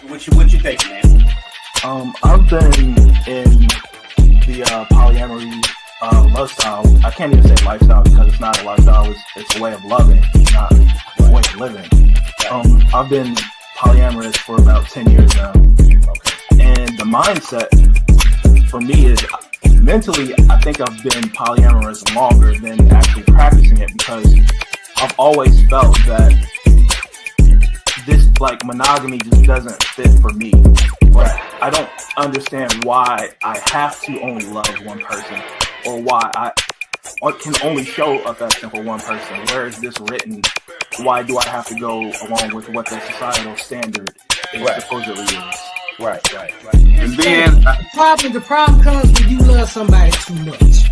What you think, man? I've been in the polyamory lifestyle. I can't even say lifestyle because it's not a lifestyle. It's a way of loving, not a way of living. I've been polyamorous for about 10 years now. Okay. And the mindset for me is mentally, I think I've been polyamorous longer than actually practicing it because I've always felt that this like monogamy just doesn't fit for me. But I don't understand why I have to only love one person or why I can only show affection for one person. Where is this written? Why do I have to go along with what the societal standard supposedly is? Right. And then the problem comes when you love somebody too much.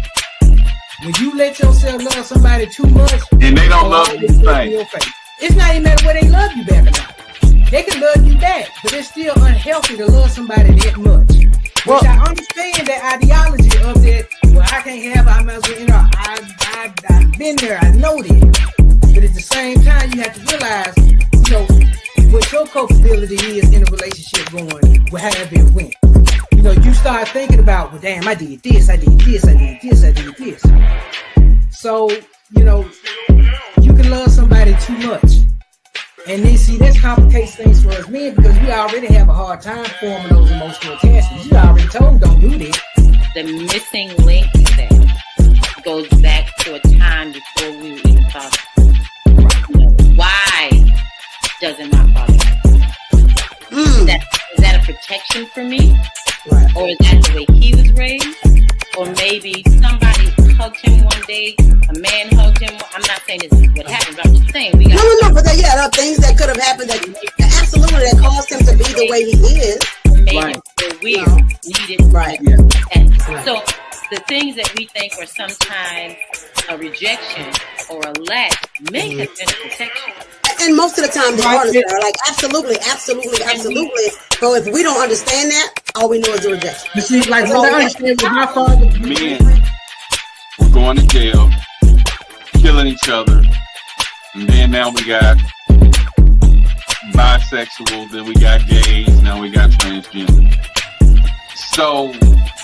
When you let yourself love somebody too much, and they don't love you the same. It's not even matter whether they love you back or not. They can love you back, but it's still unhealthy to love somebody that much. Well, which I understand that ideology of that. Well, I can't have. I might as well. I've been there. I know that. But at the same time, you have to realize, what your culpability is in a relationship going, however it went. You start thinking about, well, damn, I did this. So, you can love somebody too much. And then, see, that complicates things for us men because we already have a hard time forming those emotional attachments. You already told them, don't do this. The missing link to that goes back to a time before we were even thought. Why doesn't my father is that a protection for me? Right. Or is that the way he was raised? Or maybe somebody hugged him one day, a man hugged him. I'm not saying this is what happened, but I'm just saying we got but there are things that could have happened that absolutely that caused him to be the way he is. Made him feel weird, needed. Right. So the things that we think are sometimes a rejection or a lack may have been a protection. And most of the time, they are like absolutely. So if we don't understand that, all we know is the rejection. You see, like what I understand with my father, men were going to jail, killing each other, and then now we got bisexual, then we got gays, now we got transgender. So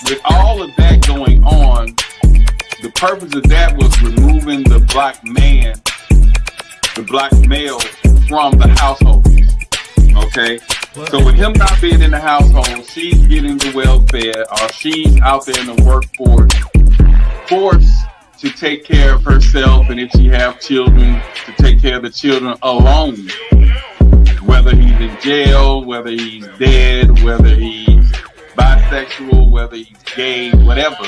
with all of that going on, the purpose of that was removing the black man, the black male from the household. Okay? So with him not being in the household, she's getting the welfare, or she's out there in the workforce, forced to take care of herself, and if she have children, to take care of the children alone. Whether he's in jail, whether he's dead, whether he's bisexual, whether he's gay, whatever.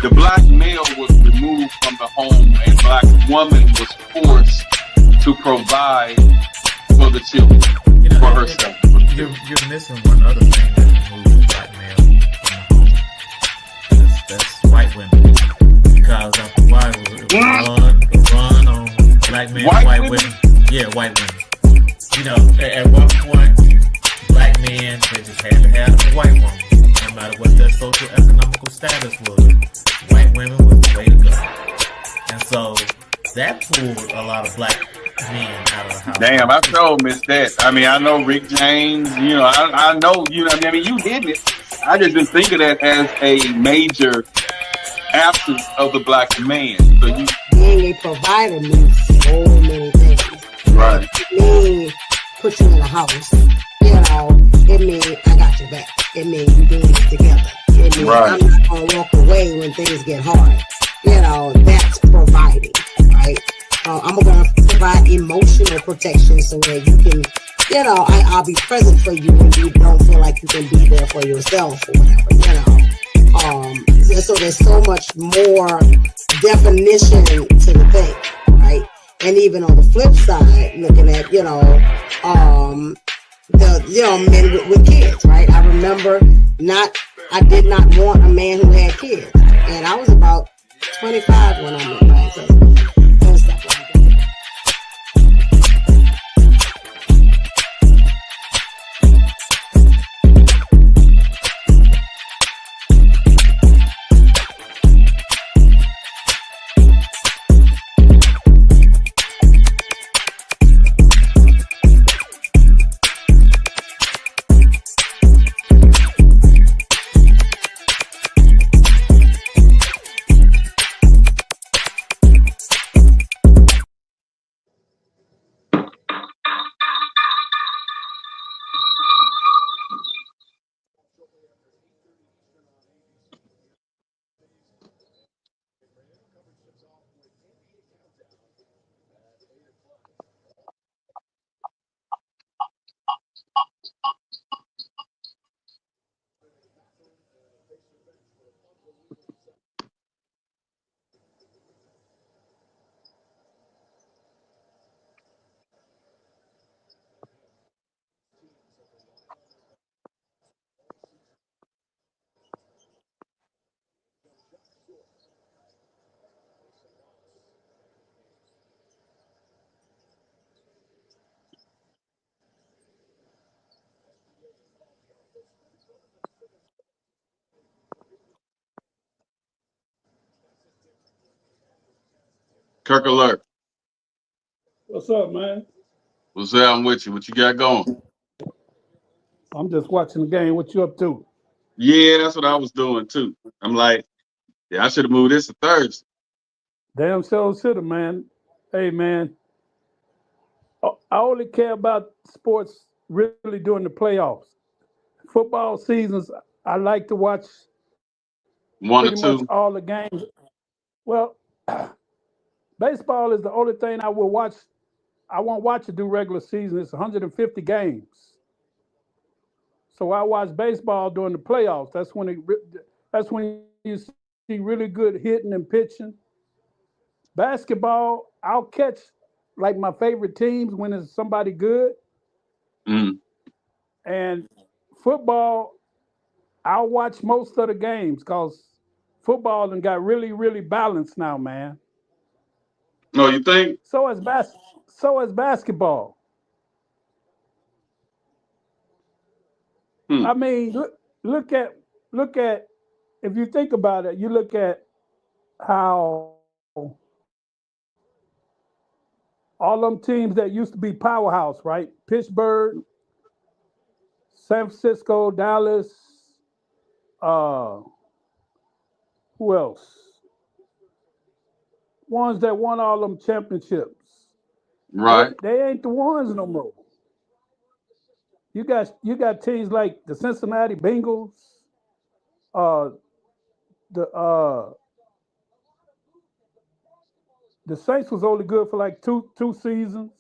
The black male was removed from the home, and black woman was forced to provide for the children, for herself. You're missing one other thing that removes the black male from the home. That's white women. Because after a while, it was run on black men, white women. Yeah, white women. At one point, black men, they just had to have a white woman. No matter what their social economical status was, white women was the way to go. And so that pulled a lot of black men out of the house. Damn, I sure missed that. I mean, I know Rick James, I know, you did it. I just didn't think of that as a major absence of the black man. So being a provider means so many things. Right. It means put you in a house. It means I got your back. It means you doing it together. It means I'm not gonna walk away when things get hard. That's providing, right? I'm gonna provide emotional protection so that you can, I'll be present for you when you don't feel like you can be there for yourself or whatever, so there's so much more definition to the thing, right? And even on the flip side, looking at, the men with kids, right? I remember I did not want a man who had kids. And I was about 25 when I met my husband. And stuff like that. Kirk Alert. What's up, man? What's up? I'm with you. What you got going? I'm just watching the game. What you up to? Yeah, that's what I was doing too. I'm like, yeah, I should have moved this to Thursday. Damn show shoulda, man. Hey, man. I only care about sports really during the playoffs. Football seasons, I like to watch One or pretty much two. all the games. Well, baseball is the only thing I will watch. I won't watch it do regular season. It's 150 games. So I watch baseball during the playoffs. That's when you see really good hitting and pitching. Basketball, I'll catch like my favorite teams when it's somebody good. Mm. And football, I'll watch most of the games because football done got really, really balanced now, man. No, you think? So is basketball. Hmm. I mean, look at look at if you think about it, you look at how all them teams that used to be powerhouse, right? Pittsburgh, San Francisco, Dallas, uh, who else? Ones that won all them championships. Right. They ain't the ones no more. You got teams like the Cincinnati Bengals, uh, the uh, the Saints was only good for like two seasons,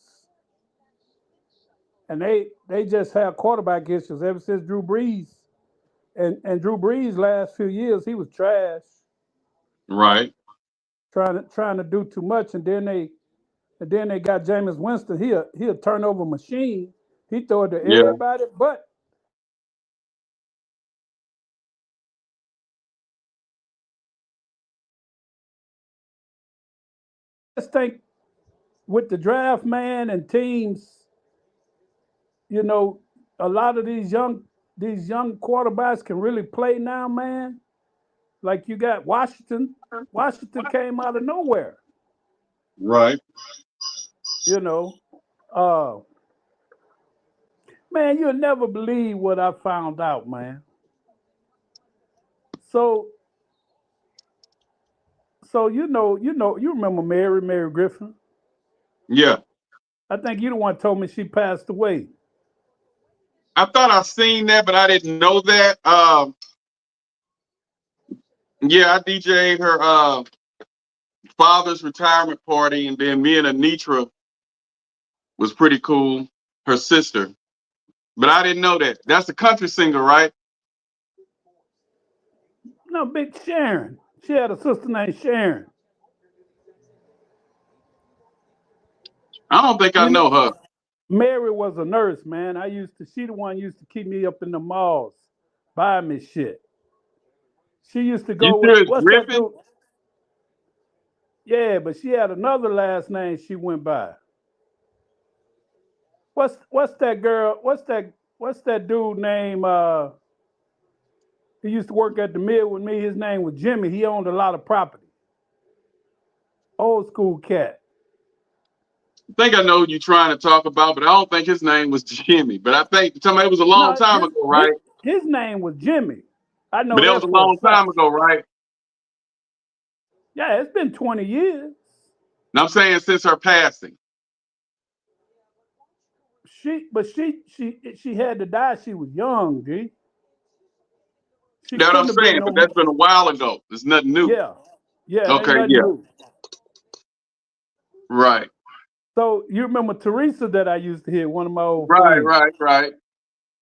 and they just have quarterback issues ever since Drew Brees. And Drew Brees last few years he was trash, Right. trying to do too much, and then they got Jameis Winston. He a turnover machine. He throw it to Yeah. everybody, but I just think with the draft, man, and teams, you know, a lot of these young quarterbacks can really play now, man. Like you got Washington. Washington came out of nowhere, Right. you know. Uh, man, you'll never believe what I found out, man. So you remember Mary Griffin. Yeah. I think you the one told me she passed away. I thought I seen that, but I didn't know that. Yeah, I DJ'd her father's retirement party, and then me and Anitra was pretty cool. Her sister, but I didn't know that. That's a country singer, right? No, Big Sharon. She had a sister named Sharon. I don't think I You know, know her. Mary was a nurse, man. She the one used to keep me up in the malls, buy me shit. She used to You go with sure it's what's that Griffin? dude? Yeah, but she had another last name she went by. What's that girl? What's that dude name? He used to work at the mill with me. His name was Jimmy. He owned a lot of property. Old school cat. I think I know who you're trying to talk about, but I don't think his name was Jimmy. But I think somebody it was a long No, time his ago, his right? his name was Jimmy. I But know that was that a for a long fact. time ago, right? Yeah, it's been 20 years. And I'm saying since her passing. She had to die. She was young, G. She That's what I'm couldn't have been saying, no but that's more. been a while ago. It's nothing new. Yeah, yeah, it ain't Okay, nothing yeah, new. right, So you remember Teresa that I used to hear, one of my old right, friends. right.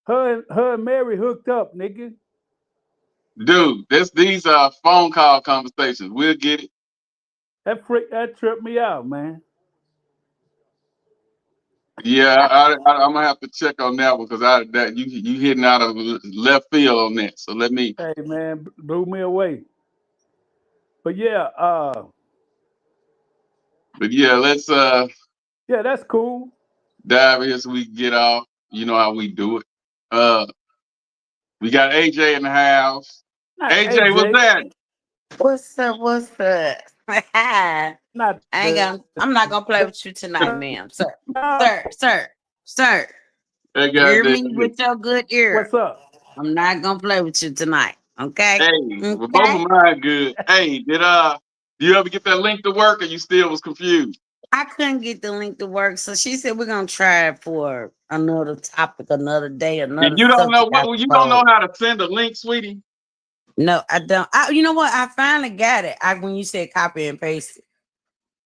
Her and Mary hooked up, nigga. Dude, these are phone call conversations. We'll get it. That tripped me out, man. Yeah, I'm gonna have to check on that one because that you hitting out of left field on that. So let me. Hey, man, blew me away. But yeah, But yeah, let's yeah, that's cool. dive in so we can get off. You know how we do it. Uh, we got AJ in the house. Not AJ, what's AJ. that? What's up? What's up? Not I'm not gonna play with you tonight, ma'am. Sir. Sir. Hey, Hear goddamn. me with your good ear. What's up? I'm not gonna play with you tonight. Okay? Hey, well, both Okay? of mine good. Hey, do you ever get that link to work, or you still was confused? I couldn't get the link to work, so she said we're gonna try it for another topic, another day, another And you don't know subject. I what? You don't know suppose. how to send a link, sweetie. No, I don't. You know what? I finally got it. When you said copy and paste it.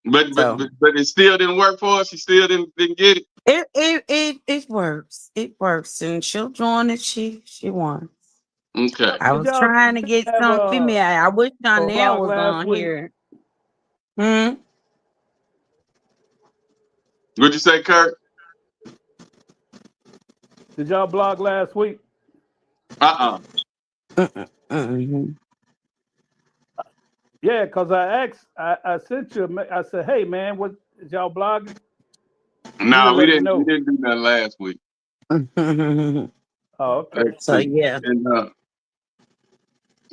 But So it still didn't work for us. She still didn't get it. it works. It works, and she'll join if she wants. Okay. I Did was y'all trying to get have some female. I wish Chanel blog was last on week? here. What'd you say, Kurt? Did y'all blog last week? Mm-mm. Yeah, because I asked, I sent you, I said, hey man, what is y'all blogging? No, we didn't. know. We didn't do that last week. Oh, okay. So yeah. And,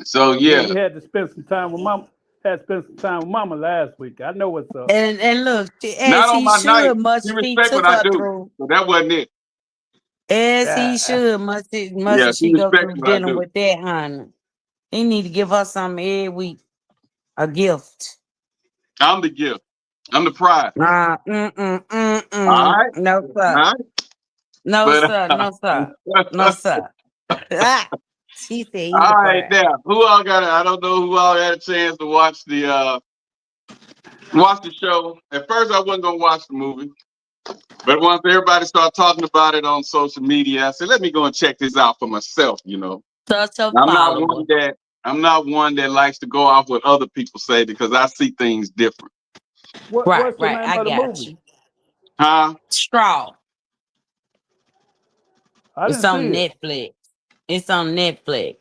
so yeah. We had to spend some time with mama. Had to spend some time with mama last week. I know what's up. And look, Not as on he my night. should, much You he respect took what I her do. through. But that wasn't it. As he should, must Yeah, she she go respects through what I dealing do. with that, honey. He need to give her something every week, a gift. I'm the gift. I'm the prize. All right. No sir. All right. No But, sir. No sir. No sir. She said he all the right, prize. now who all got it? I don't know who all had a chance to watch the show. At first, I wasn't gonna watch the movie, but once everybody started talking about it on social media, I said, "Let me go and check this out for myself." You know, Such a I'm follower. not one that likes to go off what other people say because I see things different. What's the name I of the got movie? you. Huh? Straw. It's on Netflix. It's on Netflix.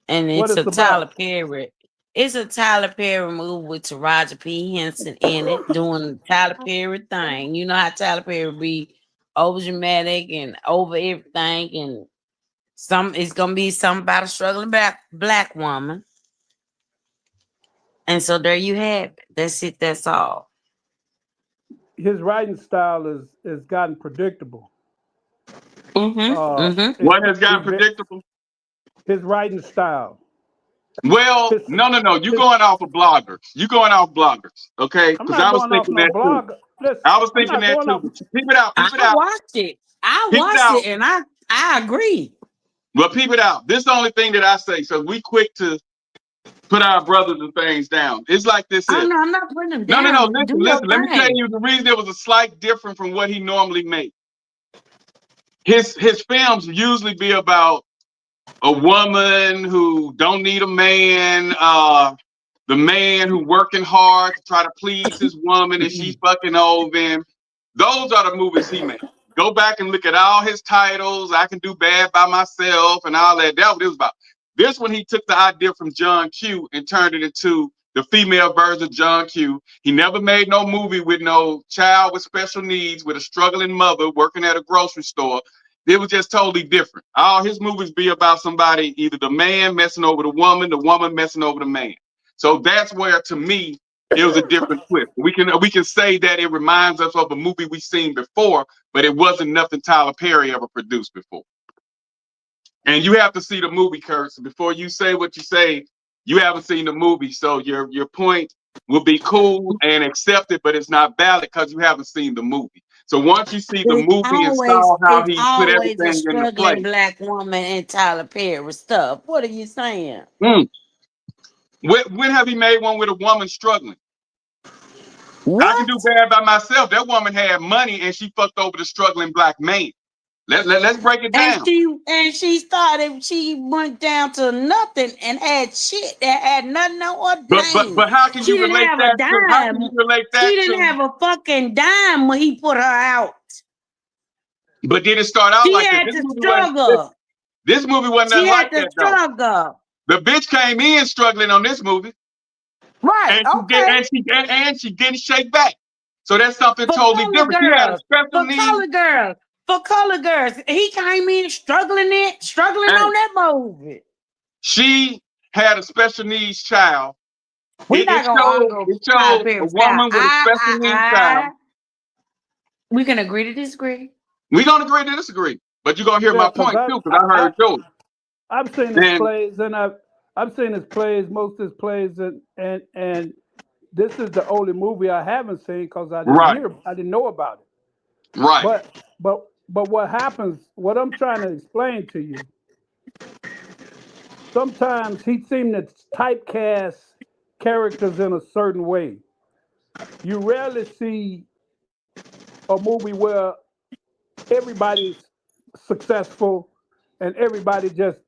And it's a Tyler Perry. It's a Tyler Perry movie with Taraji P. Henson in it, doing the Tyler Perry thing. You know how Tyler Perry be over dramatic and over everything, and it's gonna be something about a struggling black woman. And so there you have it. That's it. That's all. His writing style is gotten predictable. What has gotten predictable? His writing style. Well, no. You going off of bloggers. You going off bloggers, okay? Because I was thinking that too. I was thinking that too. Peep it out. I watched it. And I agree. Well, peep it out. This is the only thing that I say. So we quick to put our brothers and things down. It's like this is. No, I'm not putting them down. No. Listen. Let me tell you the reason there was a slight difference from what he normally makes. His films usually be about a woman who don't need a man, the man who working hard to try to please his woman and she's fucking over him. Those are the movies he made. Go back and look at all his titles. I Can Do Bad by Myself and all that. That's what it was about. This one, he took the idea from John Q and turned it into the female version of John Q. He never made no movie with no child with special needs, with a struggling mother working at a grocery store. It was just totally different. All his movies be about somebody, either the man messing over the woman messing over the man. So that's where, to me, it was a different twist. We can say that it reminds us of a movie we've seen before, but it wasn't nothing Tyler Perry ever produced before. And you have to see the movie, Kurt. So before you say what you say, you haven't seen the movie. So your point will be cool and accepted, but it's not valid because you haven't seen the movie. So once you see the movie and saw how he put everything into play. Black woman and Tyler Perry stuff. What are you saying? When have he made one with a woman struggling? What? I Can Do Bad by Myself. That woman had money and she fucked over the struggling black man. Let's break it down. And she went down to nothing and had shit that had nothing on her name. But how can you relate that to? How can you relate that? She didn't have a fucking dime when he put her out. But did it start out like that? She had to struggle. This movie wasn't nothing like that, though. Struggle. The bitch came in struggling on this movie. Right. And she didn't shake back. So that's something totally different. She had a special need. For color girls, he came in struggling on that movie. She had a special needs child We're not gonna argue It shows a woman with a special needs child. We can agree to disagree. We're gonna agree to disagree, but you're gonna hear my point too, because I heard yours. I've seen his plays, and I've seen his plays, most of his plays, and this is the only movie I haven't seen because I didn't know about it. Right. But what happens? What I'm trying to explain to you. Sometimes he seemed to typecast characters in a certain way. You rarely see a movie where everybody's successful and everybody just.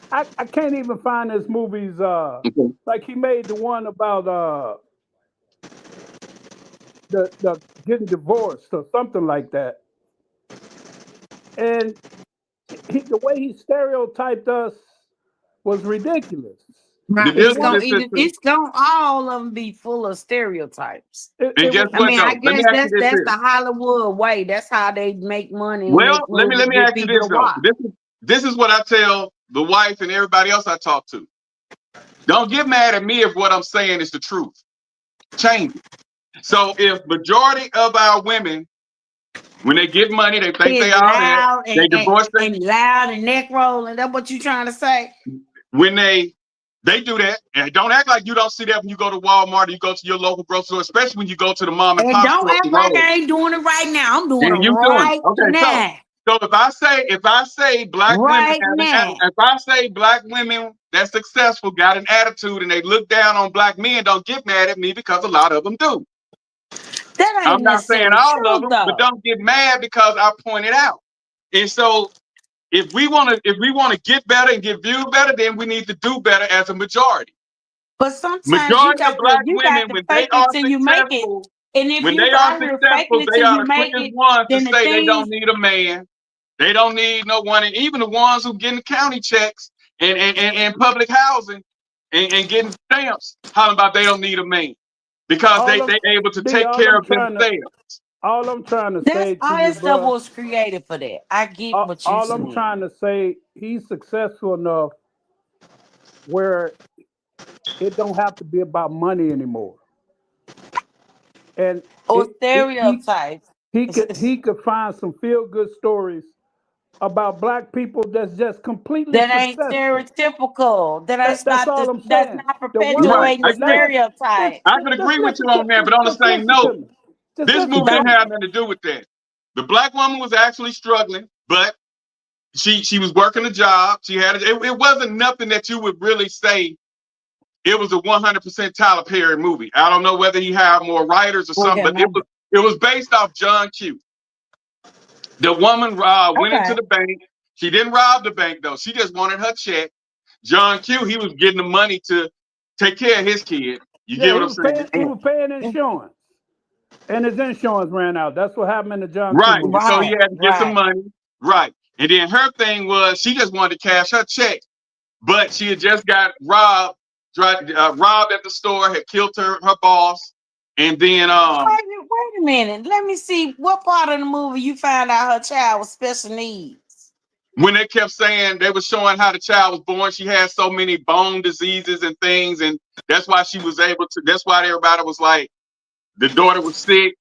I can't even find his movies. Like he made the one about the getting divorced or something like that, and the way he stereotyped us was ridiculous. Right. It's gonna all of them be full of stereotypes. I guess that's the Hollywood way. That's how they make money. Well, let me ask you this though. This is what I tell the wife and everybody else I talk to. Don't get mad at me if what I'm saying is the truth. Change it. So if majority of our women, when they get money, they think they are there, they divorce them. And loud and neck rolling. That's what you trying to say? When they do that, and don't act like you don't see that when you go to Walmart or you go to your local grocery store, especially when you go to the mom and pop store. Don't act like I ain't doing it right now. I'm doing it right now. So if I say black women, if I say black women that's successful got an attitude and they look down on black men, don't get mad at me because a lot of them do. I'm not saying all of them, but don't get mad because I pointed out. And so if we want to get better and get viewed better, then we need to do better as a majority. But sometimes majority of black women, when they are successful, and if when they are successful, they are the quickest ones to say they don't need a man. They don't need no one, and even the ones who getting county checks and public housing and getting stamps, talking about they don't need a man because they able to take care of themselves. All I'm trying to say, all that stuff was created for that. I get what you're saying. All I'm trying to say, he's successful enough where it don't have to be about money anymore. And stereotypes. He could find some feel-good stories about black people that's just completely that ain't stereotypical. That's not perpetuating the stereotype. I can agree with you on that, but on the same note, this movie didn't have nothing to do with that. The black woman was actually struggling, but she was working a job. She had it wasn't nothing that you would really say it was a 100% Tyler Perry movie. I don't know whether he had more writers or something, but it was based off John Q. The woman went into the bank. She didn't rob the bank though. She just wanted her check. John Q, he was getting the money to take care of his kid. You get what I'm saying? He was paying insurance. And his insurance ran out. That's what happened to John Q. Movie. So he had to get some money. Right. And then her thing was she just wanted to cash her check. But she had just got robbed at the store, had killed her boss. And then wait a minute. Let me see what part of the movie you found out her child was special needs. When they kept saying they were showing how the child was born, she had so many bone diseases and things, and that's why she was able to. That's why everybody was like, the daughter was sick,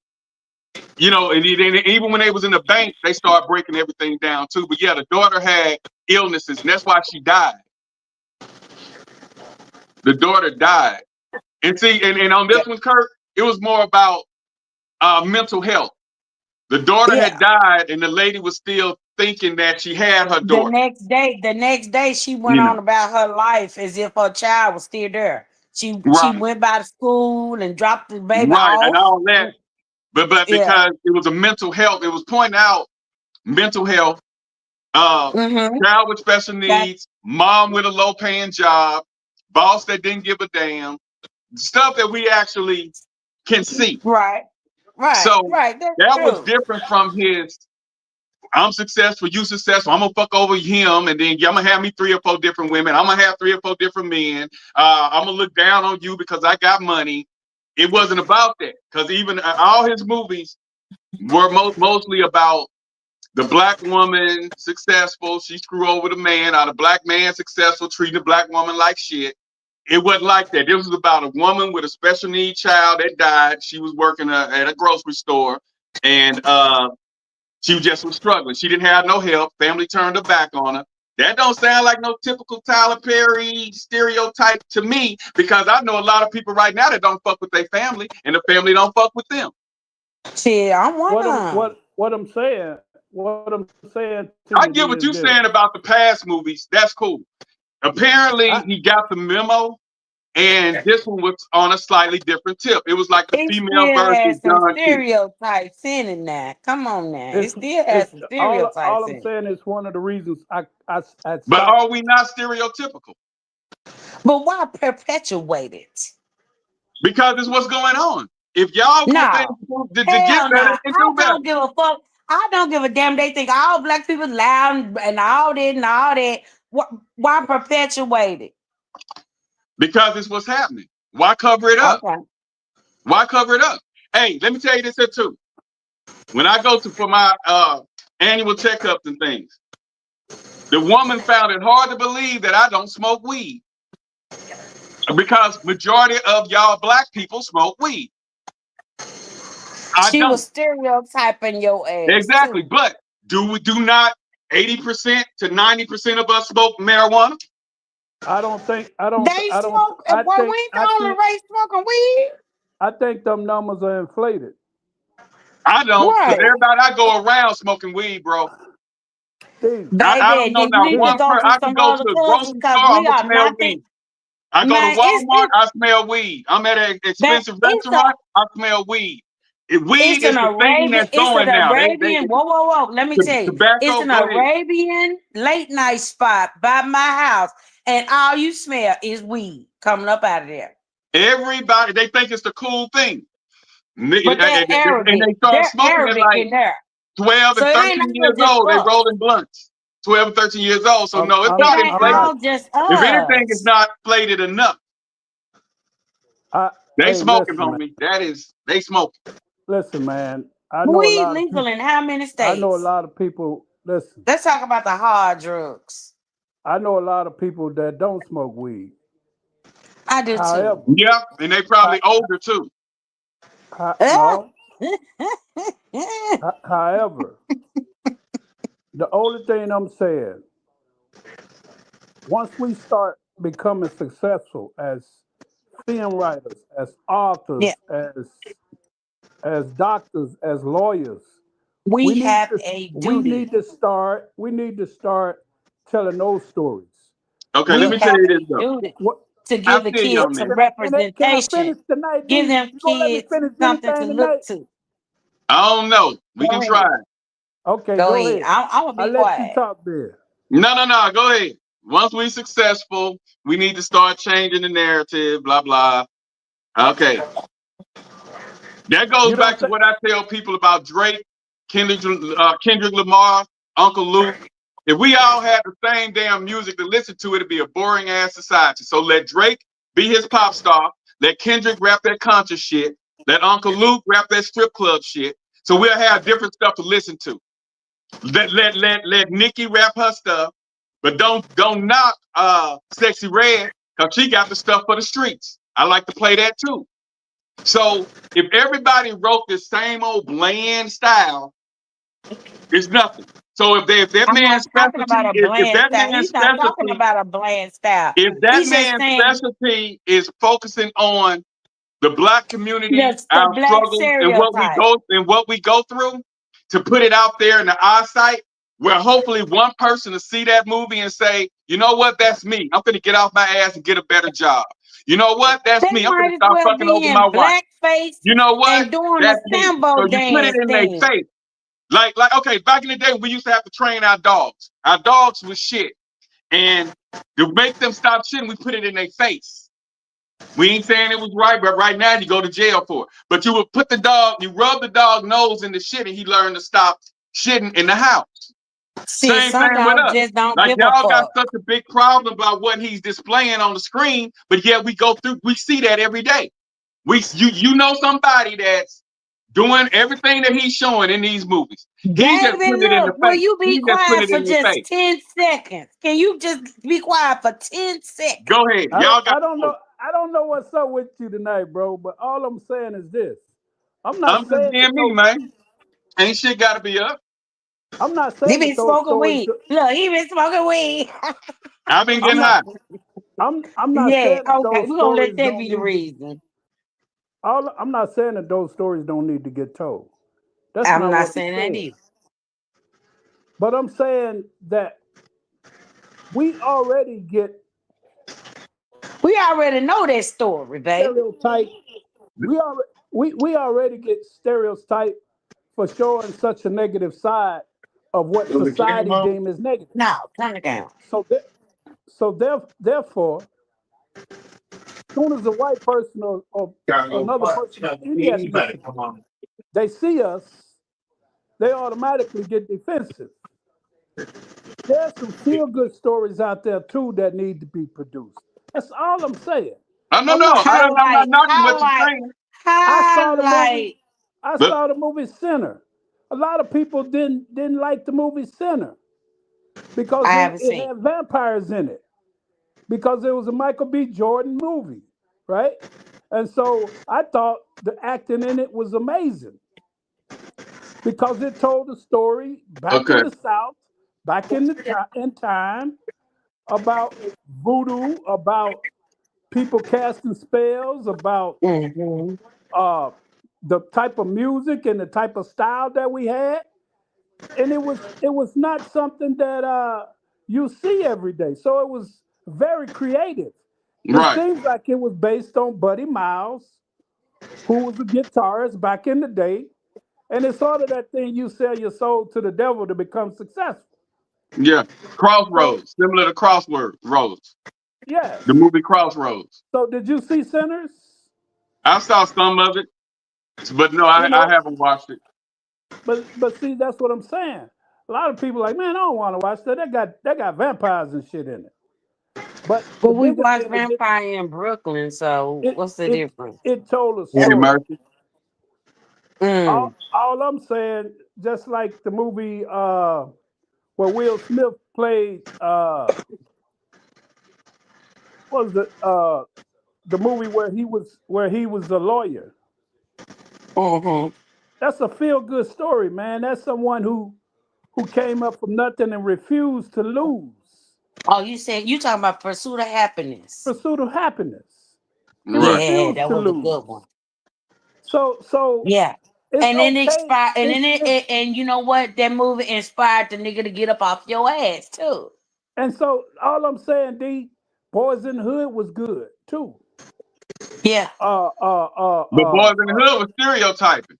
you know. And even when they was in the bank, they started breaking everything down too. But yeah, the daughter had illnesses, and that's why she died. The daughter died, and see, and on this one, Kurt. It was more about mental health. The daughter had died, and the lady was still thinking that she had her daughter. The next day, she went on about her life as if her child was still there. She went by the school and dropped the baby off. And all that. But because it was a mental health, it was pointing out mental health, child with special needs, mom with a low-paying job, boss that didn't give a damn, stuff that we actually can see. Right. So that was different from his, I'm successful, you successful, I'm gonna fuck over him, and then I'm gonna have me 3 or 4 different women, I'm gonna have 3 or 4 different men, I'm gonna look down on you because I got money. It wasn't about that, because even all his movies were mostly about the black woman successful, she screw over the man, or the black man successful, treating the black woman like shit. It wasn't like that. This was about a woman with a special needs child that died. She was working at a grocery store, and she just was struggling. She didn't have no help. Family turned her back on her. That don't sound like no typical Tyler Perry stereotype to me, because I know a lot of people right now that don't fuck with their family, and the family don't fuck with them. See, I'm one what I'm saying. I get what you're saying about the past movies. That's cool. Apparently, he got the memo, and this one was on a slightly different tip. It was like the female version of John Q. Stereotypes in that. Come on now. It still has some stereotypes. All I'm saying is one of the reasons I But are we not stereotypical? But why perpetuate it? Because it's what's going on. If y'all to get better, I don't give a fuck. I don't give a damn. They think all black people loud and all that and all that. Why perpetuate it? Because it's what's happening. Why cover it up? Okay. Why cover it up? Hey, let me tell you this here too. When I go for my annual checkups and things, the woman found it hard to believe that I don't smoke weed. Because majority of y'all black people smoke weed. She was stereotyping your ass. Exactly. Too. But do not 80% to 90% of us smoke marijuana? I don't. They smoke. We ain't the only race smoking weed. I think them numbers are inflated. I don't. Because everybody I go around smoking weed, bro. Baby, I don't know now. One person, I can go to a grocery store, I'm gonna smell weed. I go to Walmart, I smell weed. I'm at an expensive restaurant, I smell weed. Weed is the thing that's going now. Whoa. Let me tell you. It's an Arabian late night spot by my house, and all you smell is weed coming up out of there. Everybody, they think it's the cool thing. But they're Arabic. And they start smoking at like 12 and 13 years old. They rolling blunts. 12 and 13 years old. So no, it's not inflated. If anything, it's not inflated enough. They smoking, homie. They smoking. Listen, man. I know weed legal in how many states? I know a lot of people. Listen. Let's talk about the hard drugs. I know a lot of people that don't smoke weed. I do too. Yeah, and they probably older too. However, the only thing I'm saying, once we start becoming successful as film writers, as authors, as doctors, as lawyers, we need to start telling those stories. Okay, let me tell you this though. To give the kids some representation. Give them kids something to look to. I don't know. We can try. Okay, go ahead. I'm gonna be quiet. Let you talk there. No. Go ahead. Once we're successful, we need to start changing the narrative. Blah blah. Okay. That goes back to what I tell people about Drake, Kendrick Lamar, Uncle Luke. If we all had the same damn music to listen to, it'd be a boring ass society. So let Drake be his pop star. Let Kendrick rap that conscious shit. Let Uncle Luke rap that strip club shit. So we'll have different stuff to listen to. Let Nicki rap her stuff, but don't knock Sexy Red, because she got the stuff for the streets. I like to play that too. So if everybody wrote the same old bland style, it's nothing. So if that man's specialty, if that man's specialty is focusing on the black community, our struggles, and what we go through, to put it out there in the eyesight, where hopefully one person will see that movie and say, you know what, that's me. I'm gonna get off my ass and get a better job. You know what, that's me. I'm gonna stop fucking over my wife. You know what, that's me. So you put it in their face. Like, okay, back in the day, we used to have to train our dogs. Our dogs was shit. And to make them stop shitting, we put it in their face. We ain't saying it was right, but right now you go to jail for it. But you would put you rub the dog nose in the shit, and he learned to stop shitting in the house. See, same thing with us. Just don't like y'all got such a big problem about what he's displaying on the screen, but yet we see that every day. You know somebody that's doing everything that he's showing in these movies. He just David, put it in the look, will face. you be He just put quiet it for in your just face. 10 seconds? Can you just be quiet for 10 seconds? Go ahead. I Y'all don't, got I don't know. I don't know what's up with you tonight, bro. But all I'm saying is this: I'm not I'm just saying being that me, man. Ain't shit gotta be up. I'm not He saying been that those smoking stories. weed. Look, he been smoking weed. I've been I'm getting not. high. I'm not Yeah, saying that okay. those We're gonna let stories that don't be the need to. reason. I'm not saying that those stories don't need to get told. That's I'm not not what I'm saying that saying. either. But I'm saying that we already get We already know that story, babe. stereotyped. We already get stereotyped for showing such a negative side of what society deems as negative. No, turn it down. Therefore, soon as a white person or another person of any ethnicity, they see us, they automatically get defensive. There's some feel-good stories out there too that need to be produced. That's all I'm saying. No, I'm not. I'm not knocking what you're saying. I saw the movie. I But saw the movie Sinner. A lot of people didn't like the movie Sinner because I haven't it seen. had vampires in it. Because it was a Michael B. Jordan movie, right? And so I thought the acting in it was amazing because it told a story back in okay. the South, back in time about voodoo, about people casting spells, about Mm-hmm. uh, the type of music and the type of style that we had, and it was not something that you see every day. So it was very creative. It Right. seems like it was based on Buddy Miles, who was a guitarist back in the day, and it's sort of that thing you sell your soul to the devil to become successful. Yeah. So Crossroads. Similar to Roads. yes. The movie Crossroads. So did you see Sinners? I saw some of it, but no, You I know, haven't watched it. but see, that's what I'm saying. A lot of people are like, man, I don't want to watch that. They got vampires and shit in it. But But the we bigger watched thing is Vampire in Brooklyn, so it what's the it difference? it told a Eddie story. Murphy. Mm. All I'm saying, just like the movie where Will Smith played what was the movie where he was a lawyer. Mm-hmm. That's a feel good story, man. That's someone who came up from nothing and refused to lose. Oh, you talking about Pursuit of Happiness? Pursuit of happiness. He Right. Yeah, refused that to was a lose. good one. So Yeah. it's And then it okay. expired, and then It's and you know what? That movie inspired the nigga to get up off your ass too. and so all I'm saying, D, Boys in the Hood was good too. Yeah, Uh uh uh But uh, Boys in the Hood was stereotyping.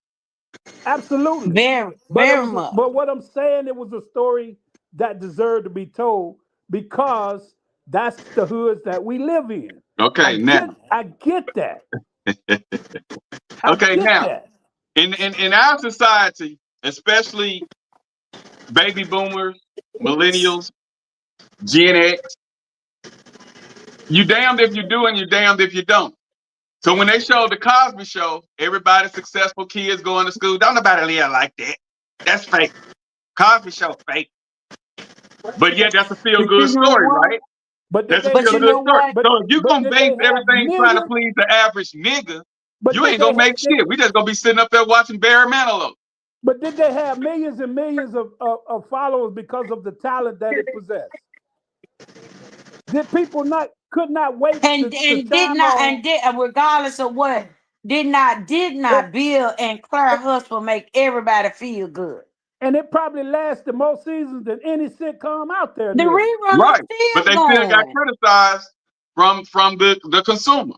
Absolutely. very, But very much. what I'm saying, it was a story that deserved to be told because that's the hoods that we live in. Okay, now. I get that. I Okay, get now. that. In our society, especially baby boomers, millennials, Gen X, you damned if you do and you damned if you don't. So when they showed the Cosby Show, everybody successful kids going to school. Don't nobody live like that. That's fake. Cosby Show fake. But yet that's a feel But good you know story, what? right? But did That's a they But feel you but good know did, story. what? but So if you but gonna did base they have everything trying to millions? please the average nigga, But you did ain't gonna they make shit. We just gonna be sitting up there watching Barry Manilow. but did they have millions and millions of followers because of the talent that it possessed? Did people not could not wait And to did chime not on? and did regardless of what did not Bill and Claire Husband make everybody feel good. And it probably lasted more seasons than any sitcom out there The nearly. reruns Right. But still they still got going. criticized from the consumer.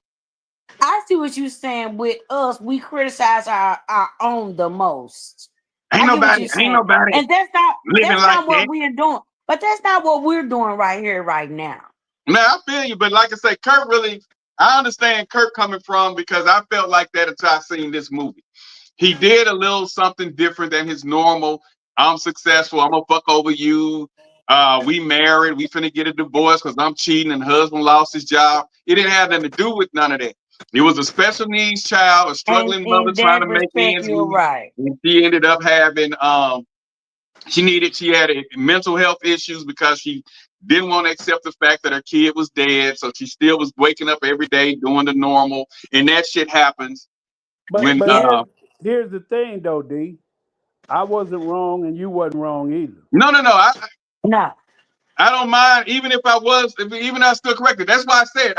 I see what you're saying. With us, we criticize our own the most. Ain't I get what nobody, you're ain't saying, nobody and that's living like not that. what we're doing. But that's not what we're doing right here, right now. Now I feel you, but like I say, I understand Kurt coming from because I felt like that until I seen this movie. He did a little something different than his normal. I'm successful. I'm gonna fuck over you. We married. We finna get a divorce because I'm cheating and husband lost his job. It didn't have nothing to do with none of that. It was a special needs child, a struggling mother In trying that to make respect, ends you're meet. right. And she ended up having she had mental health issues because she didn't want to accept the fact that her kid was dead. So she still was waking up every day doing the normal, and that shit happens. But When here's the thing though, D. I wasn't wrong and you wasn't wrong either. no, No. I don't mind, even if I was, even I still corrected. That's why I said,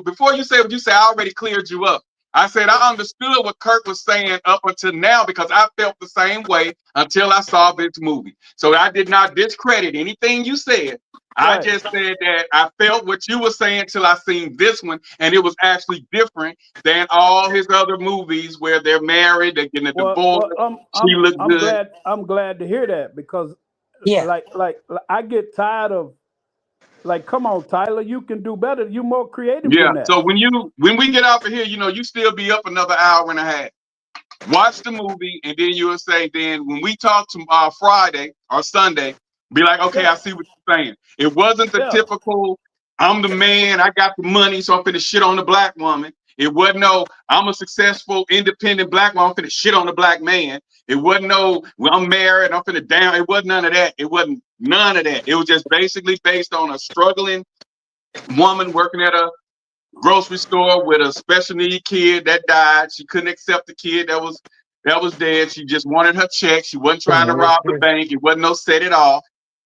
before you say what you say, I already cleared you up. I said I understood what Kirk was saying up until now because I felt the same way until I saw this movie. So I did not discredit anything you said. I just said that I felt what you were saying till I seen this one, and it was actually different than all his other movies where they're married, they're getting a divorce. She looked good. I'm glad to hear that because, Yeah. like I get tired of, like, come on, Tyler, you can do better. You're more creative Yeah. than that. So when we get off of here, you still be up another hour and a half. Watch the movie, and then you'll say, then when we talk to Friday or Sunday, be like, okay, I see what you're saying. It wasn't the typical, I'm the man, I got the money, so I'm finna shit on the black woman. It wasn't no, I'm a successful, independent black woman, I'm finna shit on the black man. It wasn't no, well, I'm married, I'm finna down. It wasn't none of that. It wasn't none of that. It was just basically based on a struggling woman working at a grocery store with a special need kid that died. She couldn't accept the kid that was dead. She just wanted her check. She wasn't trying to rob the bank. It wasn't no set it off.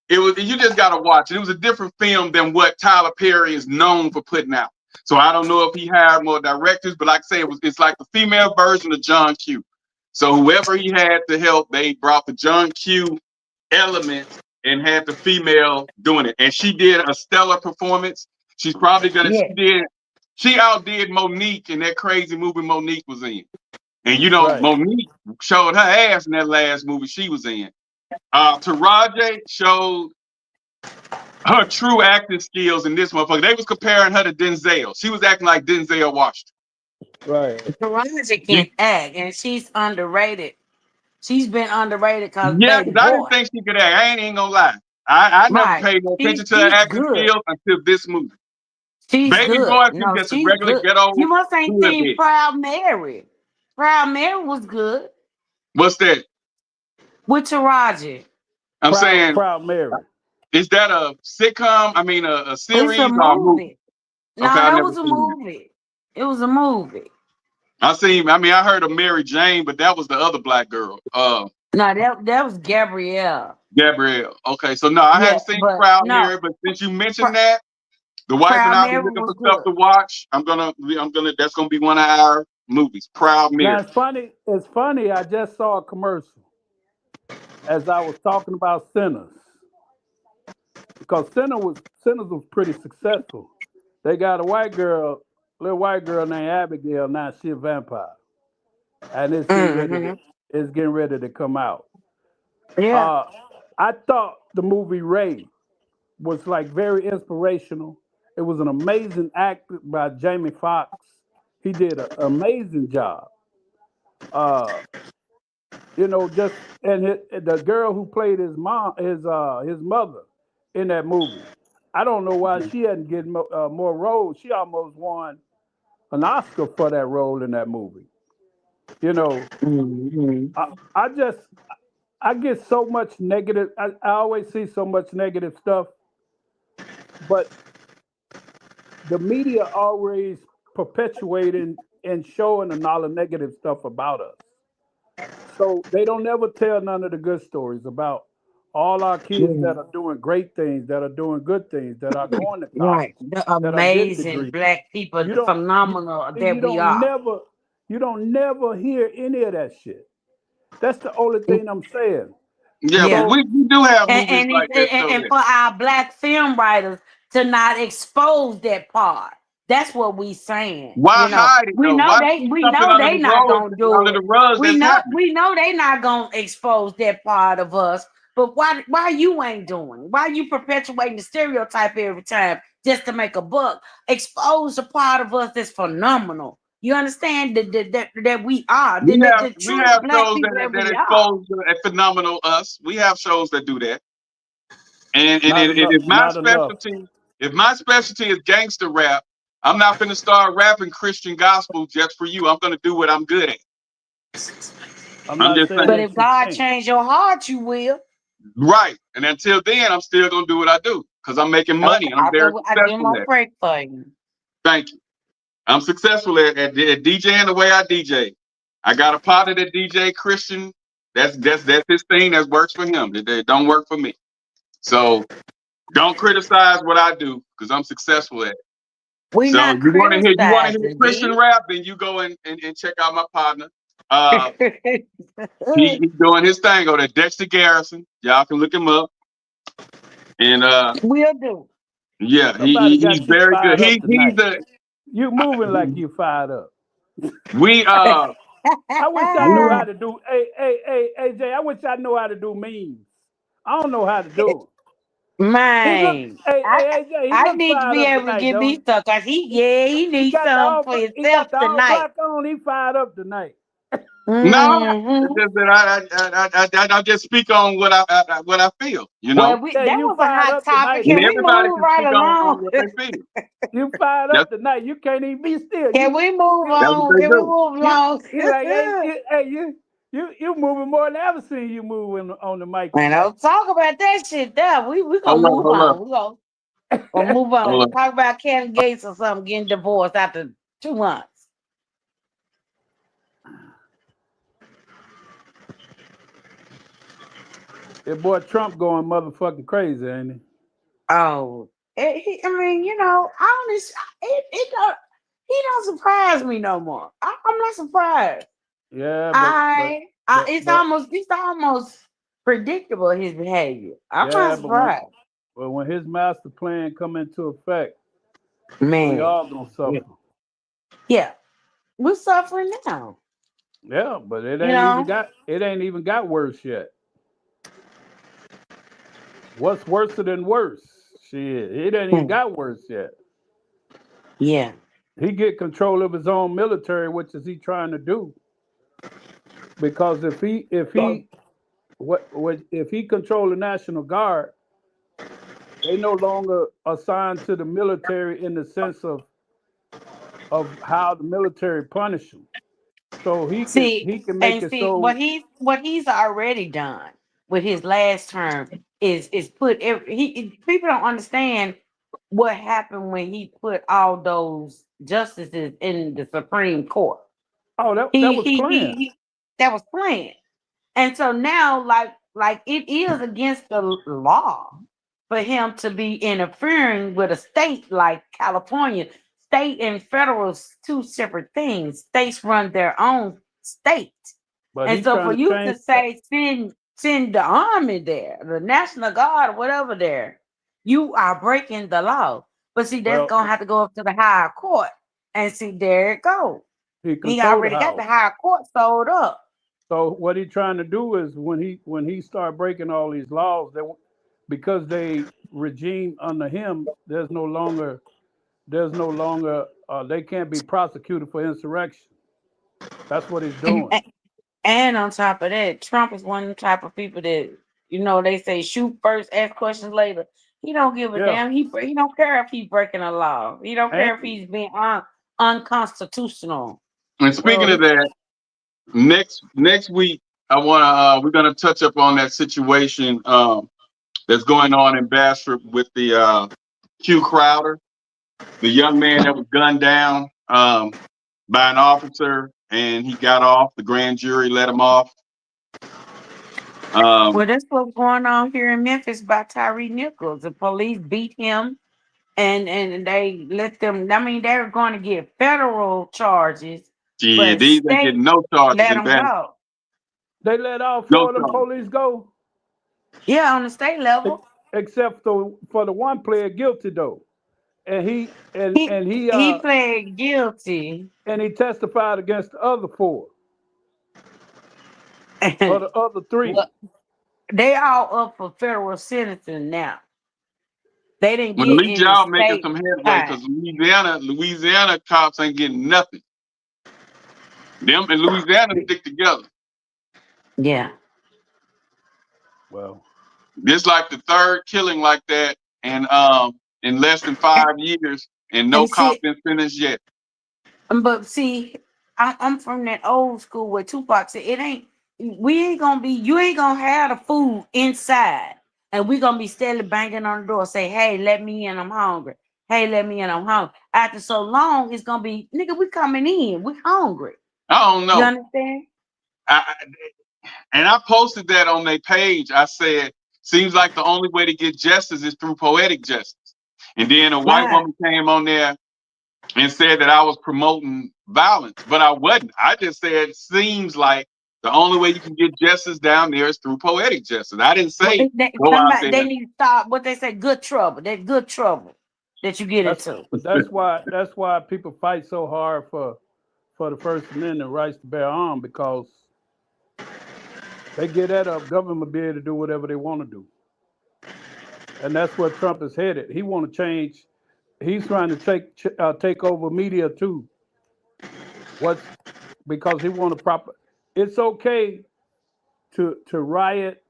It was, you just gotta watch it. It was a different film than what Tyler Perry is known for putting out. So I don't know if he hired more directors, but like I say, it's like the female version of John Q. So whoever he had to help, they brought the John Q elements and had the female doing it. And she did a stellar performance. She's probably gonna she outdid Monique in that crazy movie Monique was in. And Monique showed her ass in that last movie she was in. Taraji showed her true acting skills in this motherfucker. They was comparing her to Denzel. She was acting like Denzel Washington. Right. Taraji can act, and she's underrated. She's been underrated because I didn't think she could act. I ain't gonna lie. I never paid no attention to her acting skills until this movie. She's Baby good. Boy, she's just a regular ghetto. You must ain't seen Proud Mary. Proud Mary was good. What's that? With Taraji. I'm saying Proud Mary. Is that a sitcom? I mean, a series it's a or a movie? No, that was a movie. It was a movie. I heard of Mary Jane, but that was the other black girl. No, that was Gabrielle. Gabrielle. Okay, so no, I haven't seen Proud Mary, but since you mentioned that, the wife and I be looking for stuff to watch. I'm gonna. That's gonna be one of our movies. Proud Mary. Now it's funny. I just saw a commercial as I was talking about Sinners, because Sinners was pretty successful. They got a little white girl named Abigail. Now she's a vampire, and it's getting ready to come out. Yeah. I thought the movie Ray was like very inspirational. It was an amazing act by Jamie Foxx. He did an amazing job. The girl who played his mother in that movie. I don't know why she hadn't getting more roles. She almost won an Oscar for that role in that movie. I get so much negative. I always see so much negative stuff, but the media always perpetuating and showing a lot of negative stuff about us. So they don't ever tell none of the good stories about all our kids that are doing great things, that are doing good things, that are going to college. Right. The amazing black people, the phenomenal that we are. You don't never hear any of that shit. That's the only thing I'm saying. Yeah, but we do have movies like that. And for our black film writers to not expose that part. That's what we saying. Why hide it? We know they not gonna do it. We know they not gonna expose that part of us. But why you ain't doing? Why you perpetuating the stereotype every time just to make a buck? Expose a part of us that's phenomenal. You understand that we are. We have shows that expose a phenomenal us. We have shows that do that. And if my specialty is gangster rap, I'm not gonna start rapping Christian gospel just for you. I'm gonna do what I'm good at. I'm just saying. But if God change your heart, you will. Right. And until then, I'm still gonna do what I do because I'm making money. I'm very successful at it. Pray for you. Thank you. I'm successful at DJing the way I DJ. I got a partner that DJ Christian. That's his thing. That works for him. It don't work for me. So don't criticize what I do because I'm successful at it. We so not you want to hear Christian dude. rap, then you go and check out my partner. He's doing his thing over there, Dexter Garrison. Y'all can look him up. And we'll do. Yeah, he's very good. You moving like you fired up. We I wish I knew how to do. Hey, AJ, I wish I knew how to do memes. I don't know how to do them. Man, I need to be able to get me stuck because he needs something for himself he got the tonight. Black on, he fired up tonight. No, it's just that I just speak on what I feel. You know, that was a hot topic. Can we move right along? What they feel. You fired up tonight. You can't even be still. Can we move on? Can we move along? You moving more than I ever seen you moving on the mic. Man, don't talk about that shit there. We gonna move on. We'll move on. Talk about Kevin Gates or something getting divorced after 2 months. That boy Trump going motherfucking crazy, ain't he? Oh, I mean, you know, honestly, he don't surprise me no more. I'm not surprised. Yeah, it's almost predictable his behavior. I'm not surprised. But when his master plan come into effect, man, we all gonna suffer. Yeah, we're suffering now. Yeah, but it ain't even got worse yet. What's worse than worse? Shit, it ain't even got worse yet. Yeah, he get control of his own military, which is he trying to do? Because if he control the National Guard, they no longer assigned to the military in the sense of how the military punish them. So he can make it so. What he's already done with his last term is put people don't understand what happened when he put all those justices in the Supreme Court. Oh, that was planned. That was planned. And so now, like it is against the law for him to be interfering with a state like California. State and federal is two separate things. States run their own state. And so for you to say send the army there, the National Guard, whatever there, you are breaking the law. But see, that's gonna have to go up to the higher court. And see, there it goes. He already got the higher court sold up. So what he's trying to do is when he start breaking all these laws, because they regime under him, there's no longer they can't be prosecuted for insurrection. That's what he's doing. And on top of that, Trump is one of the type of people that, you know, they say shoot first, ask questions later. He don't give a damn. He don't care if he's breaking a law. He don't care if he's being unconstitutional. And speaking of that, next week we're gonna touch up on that situation that's going on in Bastrop with the Q Crowder, the young man that was gunned down by an officer, and he got off. The grand jury let him off. Well, that's what's going on here in Memphis by Tyree Nichols. The police beat him, and they let them. I mean, they're going to get federal charges. Yeah, these ain't getting no charges. Let them go. They let all Florida police go. Yeah, on the state level. Except for the one player guilty though, and he pled guilty, and he testified against the other 4 or the other 3. Well, they all up for federal sentencing now. They didn't get at least y'all making state some headway because Louisiana cops ain't getting nothing. Them and Louisiana stick together. Yeah. Well, this like the 3rd killing like that, and in less than 5 years, and no And cop see, been finished yet. but see, I'm from that old school where Tupac said it ain't. We ain't gonna be. You ain't gonna have the food inside, and we gonna be steadily banging on the door, say, "Hey, let me in. I'm hungry. Hey, let me in. I'm hungry." After so long, it's gonna be, nigga, we coming in. We hungry. I don't You know. understand? And I posted that on their page. I said, seems like the only way to get justice is through poetic justice. And then a white Right. woman came on there and said that I was promoting violence, but I wasn't. I just said, seems like the only way you can get justice down there is through poetic justice. I didn't Well, say go out somebody, there. they need to stop what they say, good trouble. That good trouble that you get into. That's why people fight so hard for the First Amendment rights to bear arms, because they get that up, government will be able to do whatever they want to do. And that's where Trump is headed. He want to change. He's trying to take over media too. Because he want to proper. It's okay to riot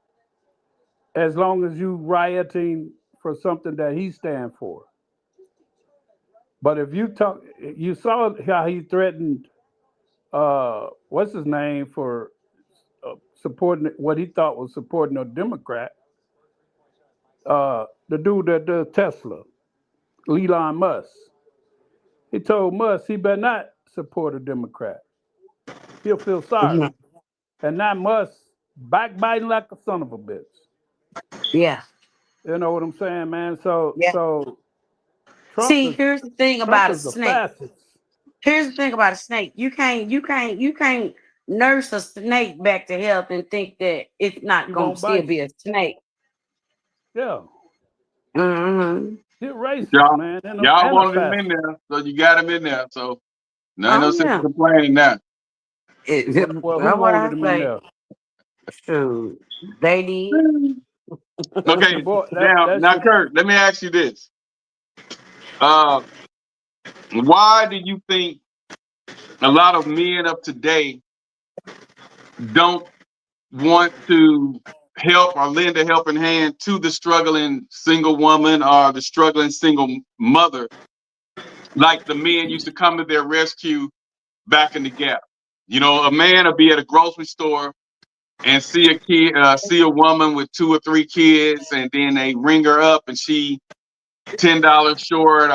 as long as you rioting for something that he stand for. But if you saw how he threatened, what's his name, for supporting what he thought was supporting a Democrat, the dude that does Tesla, Elon Musk. He told Musk he better not support a Democrat. He'll feel sorry. And now Musk backbiting like a son of a bitch. Yeah. You know what I'm saying, man? So Trump See, here's the thing about a snake. Here's the thing about a snake. You can't nurse a snake back to health and think that it's not gonna still be a snake. Yeah. Mm-hmm. You're racist, man. Y'all wanted him in there, so you got him in there. So no sense in complaining now. Well, who wanted him in there? Shoot, they did. Okay, now, Kurt, let me ask you this. Why do you think a lot of men of today don't want to help or lend a helping hand to the struggling single woman or the struggling single mother, like the men used to come to their rescue back in the Gap? You know, a man will be at a grocery store and see a woman with 2 or 3 kids, and then they ring her up and she $10 short,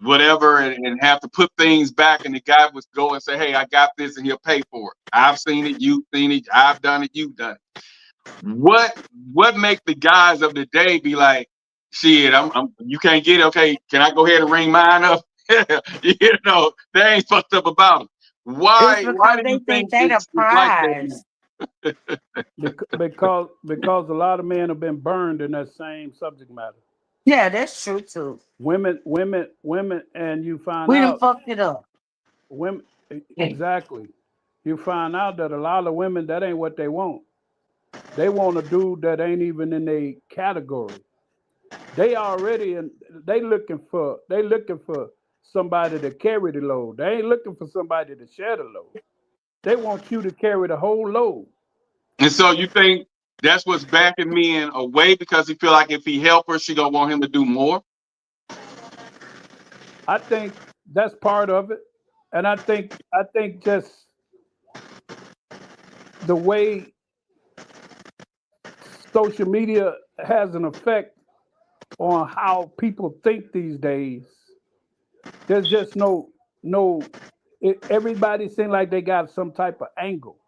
whatever, and have to put things back, and the guy would go and say, "Hey, I got this," and he'll pay for it. I've seen it, you've seen it, I've done it, you've done it. What make the guys of the day be like, shit, you can't get it, okay, can I go ahead and ring mine up? You know, they ain't fucked up about it. Why do you think they it's the prize? Because a lot of men have been burned in that same subject matter. Yeah, that's true too. Women, and you find we out. We done fucked it up. Women, exactly. You find out that a lot of women, that ain't what they want. They want a dude that ain't even in their category. They already they looking for somebody to carry the load. They ain't looking for somebody to share the load. They want you to carry the whole load. And so you think that's what's backing men away, because he feel like if he help her, she gonna want him to do more? I think that's part of it. And I think just the way social media has an effect on how people think these days. There's just everybody seems like they got some type of angle.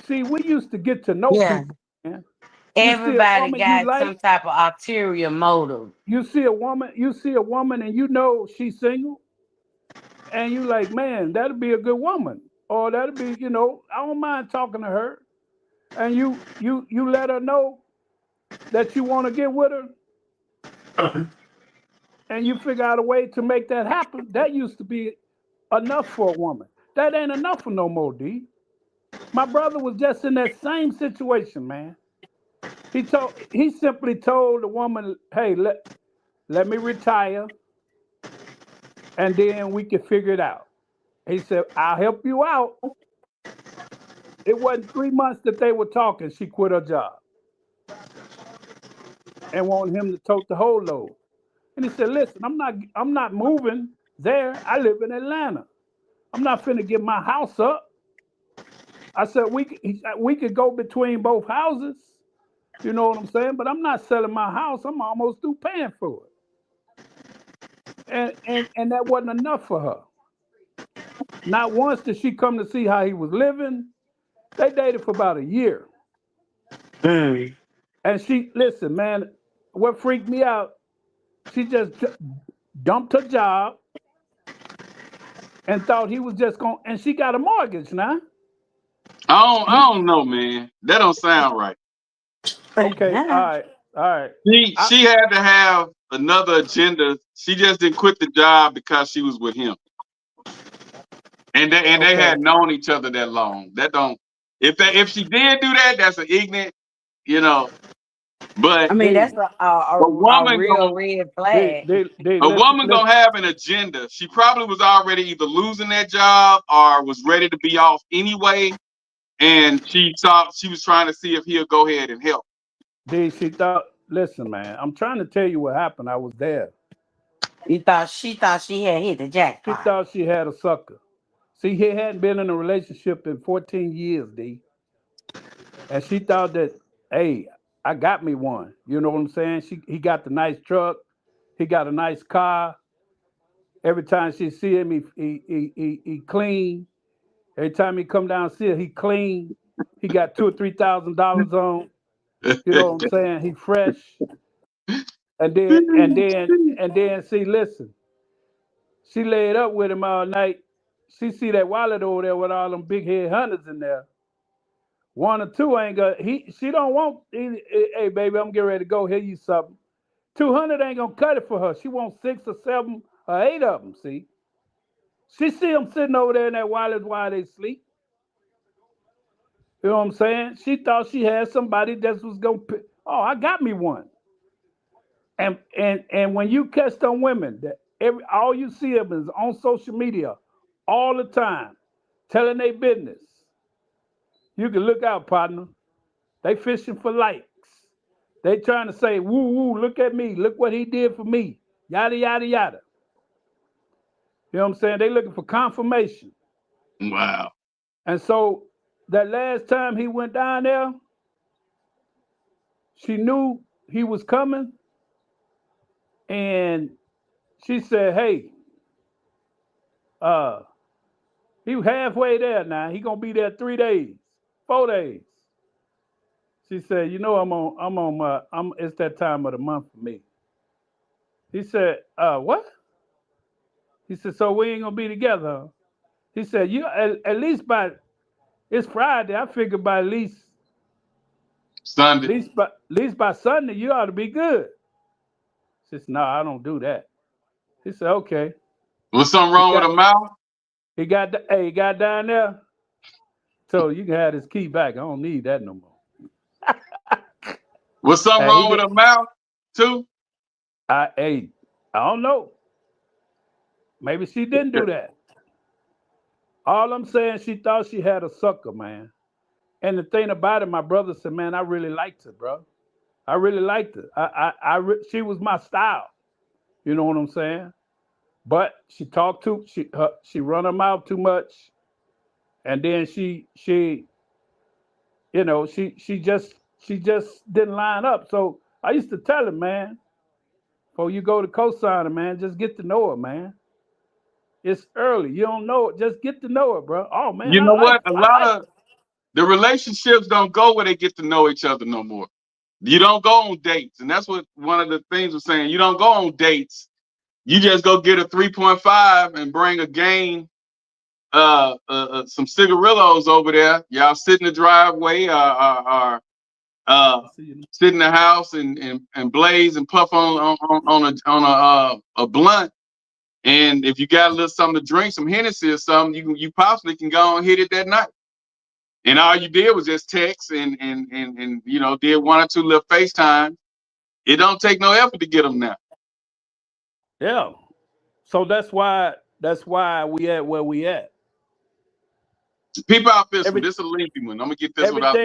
See, we used to get to know people, man. Everybody got some type of ulterior motive. You see a woman and you know she's single, and you like, man, that'll be a good woman. Or that'll be, I don't mind talking to her. And you let her know that you want to get with her. And you figure out a way to make that happen. That used to be enough for a woman. That ain't enough for no more, D. My brother was just in that same situation, man. He simply told the woman, hey, let me retire, and then we can figure it out. He said, I'll help you out. It wasn't 3 months that they were talking, she quit her job and wanted him to tote the whole load. And he said, listen, I'm not moving there. I live in Atlanta. I'm not finna give my house up. I said, we could go between both houses. You know what I'm saying? But I'm not selling my house. I'm almost through paying for it. And that wasn't enough for her. Not once did she come to see how he was living. They dated for about a year. And she, listen, man, what freaked me out, she just dumped her job and thought he was just going, and she got a mortgage now. I don't know, man. That don't sound right. Okay, all right. She had to have another agenda. She just didn't quit the job because she was with him. And they had known each other that long. That don't, if she did do that, that's an ignorant, you know. But I mean, that's a woman real red flag. A woman gonna have an agenda. She probably was already either losing that job or was ready to be off anyway. And she was trying to see if he'll go ahead and help. She thought, listen, man, I'm trying to tell you what happened. I was there. She thought she had hit the jackpot. She thought she had a sucker. See, he hadn't been in a relationship in 14 years, D. And she thought that, hey, I got me one. You know what I'm saying? He got the nice truck. He got a nice car. Every time she see him, he clean. Every time he come down and see her, he clean. He got $2,000 or $3,000 on. You know what I'm saying? He fresh. And then see, listen. She laid up with him all night. She see that wallet over there with all them big head hunters in there. One or two ain't gonna. She don't want. Hey, baby, I'm getting ready to go. Hear you something. 200 ain't gonna cut it for her. She wants 6 or 7 or 8 of them. See. She see them sitting over there in that wallet while they sleep. You know what I'm saying? She thought she had somebody that was gonna. Oh, I got me one. And when you catch them women that all you see them is on social media all the time, telling their business. You can look out, partner. They fishing for likes. They trying to say, woo, woo, look at me. Look what he did for me. Yada, yada, yada. You know what I'm saying? They looking for confirmation. Wow. And so that last time he went down there, she knew he was coming. And she said, hey, he was halfway there now. He gonna be there 3 days, 4 days. She said, you know, it's that time of the month for me. He said, what? He said, so we ain't gonna be together, huh? He said, you at least it's Friday. I figure by at least Sunday. At least by Sunday, you ought to be good. She said, no, I don't do that. He said, okay. Was something wrong with her mouth? He got down there. So you can have his key back. I don't need that no more. Was something wrong with her mouth too? I don't know. Maybe she didn't do that. All I'm saying, she thought she had a sucker, man. And the thing about it, my brother said, man, I really liked her, bro. I really liked her. She was my style. You know what I'm saying? But she talked she run her mouth too much. And then she you know, she just didn't line up. So I used to tell her, man, before you go to co-signer, man, just get to know her, man. It's early. You don't know it. Just get to know her, bro. Oh, man. You know what? A lot of the relationships don't go where they get to know each other no more. You don't go on dates. And that's what one of the things was saying. You don't go on dates. You just go get a 3.5 and bring a game, some cigarillos over there. Y'all sit in the driveway or sit in the house and blaze and puff on a blunt. And if you got a little something to drink, some Hennessy or something, you possibly can go and hit it that night. And all you did was just text and you know, did 1 or 2 little FaceTime. It don't take no effort to get them now. Yeah. So that's why we at where we at. People out there, this is a lengthy one. I'm gonna get this one out.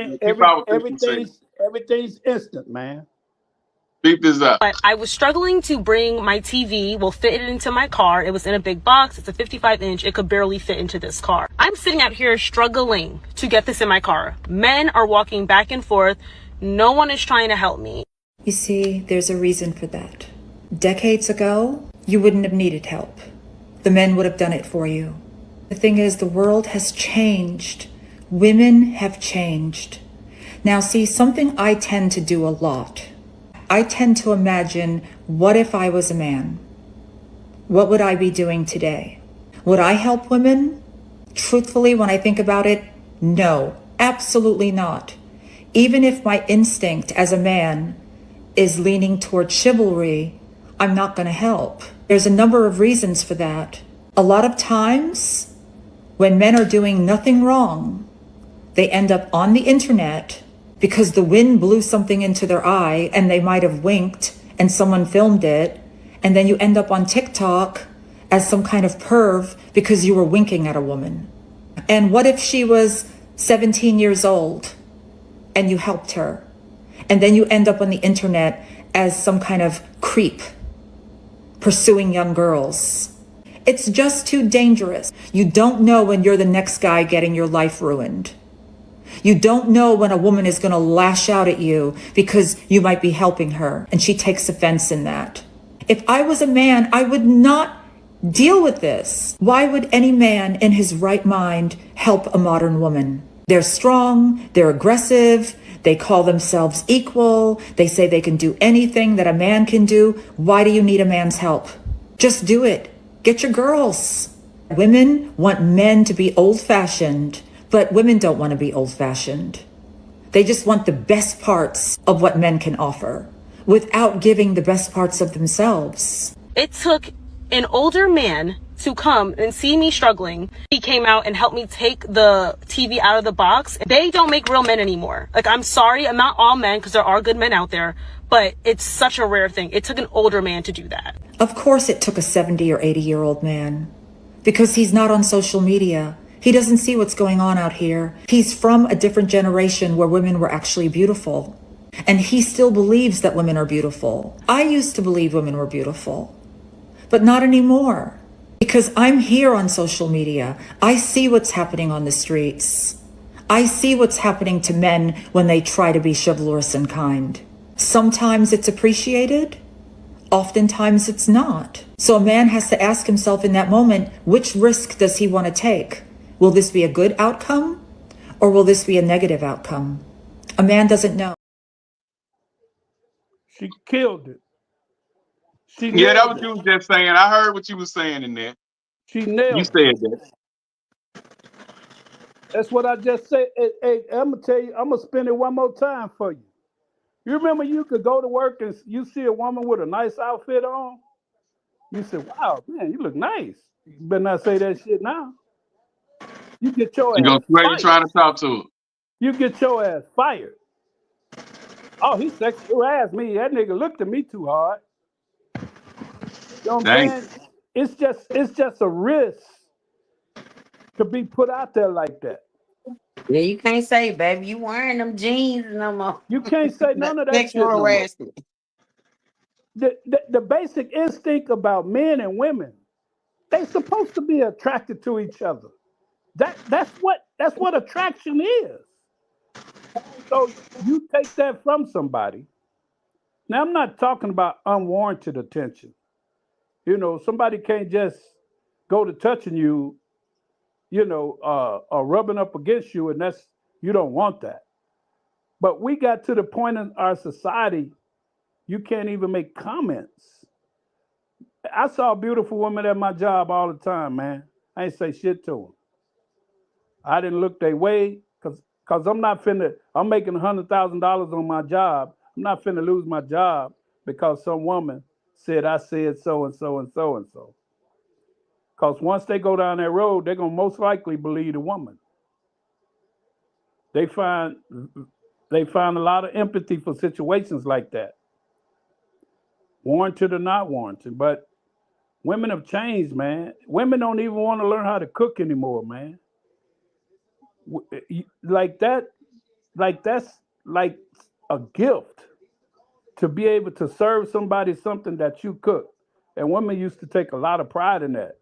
Everything's instant, man. Beat this up. But I was struggling to bring my TV, fit it into my car. It was in a big box. It's a 55-inch. It could barely fit into this car. I'm sitting out here struggling to get this in my car. Men are walking back and forth. No one is trying to help me. You see, there's a reason for that. Decades ago, you wouldn't have needed help. The men would have done it for you. The thing is, the world has changed. Women have changed. Now, see, something I tend to do a lot. I tend to imagine, what if I was a man? What would I be doing today? Would I help women? Truthfully, when I think about it, no, absolutely not. Even if my instinct as a man is leaning toward chivalry, I'm not going to help. There's a number of reasons for that. A lot of times, when men are doing nothing wrong, they end up on the internet because the wind blew something into their eye and they might have winked and someone filmed it. And then you end up on TikTok as some kind of perv because you were winking at a woman. And what if she was 17 years old and you helped her? And then you end up on the internet as some kind of creep pursuing young girls. It's just too dangerous. You don't know when you're the next guy getting your life ruined. You don't know when a woman is going to lash out at you because you might be helping her and she takes offense in that. If I was a man, I would not deal with this. Why would any man in his right mind help a modern woman? They're strong, they're aggressive, they call themselves equal, they say they can do anything that a man can do. Why do you need a man's help? Just do it. Get your girls. Women want men to be old-fashioned, but women don't want to be old-fashioned. They just want the best parts of what men can offer without giving the best parts of themselves. It took an older man to come and see me struggling. He came out and helped me take the TV out of the box. They don't make real men anymore. Like, I'm sorry, I'm not all men because there are good men out there, but it's such a rare thing. It took an older man to do that. Of course it took a 70 or 80-year-old man because he's not on social media. He doesn't see what's going on out here. He's from a different generation where women were actually beautiful. And he still believes that women are beautiful. I used to believe women were beautiful, but not anymore. Because I'm here on social media. I see what's happening on the streets. I see what's happening to men when they try to be chivalrous and kind. Sometimes it's appreciated. Oftentimes it's not. So a man has to ask himself in that moment, which risk does he want to take? Will this be a good outcome or will this be a negative outcome? A man doesn't know. She killed it. Yeah, that was you was just saying. I heard what you was saying in there. She nailed You said that. That's what I just said. Hey, I'm gonna tell you, I'm gonna spin it one more time for you. You remember you could go to work and you see a woman with a nice outfit on? You say, wow, man, you look nice. You better not say that shit now. You get your You ass gonna swear fired. you trying to talk to her. You get your ass fired. Oh, he sexual ass me. That nigga looked at me too hard. You know what I'm saying? It's just a risk to be put out there like that. Yeah, you can't say, baby, you wearing them jeans no more. You can't say none of that shit Sexual no more. harassment. The basic instinct about men and women, they're supposed to be attracted to each other. That's what attraction is. So you take that from somebody. Now I'm not talking about unwarranted attention. You know, somebody can't just go to touching you, or rubbing up against you, and you don't want that. But we got to the point in our society, you can't even make comments. I saw a beautiful woman at my job all the time, man. I ain't say shit to them. I didn't look their way because I'm making $100,000 on my job. I'm not finna lose my job because some woman said I said so and so and so and so. Because once they go down that road, they're going to most likely believe the woman. They find a lot of empathy for situations like that. Warranted or not warranted. But women have changed, man. Women don't even want to learn how to cook anymore, man. That's like a gift to be able to serve somebody something that you cook. And women used to take a lot of pride in that.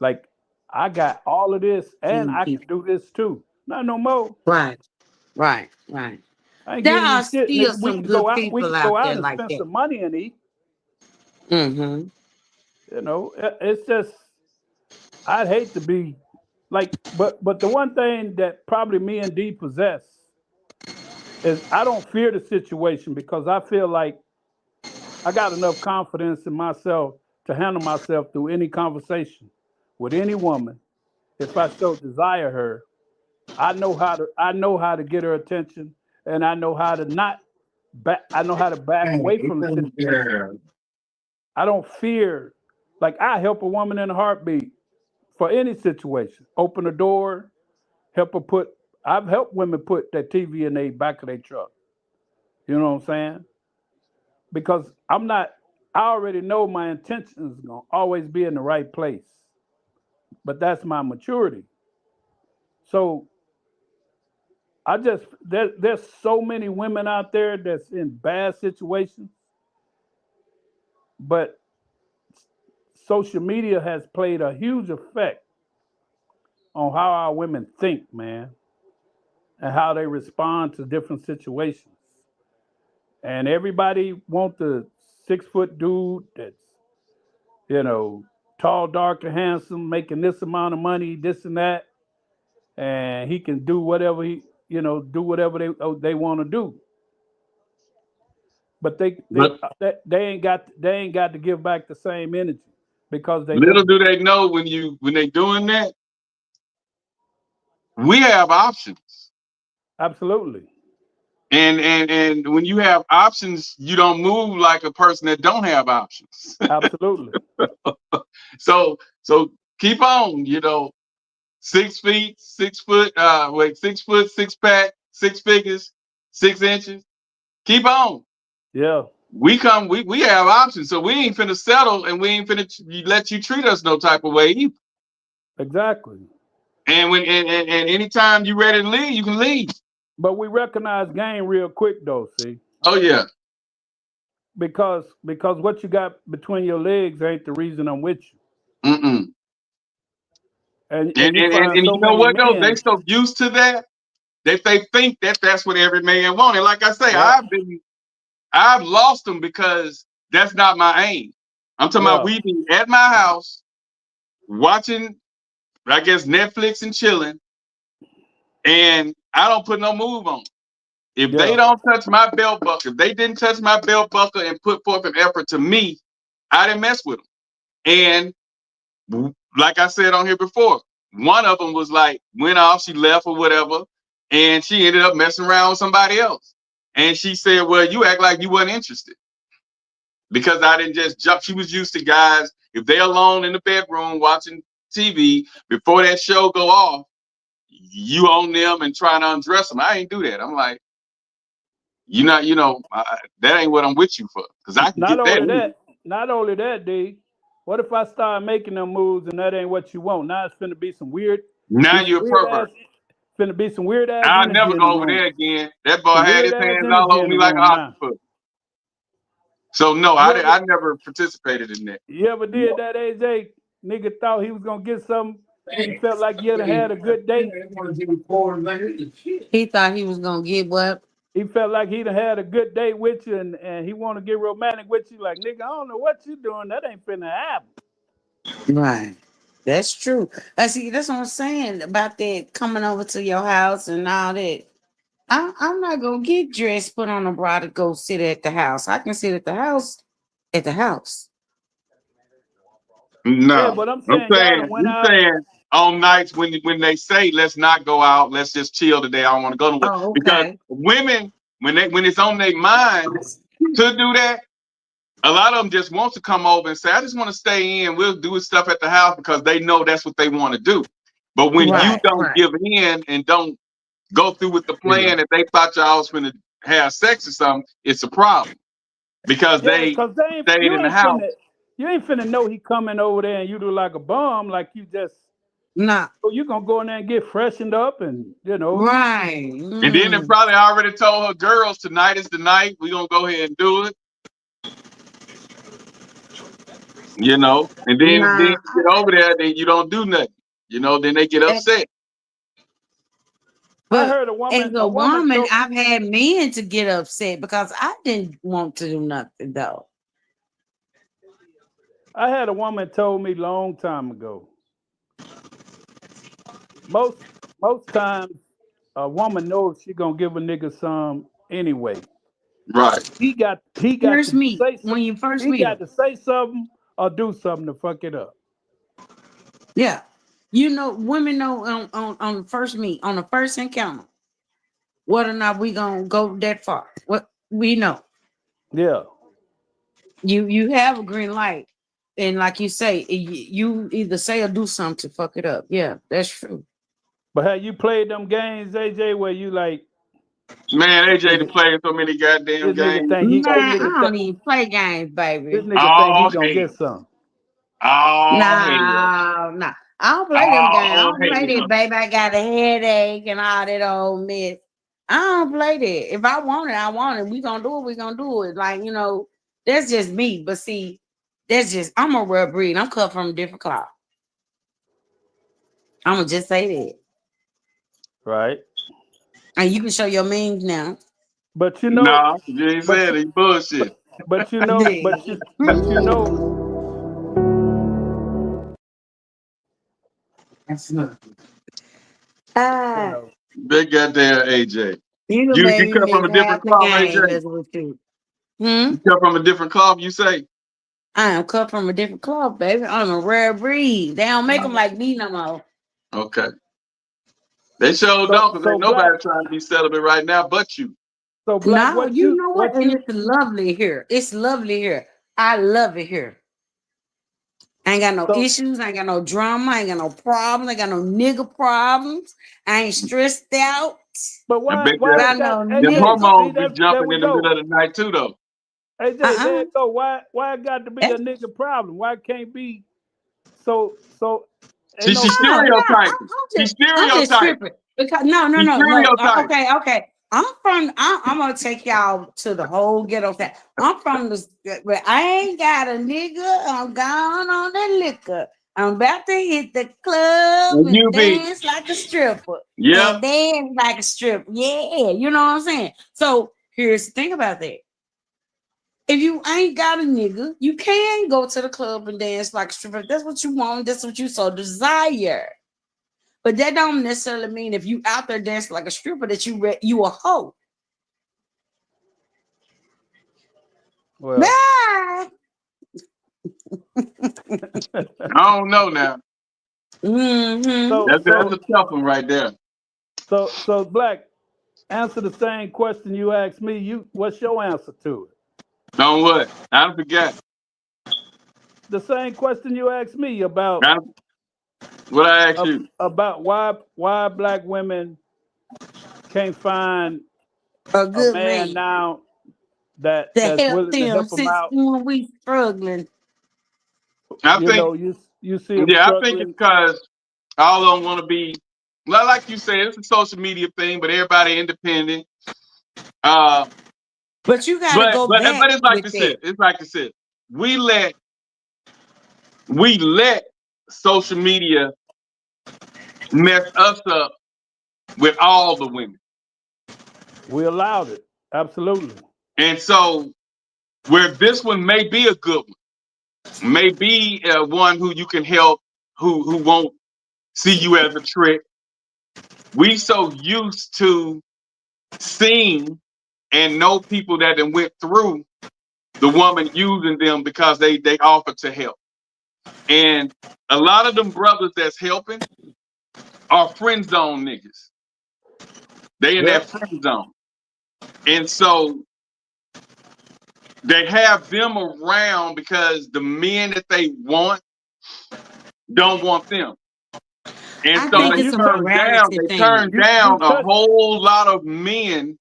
Like, I got all of this and I can do this too. Not no more. Right. I ain't There giving you are shit, still nigga. We some can go good out. We people can out go out there and like spend that. some money and eat. Mm-hmm. You know, it's just I'd hate to be like, but the one thing that probably me and D possess is I don't fear the situation because I feel like I got enough confidence in myself to handle myself through any conversation with any woman. If I so desire her, I know how to get her attention, and I know how to not back. I know how to back away from the situation. I don't fear. Like, I help a woman in a heartbeat for any situation. Open a door, help her put. I've helped women put that TV in the back of their truck. You know what I'm saying? Because I'm not. I already know my intentions gonna always be in the right place. But that's my maturity. So there's so many women out there that's in bad situations, but social media has played a huge effect on how our women think, man, and how they respond to different situations. And everybody want the 6-foot dude that's, you know, tall, dark, and handsome, making this amount of money, this and that, and he can do whatever do whatever they want to do. But they ain't got to give back the same energy because they little look do they know when they doing that, we have options. Absolutely. And when you have options, you don't move like a person that don't have options. Absolutely. So keep on, 6 feet, 6 foot, 6 foot, 6 pack, 6 figures, 6 inches. Keep on. Yeah. We have options, so we ain't finna settle, and we ain't finna let you treat us no type of way either. Exactly. And and anytime you ready to leave, you can leave. But we recognize game real quick though, see? Oh yeah. Because what you got between your legs ain't the reason I'm with you. Mm-mm. And you know what though? They so used to that they think that that's what every man wanted. Like I say, yeah. I've lost them because that's not my aim. I'm talking about we be at my house watching, I guess, Netflix and chilling, and I don't put no move on. If they don't touch my belt buckle, if they didn't touch my belt buckle and put forth an effort to me, I didn't mess with them. And like I said on here before, one of them was like, went off, she left or whatever, and she ended up messing around with somebody else. And she said, well, you act like you weren't interested. Because I didn't just jump. She was used to guys, if they're alone in the bedroom watching TV, before that show go off, you on them and trying to undress them. I ain't do that. I'm like, that ain't what I'm with you for. Because I can get that. Not only that, D. What if I start making them moves and that ain't what you want? Now it's finna be some weird. Now you're a pervert. Finna be some weird ass. I'll never go over there again. That boy had his hands all over me like an octopus. So no, I never participated in that. You ever did that, AJ? Nigga thought he was gonna get something. He felt like he had a good date. He thought he was gonna get what? He felt like he'd had a good date with you, and he want to get romantic with you. Like, nigga, I don't know what you doing. That ain't finna happen. Right. That's true. See, that's what I'm saying about that coming over to your house and all that. I'm not gonna get dressed, put on a bra to go sit at the house. I can sit at the house. No, yeah, but I'm saying on nights when they say let's not go out, let's just chill today. I don't want to go nowhere. Oh, okay. Because women, when it's on their mind to do that, a lot of them just want to come over and say, I just want to stay in. We'll do stuff at the house because they know that's what they want to do. But when you don't give in and don't go through with the plan that they thought y'all was going to have sex or something, it's a problem. Because they stayed in the house. You ain't finna know he coming over there and you do like a bum, like you just Nah. So you're gonna go in there and get freshened up, and Right. And then they probably already told her girls tonight is the night. We gonna go ahead and do it. And then you get over there, then you don't do nothing. Then they get upset. But I heard a woman. As a woman, I've had men to get upset because I didn't want to do nothing though. I had a woman told me long time ago. Most times, a woman knows she gonna give a nigga some anyway. Right. He got First to meet, say when you first he meet got him. to say something or do something to fuck it up. Yeah. Women know on the first meet, on the first encounter, whether or not we gonna go that far. What we know. Yeah. You have a green light. And like you say, you either say or do something to fuck it up. Yeah, that's true. But have you played them games, AJ, where you like, man, AJ to play so many goddamn games. Man, I don't even play games, baby. This nigga think he gonna get some. Nah. I don't play them games. I don't play that, baby. I got a headache and all that old mess. I don't play that. If I want it, I want it. We gonna do it. We gonna do it. Like, that's just me. But see, I'm a rare breed. I'm cut from a different cloth. I'm gonna just say that. Right. And you can show your memes now. But you ain't said it. Bullshit. But you know. Big goddamn AJ. You come from a different cloth, AJ. You come from a different cloth, you say? I am cut from a different cloth, baby. I'm a rare breed. They don't make them like me no more. Okay. They sure don't, because ain't nobody trying to be celibate right now but you. So Black, no, you know what? And it's lovely here. It's lovely here. I love it here. I ain't got no issues. I ain't got no drama. I ain't got no problems. I ain't got no nigga problems. I ain't stressed out. But why the hormones be jumping in the middle of the night too, though. AJ, there you go. Why it got to be a nigga problem? Why it can't be so? She's stereotyping. She's stereotyping. Because no. Okay. I'm gonna take y'all to the whole ghetto thing. I'm from but I ain't got a nigga. I'm gone on the liquor. I'm about to hit the club and dance like a stripper. Yeah. And dance like a stripper. Yeah, you know what I'm saying? So here's the thing about that. If you ain't got a nigga, you can go to the club and dance like a stripper. If that's what you want. That's what you so desire. But that don't necessarily mean if you out there dancing like a stripper that you a hoe. Well, Bye. I don't know now. That's a tough one right there. So Black, answer the same question you asked me. What's your answer to it? On what? I forgot. The same question you asked me about. What I asked you about why Black women can't find a good man now that's help willing to help them out when we struggling. I think you see. I think it's because all of them want to be like you said. It's a social media thing, but everybody independent. But you gotta go back. But it's like this. It's like this. We let social media mess us up with all the women. We allowed it. Absolutely. And so where this one may be a good one, may be one who you can help, who won't see you as a trick. We so used to seeing and know people that then went through the woman using them because they offered to help. And a lot of them brothers that's helping are friend zone niggas. They in that friend zone. And so they have them around because the men that they want don't want them. And so they turn down a whole lot of men,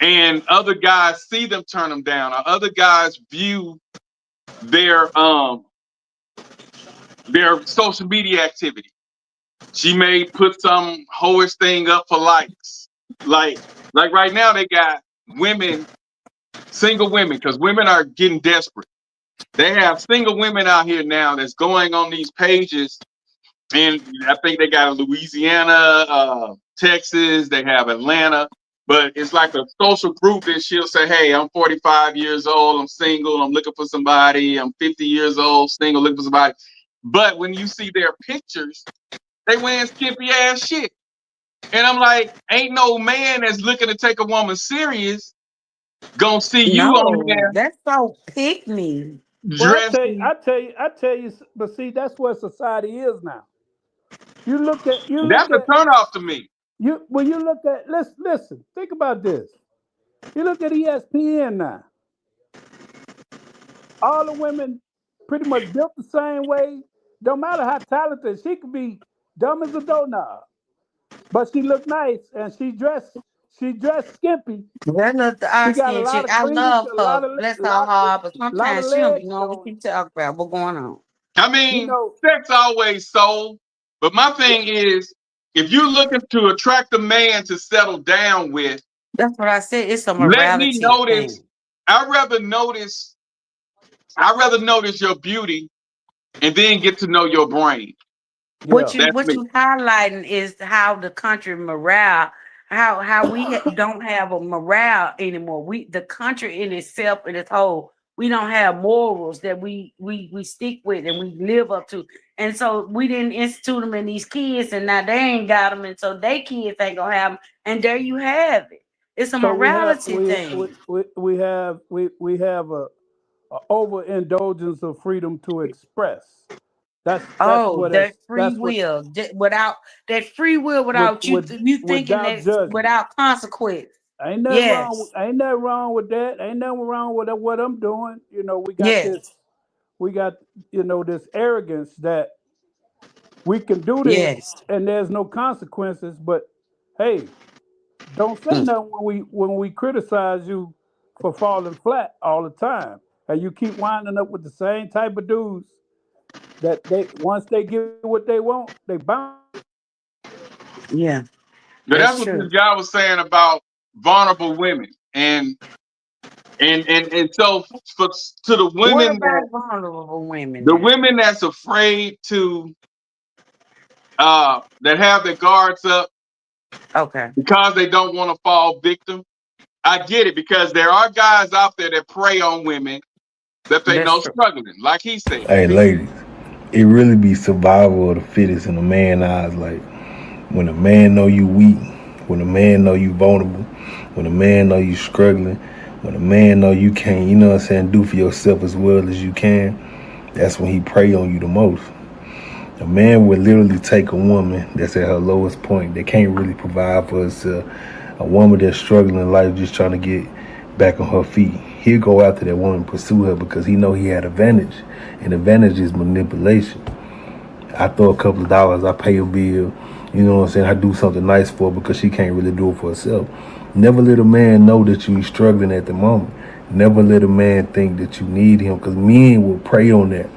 and other guys see them turn them down, or other guys view their social media activity. She may put some hoish thing up for likes. Like right now they got women, single women, because women are getting desperate. They have single women out here now that's going on these pages, and I think they got Louisiana, Texas, they have Atlanta, but it's like a social group that she'll say, hey, I'm 45 years old, I'm single, I'm looking for somebody, I'm 50 years old, single, looking for somebody. But when you see their pictures, they wearing skimpy ass shit. And I'm like, ain't no man that's looking to take a woman serious gonna see you on there. That's so pick me. Well, Dressing. I tell you, but see, that's what society is now. You look at That's a turnoff to me. you when you look at listen, think about this. You look at ESPN now. All the women pretty much built the same way. Don't matter how talented she could be, dumb as a doorknob, but she looked nice and she dressed skimpy. That little She dark got a skin lot chick, of I cleavage, love her. Bless her heart, but lot of sometimes she don't be legs knowing what showing. she talk about. What's going on? I mean, sex always sold. But my thing is, if you're looking to attract a man to settle down with, that's what I said. It's a let me morality notice. thing. I'd rather notice your beauty and then get to know your brain. What you That's me. highlighting is how the country morale, how we don't have a morale anymore. The country in itself in its whole, we don't have morals that we stick with and we live up to. And so we didn't institute them in these kids, and now they ain't got them, and so they kids ain't gonna have them. And there you have it. It's a So morality thing. we have a overindulgence of freedom to express. That's what that free that's what will without that free will without you thinking without that judgment. without consequence. Ain't nothing wrong. Ain't nothing wrong with that. Ain't nothing wrong with what I'm doing. You know, we got this. We got this arrogance that we can do this and there's no consequences. But hey, don't say nothing when we criticize you for falling flat all the time, and you keep winding up with the same type of dudes that they once they get what they want, they bounce. Yeah. But that's what this guy was saying about vulnerable women, and so to the women, what about vulnerable women? The women that's afraid to that have their guards up, because they don't want to fall victim. I get it, because there are guys out there that prey on women that they know struggling, like he said. Hey, ladies, it really be survival of the fittest in a man's eyes. Like when a man know you weak, when a man know you vulnerable, when a man know you struggling, when a man know you can't, you know what I'm saying, do for yourself as well as you can, that's when he prey on you the most. A man would literally take a woman that's at her lowest point, that can't really provide for herself, a woman that's struggling in life, just trying to get back on her feet. He'll go after that woman, pursue her, because he know he had advantage, and advantage is manipulation. I throw a couple of dollars, I pay a bill, you know what I'm saying, I do something nice for her because she can't really do it for herself. Never let a man know that you're struggling at the moment. Never let a man think that you need him, because men will prey on that,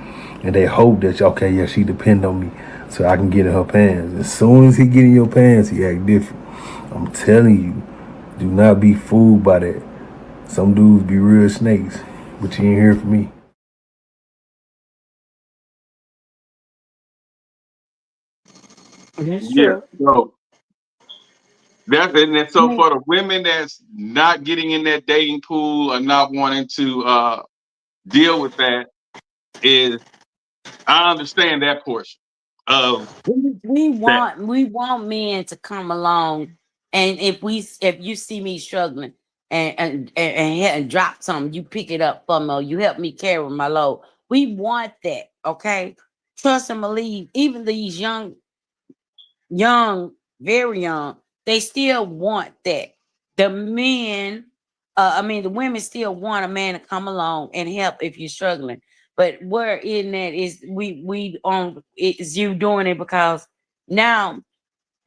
and they hope that, okay, yeah, she depend on me so I can get in her pants. As soon as he get in your pants, he act different. I'm telling you, do not be fooled by that. Some dudes be real snakes, but you ain't hear from me. Yeah, so so for the women that's not getting in that dating pool or not wanting to deal with that, is I understand that portion of we want men to come along, and if you see me struggling and drop something, you pick it up for me, or you help me carry my load. We want that, okay? Trust and believe. Even these young, very young, they still want that. The men, the women still want a man to come along and help if you're struggling. But where in that is it's you doing it because now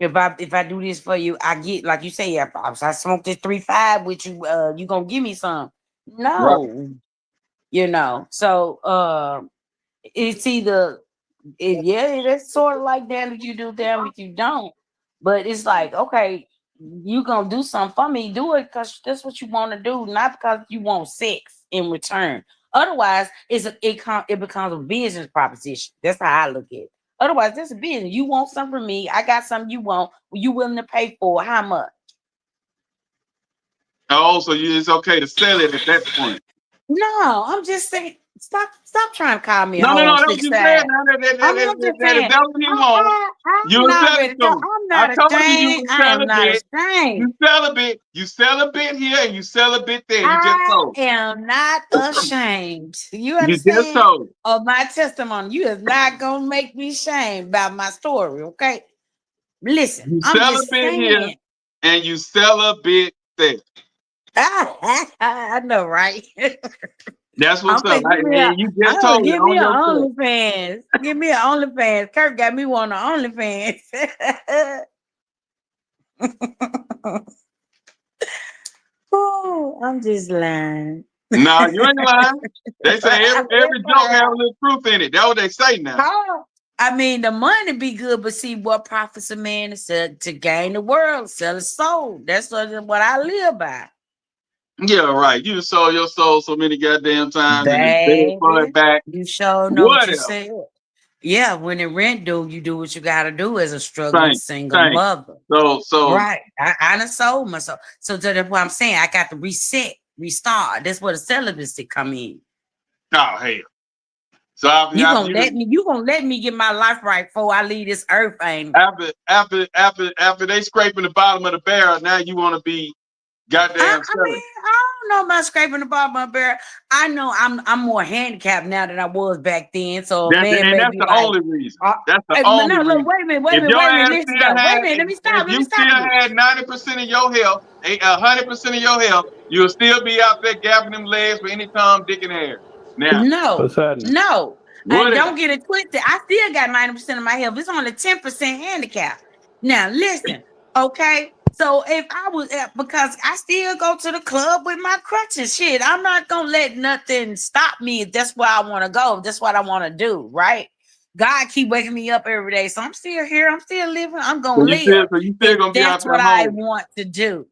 if I do this for you, I get, like you say, I smoke this 3-5 with you, you gonna give me some. No, right. So it's either yeah, that's sort of like damn if you do, damn if you don't. But it's like, okay, you gonna do something for me, do it because that's what you want to do, not because you want sex in return. Otherwise, it becomes a business proposition. That's how I look at it. Otherwise, this is business. You want something from me, I got something you want. You willing to pay for how much? Oh, so it's okay to sell it at that point. No, I'm just saying. Stop trying to call me. No, That was you saying. That's what you want. You sell it to. I told you sell a bit. You sell a bit. You sell a bit here and you sell a bit there. You just told. I am not ashamed. You understand? You just told. Of my testimony. You is not gonna make me ashamed about my story, okay? Listen, you I'm sell just a bit saying. here and you sell a bit there. I know, right? That's what's up. You just told me. Give me an OnlyFans. Give me an OnlyFans. Kirk got me one on OnlyFans. Oh, I'm just lying. No, you ain't lying. They say every joke have a little truth in it. That's what they say now. I mean, the money be good, but see what profits a man to gain the world, sell his soul. That's what I live by. Yeah, right. You sold your soul so many goddamn times Baby, and pull it back. You sure know what you said. Yeah, when the rent due, you do what you gotta do as a struggling single mother. So right. I done sold myself. So that's what I'm saying. I got to restart. That's where the celibacy come in. Oh hell. So you gonna let me get my life right before I leave this earth, ain't after they scraping the bottom of the barrel, now you want to be goddamn. I don't know about scraping the bottom of the barrel. I know I'm more handicapped now than I was back then. So that's the only reason. That's the only reason. Wait a minute. Let me stop. If you still had 90% of your health, 100% of your health, you'll still be out there gapping them legs for any Tom, Dick, and Harry. Now, no. And don't get it twisted. I still got 90% of my health. It's only 10% handicap. Now, listen, okay? So if I was because I still go to the club with my crutches, shit, I'm not gonna let nothing stop me if that's where I want to go. That's what I want to do, right? God keep waking me up every day, so I'm still here. I'm still living. I'm gonna live. You still gonna be that's out there what home. I want to do.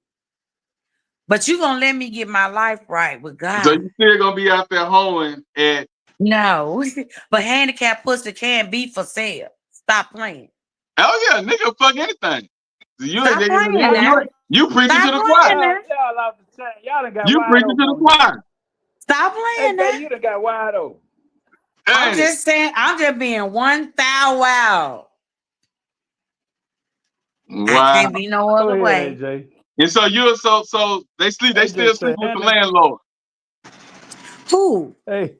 But you gonna let me get my life right with God. So you still gonna be out there hoeing and no, but handicap pussy can't be for sale. Stop playing. Oh yeah, nigga, fuck anything. You preaching to the choir. Y'all done got you preaching to the choir. Stop playing that. You done got wide open. I'm just saying, I'm just being 1,000 wild. Wow. I can't be no other way. AJ. And so they still sleep with the landlord. Who? Hey.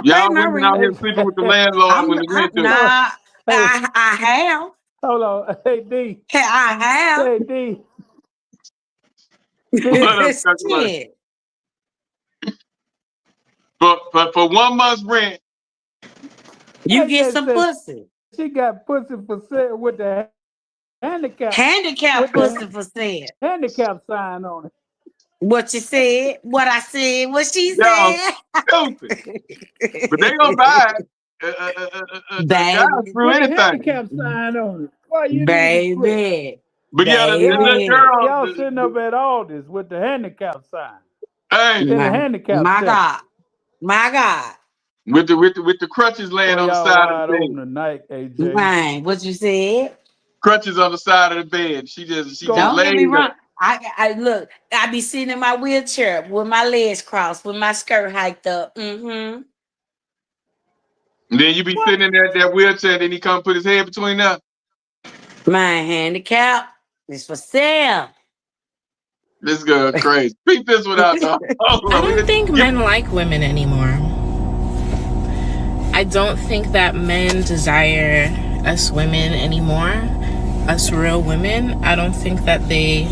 Y'all women out here sleeping with the landlord when the rent due. Nah, I have. Hold on. Hey, D. I have. Hey, D. Shit. For 1 month's rent, you get some pussy. She got pussy for sale with the handicap pussy for sale. Handicap sign on it. What you said, what I said, what she said. Stupid. But they gonna buy it. Through anything. Handicap sign on it. Why you baby? But yeah, the little girl. Y'all sitting up at Aldi's with the handicap sign. Hey, the handicap. My God. With the crutches laying on the side of the bed. Tonight, AJ. Fine. What you said? Crutches on the side of the bed. She just don't laid get me wrong. I look. I be sitting in my wheelchair with my legs crossed, with my skirt hiked up. Mm-hmm. And then you be sitting in that wheelchair, and then he come put his head between them. My handicap is for sale. This girl crazy. Speak this without the. I don't think men like women anymore. I don't think that men desire us women anymore. Us real women. I don't think that they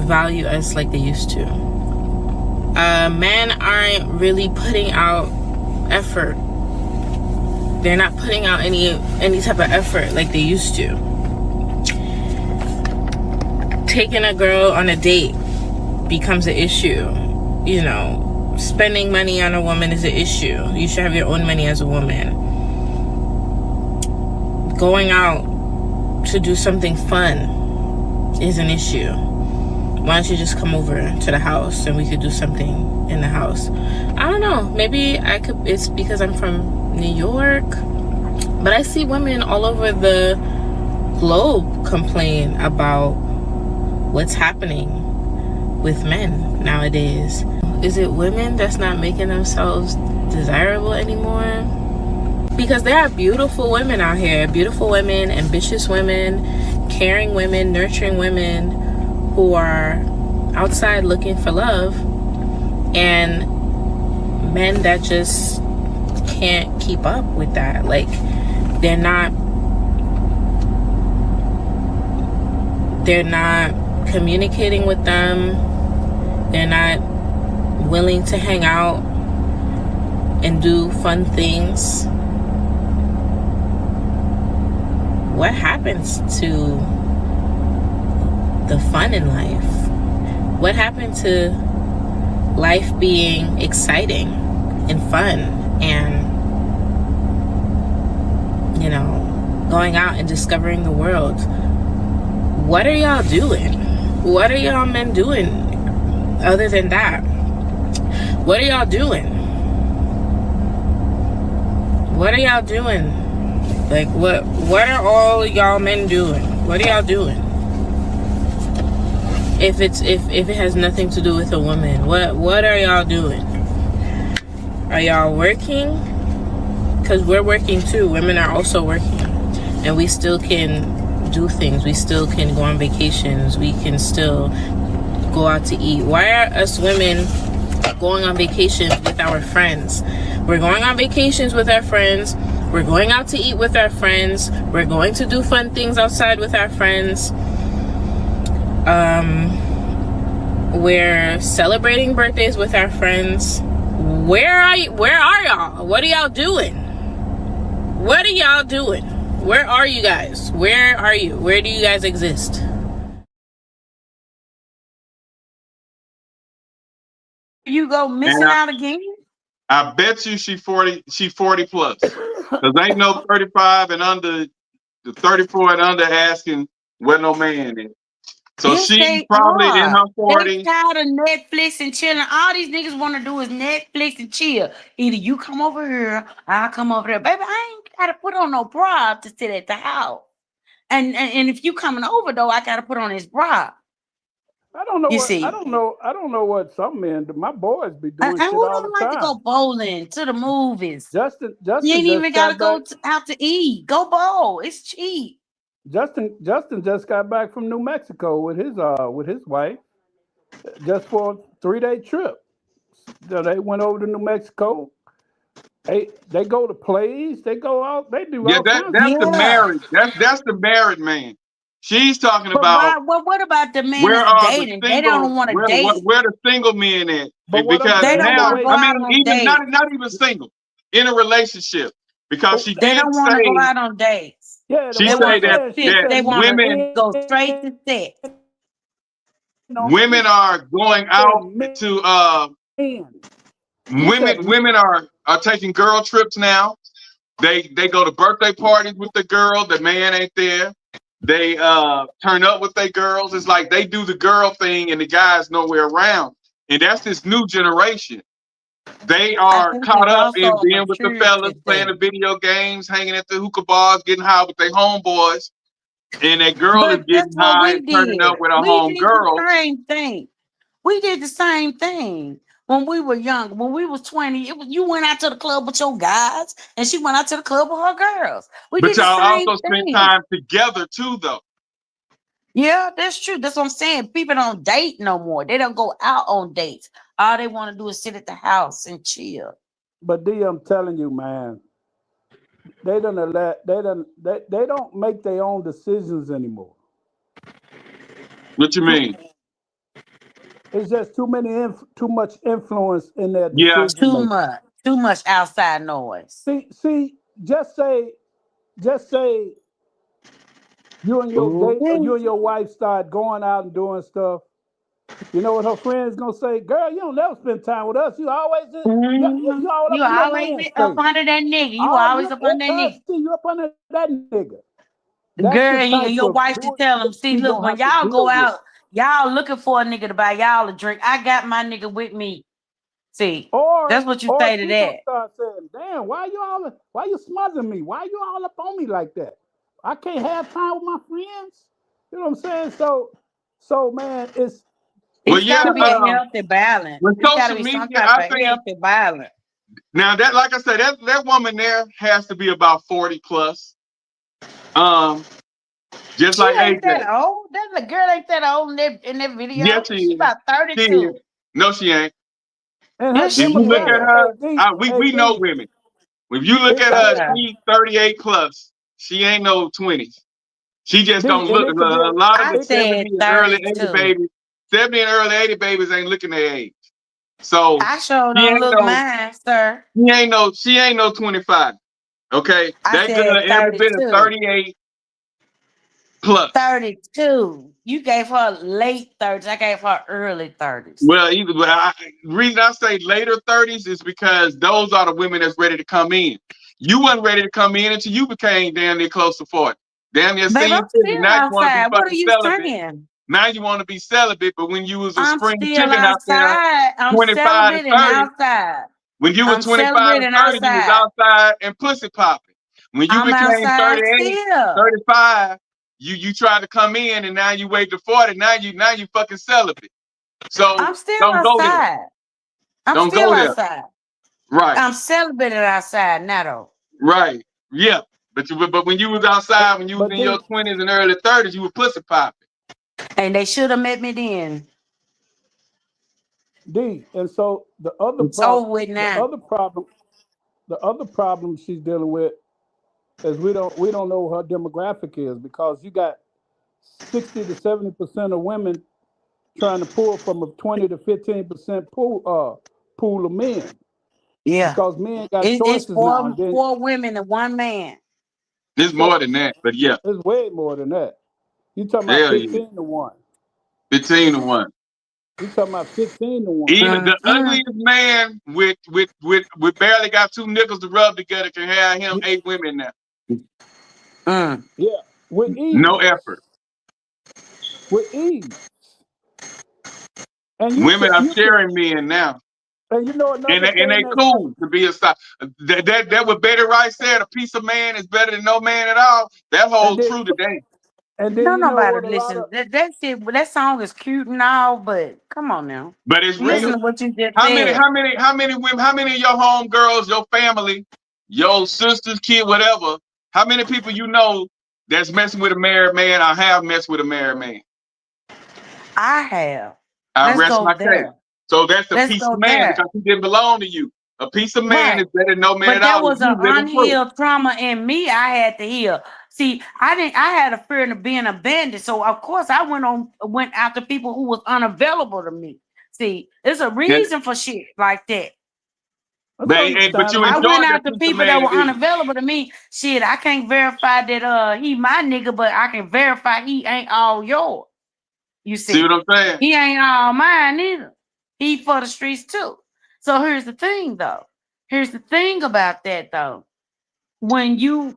value us like they used to. Men aren't really putting out effort. They're not putting out any type of effort like they used to. Taking a girl on a date becomes an issue. You know, spending money on a woman is an issue. You should have your own money as a woman. Going out to do something fun is an issue. Why don't you just come over to the house and we could do something in the house? I don't know. Maybe I could. It's because I'm from New York, but I see women all over the globe complain about what's happening with men nowadays. Is it women that's not making themselves desirable anymore? Because there are beautiful women out here, beautiful women, ambitious women, caring women, nurturing women who are outside looking for love, and men that just can't keep up with that. Like, they're not communicating with them. They're not willing to hang out and do fun things. What happens to the fun in life? What happened to life being exciting and fun and, you know, going out and discovering the world? What are y'all doing? What are y'all men doing other than that? What are y'all doing? What are y'all doing? Like, what are all y'all men doing? What are y'all doing? If it has nothing to do with a woman, what are y'all doing? Are y'all working? Because we're working too. Women are also working, and we still can do things. We still can go on vacations. We can still go out to eat. Why are us women going on vacations with our friends? We're going on vacations with our friends. We're going out to eat with our friends. We're going to do fun things outside with our friends. We're celebrating birthdays with our friends. Where are y'all? What are y'all doing? What are y'all doing? Where are you guys? Where are you? Where do you guys exist? You go missing out again? I bet you she 40 plus. Cause ain't no 35 and under, the 34 and under asking where no man is. So Yes, she's probably in her 40s. They tired of Netflix and chilling. All these niggas want to do is Netflix and chill. Either you come over here, I'll come over there. Baby, I ain't gotta put on no bra to sit at the house. And if you coming over though, I gotta put on this bra. I don't know You what see. I don't know what some men do. My boys be doing shit who all don't the like time. to go bowling, to the movies? Justin You ain't just even gotta got go out to eat. Go bowl. It's cheap. Justin just got back from New Mexico with his wife, just for a 3-day trip. So they went over to New Mexico. They go to plays. They go out. They do all kinds of that's stuff. the married. That's the married man. She's talking about. What about the man Where that's are the dating? They single? don't want to date. Where the single men at? But what I'm Because They don't now, want to go I out mean, on even dates. not even single, in a relationship, because she They did don't want to go say. out on dates. Yeah, She They say want that they want women to go straight to sex. women are going out to women are taking girl trips now. They go to birthday parties with the girl. The man ain't there. They turn up with their girls. It's like they do the girl thing and the guy's nowhere around. And that's this new generation. They are caught up in being with the fellas, playing the video games, hanging at the hookah bars, getting high with their homeboys. And that girl is But getting that's what high we and turning did. up with her We home did the girl. same thing. We did the same thing when we were young. When we was 20, you went out to the club with your guys, and she went out to the club with her girls. We But did the y'all same also spend thing. time together too, though. Yeah, that's true. That's what I'm saying. People don't date no more. They don't go out on dates. All they want to do is sit at the house and chill. But D, I'm telling you, man, they don't make their own decisions anymore. What you mean? It's just too much influence in their Yeah. decision making. Too much outside noise. See, just say you and your wife start going out and doing stuff, You know what her friends gonna say? Girl, you don't never spend time with us. You always just you all up You in that always man's up face. under that nigga. You All always you up under that nigga. see you up under that nigga. That's the Girl, type your of wife should tell him, see, she look, gonna when have to y'all go deal with. out, y'all looking for a nigga to buy y'all a drink. I got my nigga with me. See, that's what you say to She gonna that. start saying, damn, why you smothering me? Why you all up on me like that? I can't have time with my friends. You know what I'm saying? So man, It's got to be a healthy balance. With It's got to social be some media, type I of think healthy balance. now that, like I said, that woman there has to be about 40 plus. Just She like ain't that AJ. old. That girl ain't that old in that video. Yes, she She is. about 32. No, she ain't. and her Yes, she If you look is. at her, we know D, women. If you look at her, Okay. she's 38 plus. She ain't no 20s. She just don't and look. it could be A lot of I the 70 said and early 80 32. babies, 70 and early 80 babies ain't looking their age. So I sure she don't ain't look no, mine, sir. she ain't no 25. Okay, I that girl said every bit of 32. 38 plus. 32. You gave her late 30s. I gave her early 30s. Well, reason I say later 30s is because those are the women that's ready to come in. You wasn't ready to come in until you became damn near close to 40. Damn near Babe, senior I'm citizen. still Now you want to be outside. What are fucking you celibate. saying? Now you want to be celibate, but when you was a I'm spring still chicken out there, outside. I'm 25 to celebrating 30, outside. when you was I'm 25 to celebrating 30, you was outside. outside and pussy popping. When you I'm became outside 38, still. 35, you tried to come in, and now you wait to 40. Now you fucking celibate. So I'm still don't go there. outside. I'm Don't still go there. outside. Right. I'm celebrating outside now though. Right. Yeah. But when you was outside, when you was in your 20s and early 30s, you were pussy popping. And they should have met me then. D. And so the other It's over with the now. other problem she's dealing with is we don't know what her demographic is, because you got 60 to 70% of women trying to pull from a 20 to 15% pool of men. Yeah. Because men got It's choices now. And then four women and one man. It's more than that, but yeah. It's way more than that. You talking about Hell yeah. 15 to 1. 15 to 1. You talking about 15 to 1. Even the ugliest man with barely got two nickels to rub together can have him 8 women now. Yeah, with ease. No effort. With ease. And Women are sharing men now. And you know another and they cool to be a side. That what Betty Rice said, a piece of man is better than no man at all. That holds true today. And then Don't you know nobody what, listen. That shit, that song is cute and all, but come on now. But it's Listen real. to what you just How said. many women, how many of your homegirls, your family, your sisters, kid, whatever, how many people you know that's messing with a married man or have messed with a married man? I have. I Let's rest go my case. there. So that's a Let's piece go of man there. because he didn't belong to you. A piece of man is Right. better than no man But at there all. was You an living proof. unhealed trauma in me I had to heal. See, I had a fear of being abandoned. So of course I went after people who was unavailable to me. See, there's a reason for shit like that. But you I went enjoyed that after piece of people man, that were didn't you? unavailable to me. Shit, I can't verify that he my nigga, but I can verify he ain't all yours. You see what I'm saying? He ain't all mine either. He for the streets too. So here's the thing though. Here's the thing about that though. When you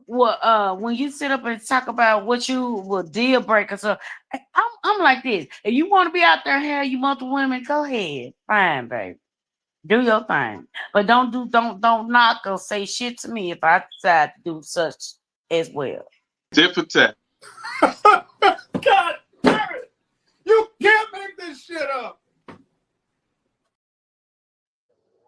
sit up and talk about what you will deal breaker, so I'm like this. If you want to be out there and have you multiple women, go ahead. Fine, baby. Do your thing. But don't knock or say shit to me if I decide to do such as well. Tit for tat. God damn it! You can't make this shit up.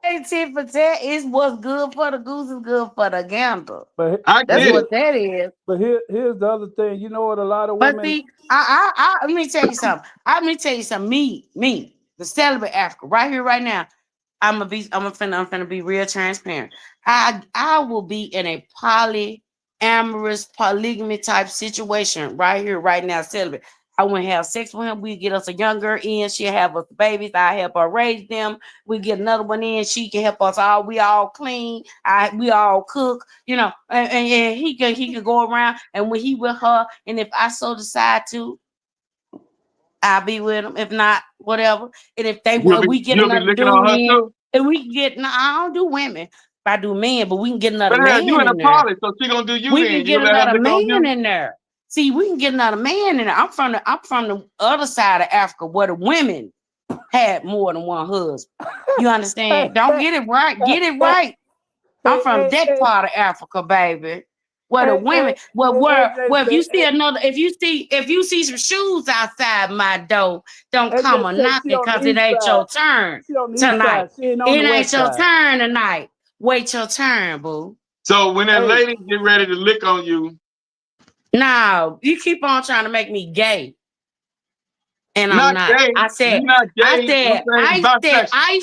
Hey, tit for tat is what's good for the goose is good for the gander. But That's what that is. But here's the other thing. You know what? A lot of But women. see, I let me tell you something. Me, the celibate Africa, right here, right now. I'm finna be real transparent. I will be in a polyamorous, polygamy type situation right here, right now, celibate. I want to have sex with him. We get us a young girl in. She'll have us babies. I help her raise them. We get another one in. She can help us all. We all clean. We all cook. You know, and he can go around. And when he with her, and if I so decide to, I'll be with them. If not, whatever. And if they You'll be, we get you'll be another licking dude on her in, too. and we can get no, I don't do women. I do men, but we can get another But man you in a in there. party, so she gonna do you We then. can You get gonna let her another lick on man you? in there. See, we can get another man in there. I'm from the other side of Africa where the women had more than one husband. You understand? Don't get it right. Get it right. I'm from that part of Africa, baby. Where the women, where if you see another, if you see some shoes outside my door, don't come a knocking because it ain't your turn tonight. It ain't your turn tonight. Wait your turn, boo. So when that lady get ready to lick on you, no, you keep on trying to make me gay. And I'm not not. gay. I said, You're not gay. I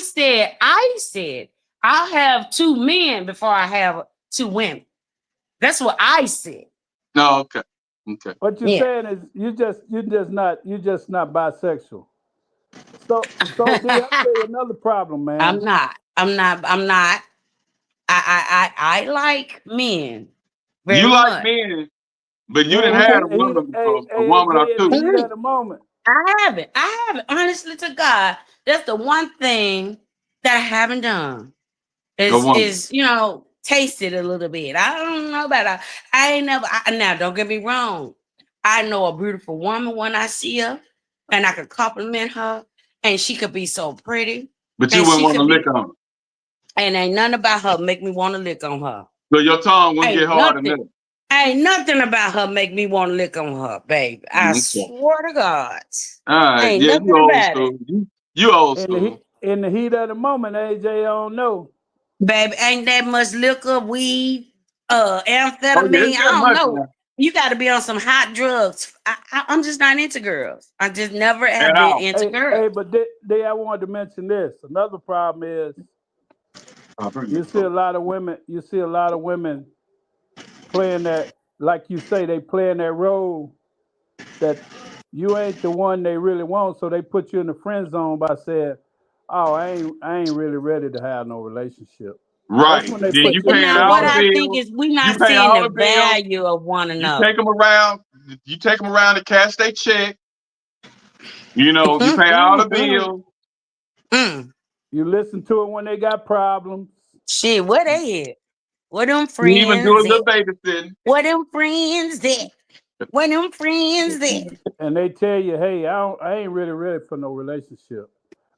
said, I'll have two men before I have two women. That's what I said. No, okay. Okay. What you're saying is you're just not bisexual. So I'll tell you another problem, man. I'm not. I like men. You much. like men, but you didn't have a woman before, a woman or two. At the moment. I haven't. Honestly to God, that's the one thing that I haven't done. Is taste it a little bit. I don't know about it. I ain't never. Now, don't get me wrong. I know a beautiful woman when I see her, and I could compliment her, and she could be so pretty. But you wouldn't want to lick on her. And ain't nothing about her make me want to lick on her. So your tongue wouldn't get hard enough. Ain't nothing about her make me want to lick on her, baby. I swear to God. All right, ain't yeah, nothing you old about school. it. You old school. In the heat of the moment, AJ, I don't know. Baby, ain't that much liquor, weed, amphetamine. I don't know. Now. You got to be on some hot drugs. I'm just not into girls. I just never have been into girls. Hey, but I wanted to mention this. Another problem is you see a lot of women. You see a lot of women playing that, like you say, they playing that role that you ain't the one they really want. So they put you in the friend zone by saying, "Oh, I ain't really ready to have no relationship." Right. Then you paying all the bills. I think is we not seeing the value of one another. You take them around. You take them around to cash their check. You know, you pay all the bills. You listen to them when they got problems. Shit, where they at? Where them friends? You even do a little babysitting. Where them friends at? Where them friends at? And they tell you, "Hey, I ain't really ready for no relationship.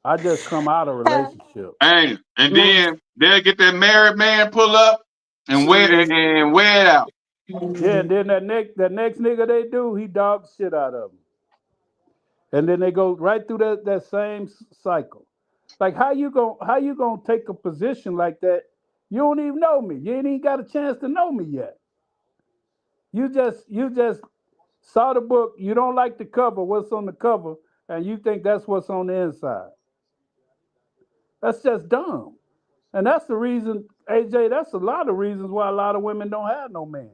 I just come out of a relationship." And then they'll get that married man pull up and wear it out. Yeah, and then that next nigga they do, he dog shit out of them. And then they go right through that same cycle. Like how you gonna take a position like that? You don't even know me. You ain't even got a chance to know me yet. You just saw the book. You don't like the cover. What's on the cover? And you think that's what's on the inside. That's just dumb. And that's the reason, AJ, that's a lot of reasons why a lot of women don't have no man.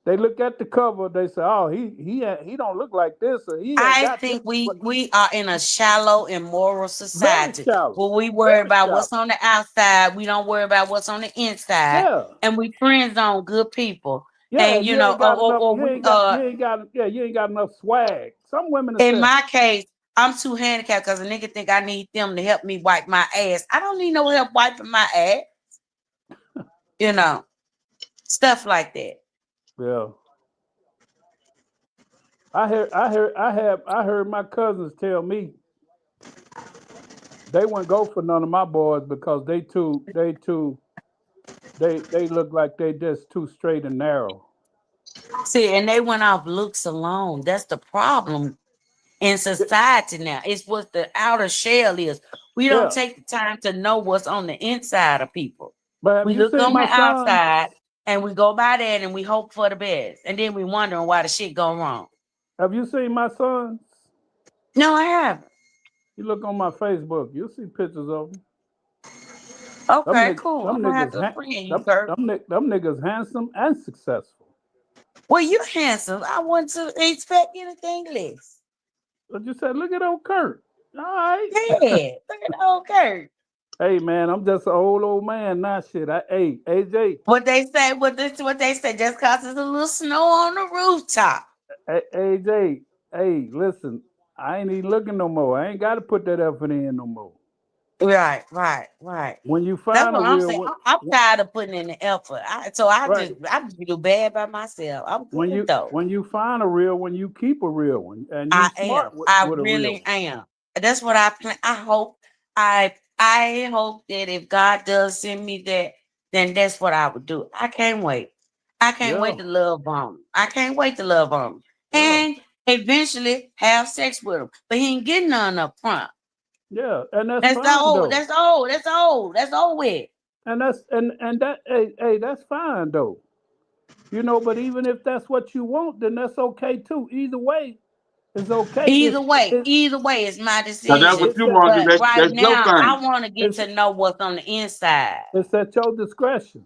They look at the cover, they say, "Oh, he don't look like this." Or I think we are in a shallow, immoral society. Well, we worry about what's on the outside. We don't worry about what's on the inside. Yeah. And we friends on good people. Yeah, and you ain't got enough swag. Some women in my case, I'm too handicapped because a nigga think I need them to help me wipe my ass. I don't need no help wiping my ass. Stuff like that. Yeah. I heard my cousins tell me they wouldn't go for none of my boys because they look like they just too straight and narrow. See, and they went off looks alone. That's the problem in society now. It's what the outer shell is. We don't take the time to know what's on the inside of people. But we look on the outside and we go by that and we hope for the best. And then we wondering why the shit go wrong. Have you seen my sons? No, I haven't. You look on my Facebook, you'll see pictures of them. Okay, cool. Them niggas handsome and successful. Well, you're handsome. I wouldn't expect anything less. But you said, look at old Kurt. All right. Yeah, look at old Kurt. Hey man, I'm just an old man now. Shit, hey AJ. What they say? What they say? Just cause there's a little snow on the rooftop. Hey, AJ. Hey, listen. I ain't even looking no more. I ain't got to put that effort in no more. Right. When you That's find a what I'm real saying. one, I'm tired of putting in the effort. I right? just do bad by myself. I'm good though. When you find a real one, you keep a real one, and you I am. smart I with a real really one. am. That's what I plan. I hope that if God does send me that, then that's what I would do. I can't wait. I can't Yeah, wait to love on him. I can't wait to love on him. yeah, And eventually have sex with him. But he ain't getting none up front. yeah, and that's That's fine old. though. That's old. That's old. That's old with. And that hey, that's fine though. But even if that's what you want, then that's okay too. Either way, it's okay. Either way, it's my Now that's decision. what It's you at, want to do. But right That's your now, thing. I want to get it's to know what's on the inside. it's at your discretion.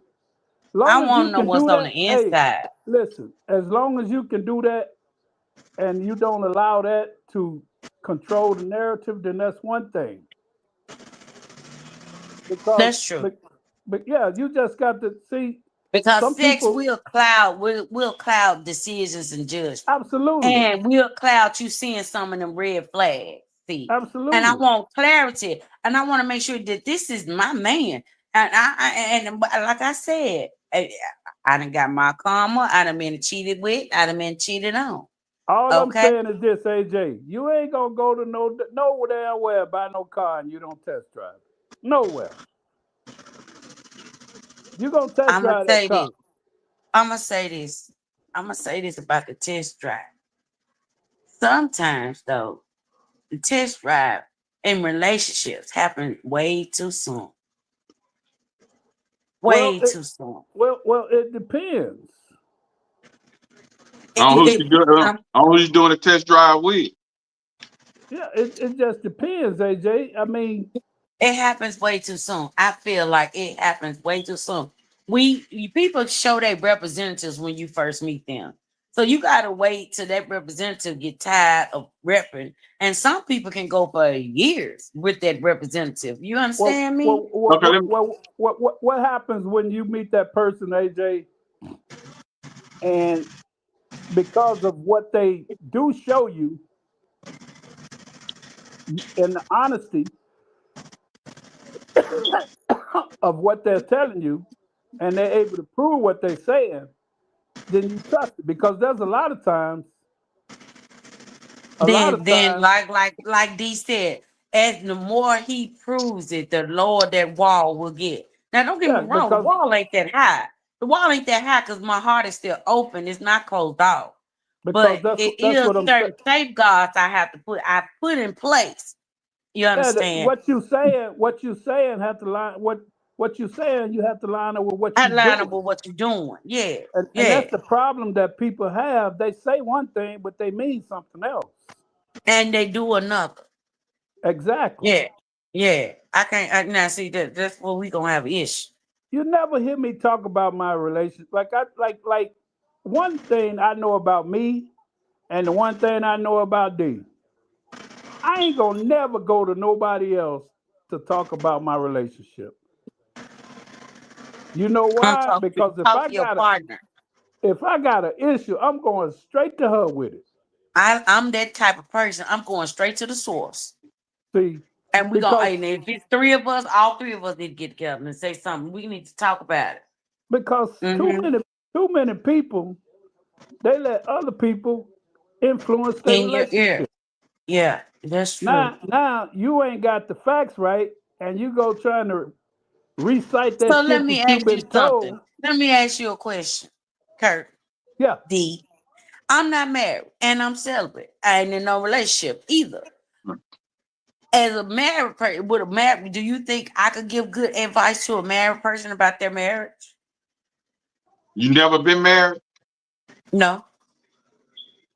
I Long as want you to know can what's do on the that, hey, inside. listen. As long as you can do that, and you don't allow that to control the narrative, then that's one thing. Because, That's true. but yeah, you just got to see Because some sex people. will cloud decisions and judgment. Absolutely, And will cloud you seeing some of them red flags. See. And I absolutely. want clarity. And I want to make sure that this is my man. And like I said, I done got my karma. I done been cheated with. I done been cheated on. All I'm Okay. saying is this, AJ. You ain't gonna go to nowhere where buy no car and you don't test drive it. Nowhere. You gonna test I'ma drive that say car. this. I'ma say this. I'ma say this about the test drive. Sometimes though, the test drive in relationships happen way too soon. Well, Way too soon. it depends. On who It, you doing? On who you doing a test drive with? Yeah, it just depends, AJ. I mean, it happens way too soon. I feel like it happens way too soon. People show their representatives when you first meet them. So you gotta wait till that representative get tired of repping. And some people can go for years with that representative. You understand me? Okay, what happens when you meet that person, AJ, and because of what they do show you and the honesty of what they're telling you, and they're able to prove what they're saying, then you trust it. Because there's a lot of times, Then like D said, as the more he proves it, the lower that wall will get. Now don't get me yeah, wrong, the because wall ain't that high. The wall ain't that high because my heart is still open. It's not closed off. But it that's is what I'm saying. certain safeguards I put in place. You Yeah, understand? what you saying have to line what you saying. You have to line up with what I you're line up doing. with what you're doing. Yeah, And yeah. that's the problem that people have. They say one thing, but they mean something else. And they do another. Exactly. Yeah, yeah. I can't now see that's where we gonna have an issue. You never hear me talk about my relationship. Like one thing I know about me, and the one thing I know about D. I ain't gonna never go to nobody else to talk about my relationship. You know why? Because Talk to your partner. if I got an issue, I'm going straight to her with it. I'm that type of person. I'm going straight to the source. See, And we because and if it's three of us, all three of us need to get together and say something. We need to talk about it. because too many people, they let other people influence their In your ear. relationship. Yeah, that's true. Now you ain't got the facts right, and you go trying to recite So that let shit me that you've ask you been something. told. Let me ask you a question, Kurt. Yeah. D. I'm not married and I'm celibate. I ain't in no relationship either. As a married person, do you think I could give good advice to a married person about their marriage? You never been married? No.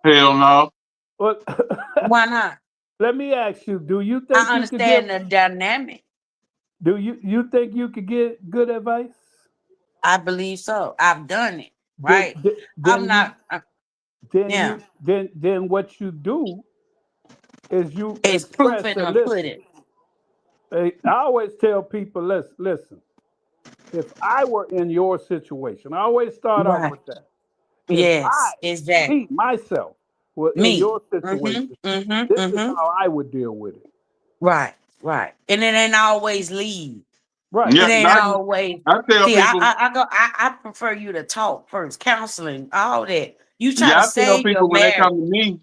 Hell no. But why not? Let me ask you: do you think I you could give? understand the dynamic. Do you think you could get good advice? I believe so. I've done it. Then, Right. then, I'm then not. you then what you do is you It's proof express in and the listen. pudding. I always tell people, listen. If I were in your situation, I always start off Right. with that. If Yes, exactly. myself, Well, in Me. your situation, this is how I would deal with it. Right. And it ain't always leave. Right. It ain't always. I tell See, people. I prefer you to talk first, counseling, all that. You try Yeah, to I tell save people your when they marriage. come to me,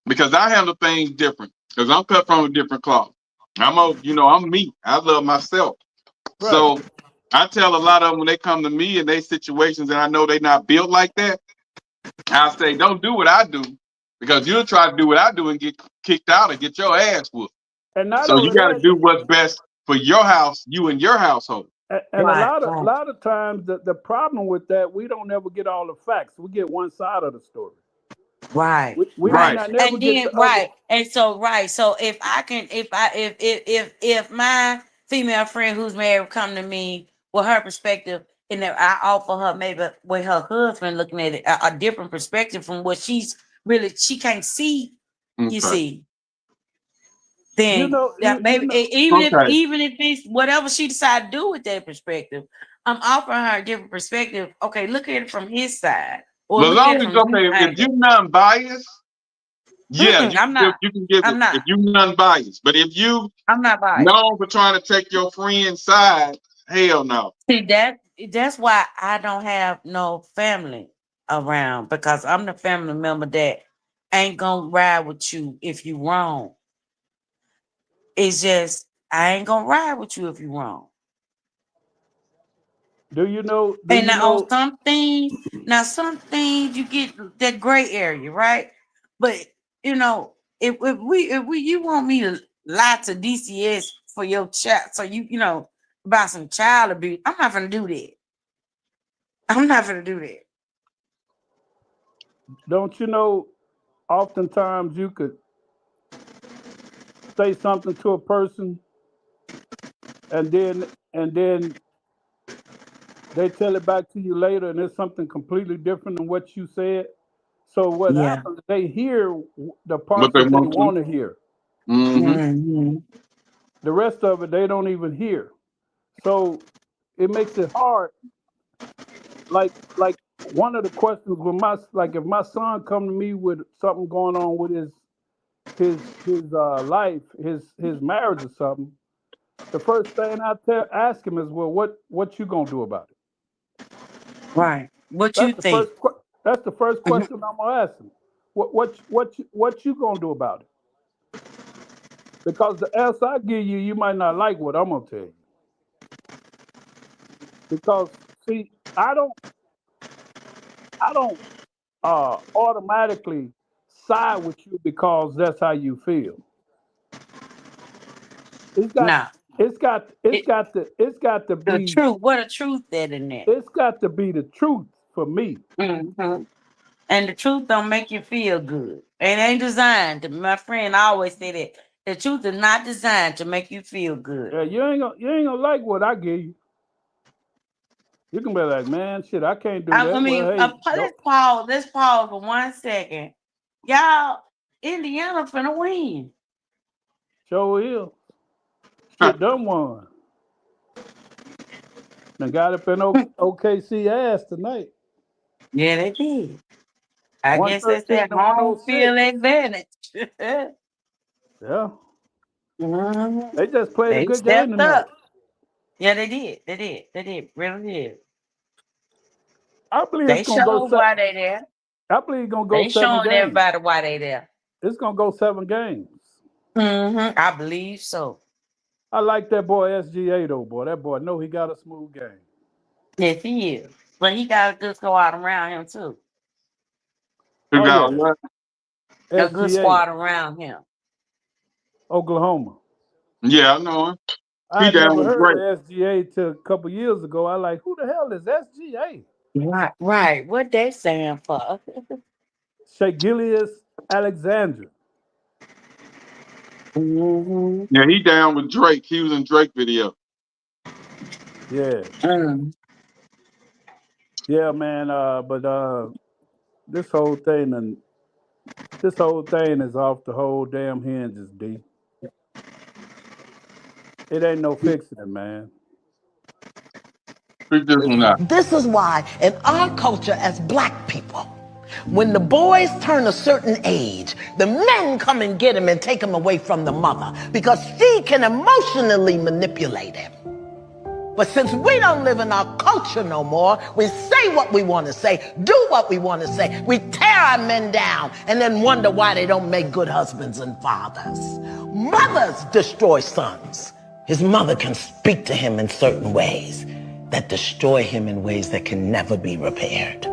because I handle things different. Because I'm cut from a different cloth. I'm me. I love myself. Right. So I tell a lot of them when they come to me in their situations and I know they're not built like that, I say, don't do what I do, because you'll try to do what I do and get kicked out and get your ass whooped. And not So you only got to that, do what's best for your house, you and your household. and a lot of times the problem with that, we don't ever get all the facts. We get one side of the story. Right. We might not never And get then the other. and so So if my female friend who's married come to me with her perspective, and then I offer her maybe with her husband looking at it a different perspective from what she can't see. You see, then even if it's whatever she decides to do with that perspective, I'm offering her a different perspective. Okay, look at it from his side. Or As long as if you're non-biased, yeah, I'm not. You can give it if you're non-biased. But if I'm not biased. known for trying to take your friend's side, hell no. See, that's why I don't have no family around, because I'm the family member that ain't gonna ride with you if you wrong. It's just I ain't gonna ride with you if you wrong. Do you know? On some things you get that gray area, right? But if you want me to lie to DCS for your child, so about some child abuse, I'm not gonna do that. Don't you know? Oftentimes you could say something to a person, and then they tell it back to you later, and it's something completely different than what you said. So what happens? They hear the parts that they want to hear. Mm-hmm. The rest of it they don't even hear. So it makes it hard. Like one of the questions with if my son come to me with something going on with his life, his marriage or something, the first thing I ask him is, well, what you gonna do about it? Right. What you think? That's the first question I'm gonna ask him. What you gonna do about it? Because the answer I give you, you might not like what I'm gonna tell you. Because see, I don't automatically side with you because that's how you feel. It's got to be the truth. What a truth that in there. It's got to be the truth for me. Mm-hmm. And the truth don't make you feel good. It ain't designed to. My friend always say that the truth is not designed to make you feel good. Yeah, you ain't gonna like what I give you. You can be like, man, shit, I can't do that. I mean, let's pause for 1 second. Y'all, Indiana finna win. Sure is. Shit done won. They got up in OKC ass tonight. Yeah, they did. I guess that's that home field advantage. Yeah. Mm-hmm. They just played a good game tonight. Up. Yeah, they did. They really did. I believe they it's gonna go why they there. I believe it's gonna go they 7 games. Showing everybody why they there. It's gonna go 7 games. Mm-hmm. I believe so. I like that boy SGA though, boy. That boy know he got a smooth game. Yes, he is. But he got a good squad around him too. Who got what? A good squad around him. Oklahoma. Yeah, I know him. I never heard of SGA till a couple years ago. I like, who the hell is SGA? Right. What they stand for? Shea Gilgeous-Alexander. Mm-hmm. Yeah, he down with Drake. He was in Drake video. Yeah. Yeah, man. But this whole thing is off the whole damn hinges, D. It ain't no fixing it, man. This is why in our culture as black people, When the boys turn a certain age, the men come and get him and take him away from the mother because she can emotionally manipulate him. But since we don't live in our culture no more, we say what we want to say, do what we want to say. We tear our men down and then wonder why they don't make good husbands and fathers. Mothers destroy sons. His mother can speak to him in certain ways that destroy him in ways that can never be repaired.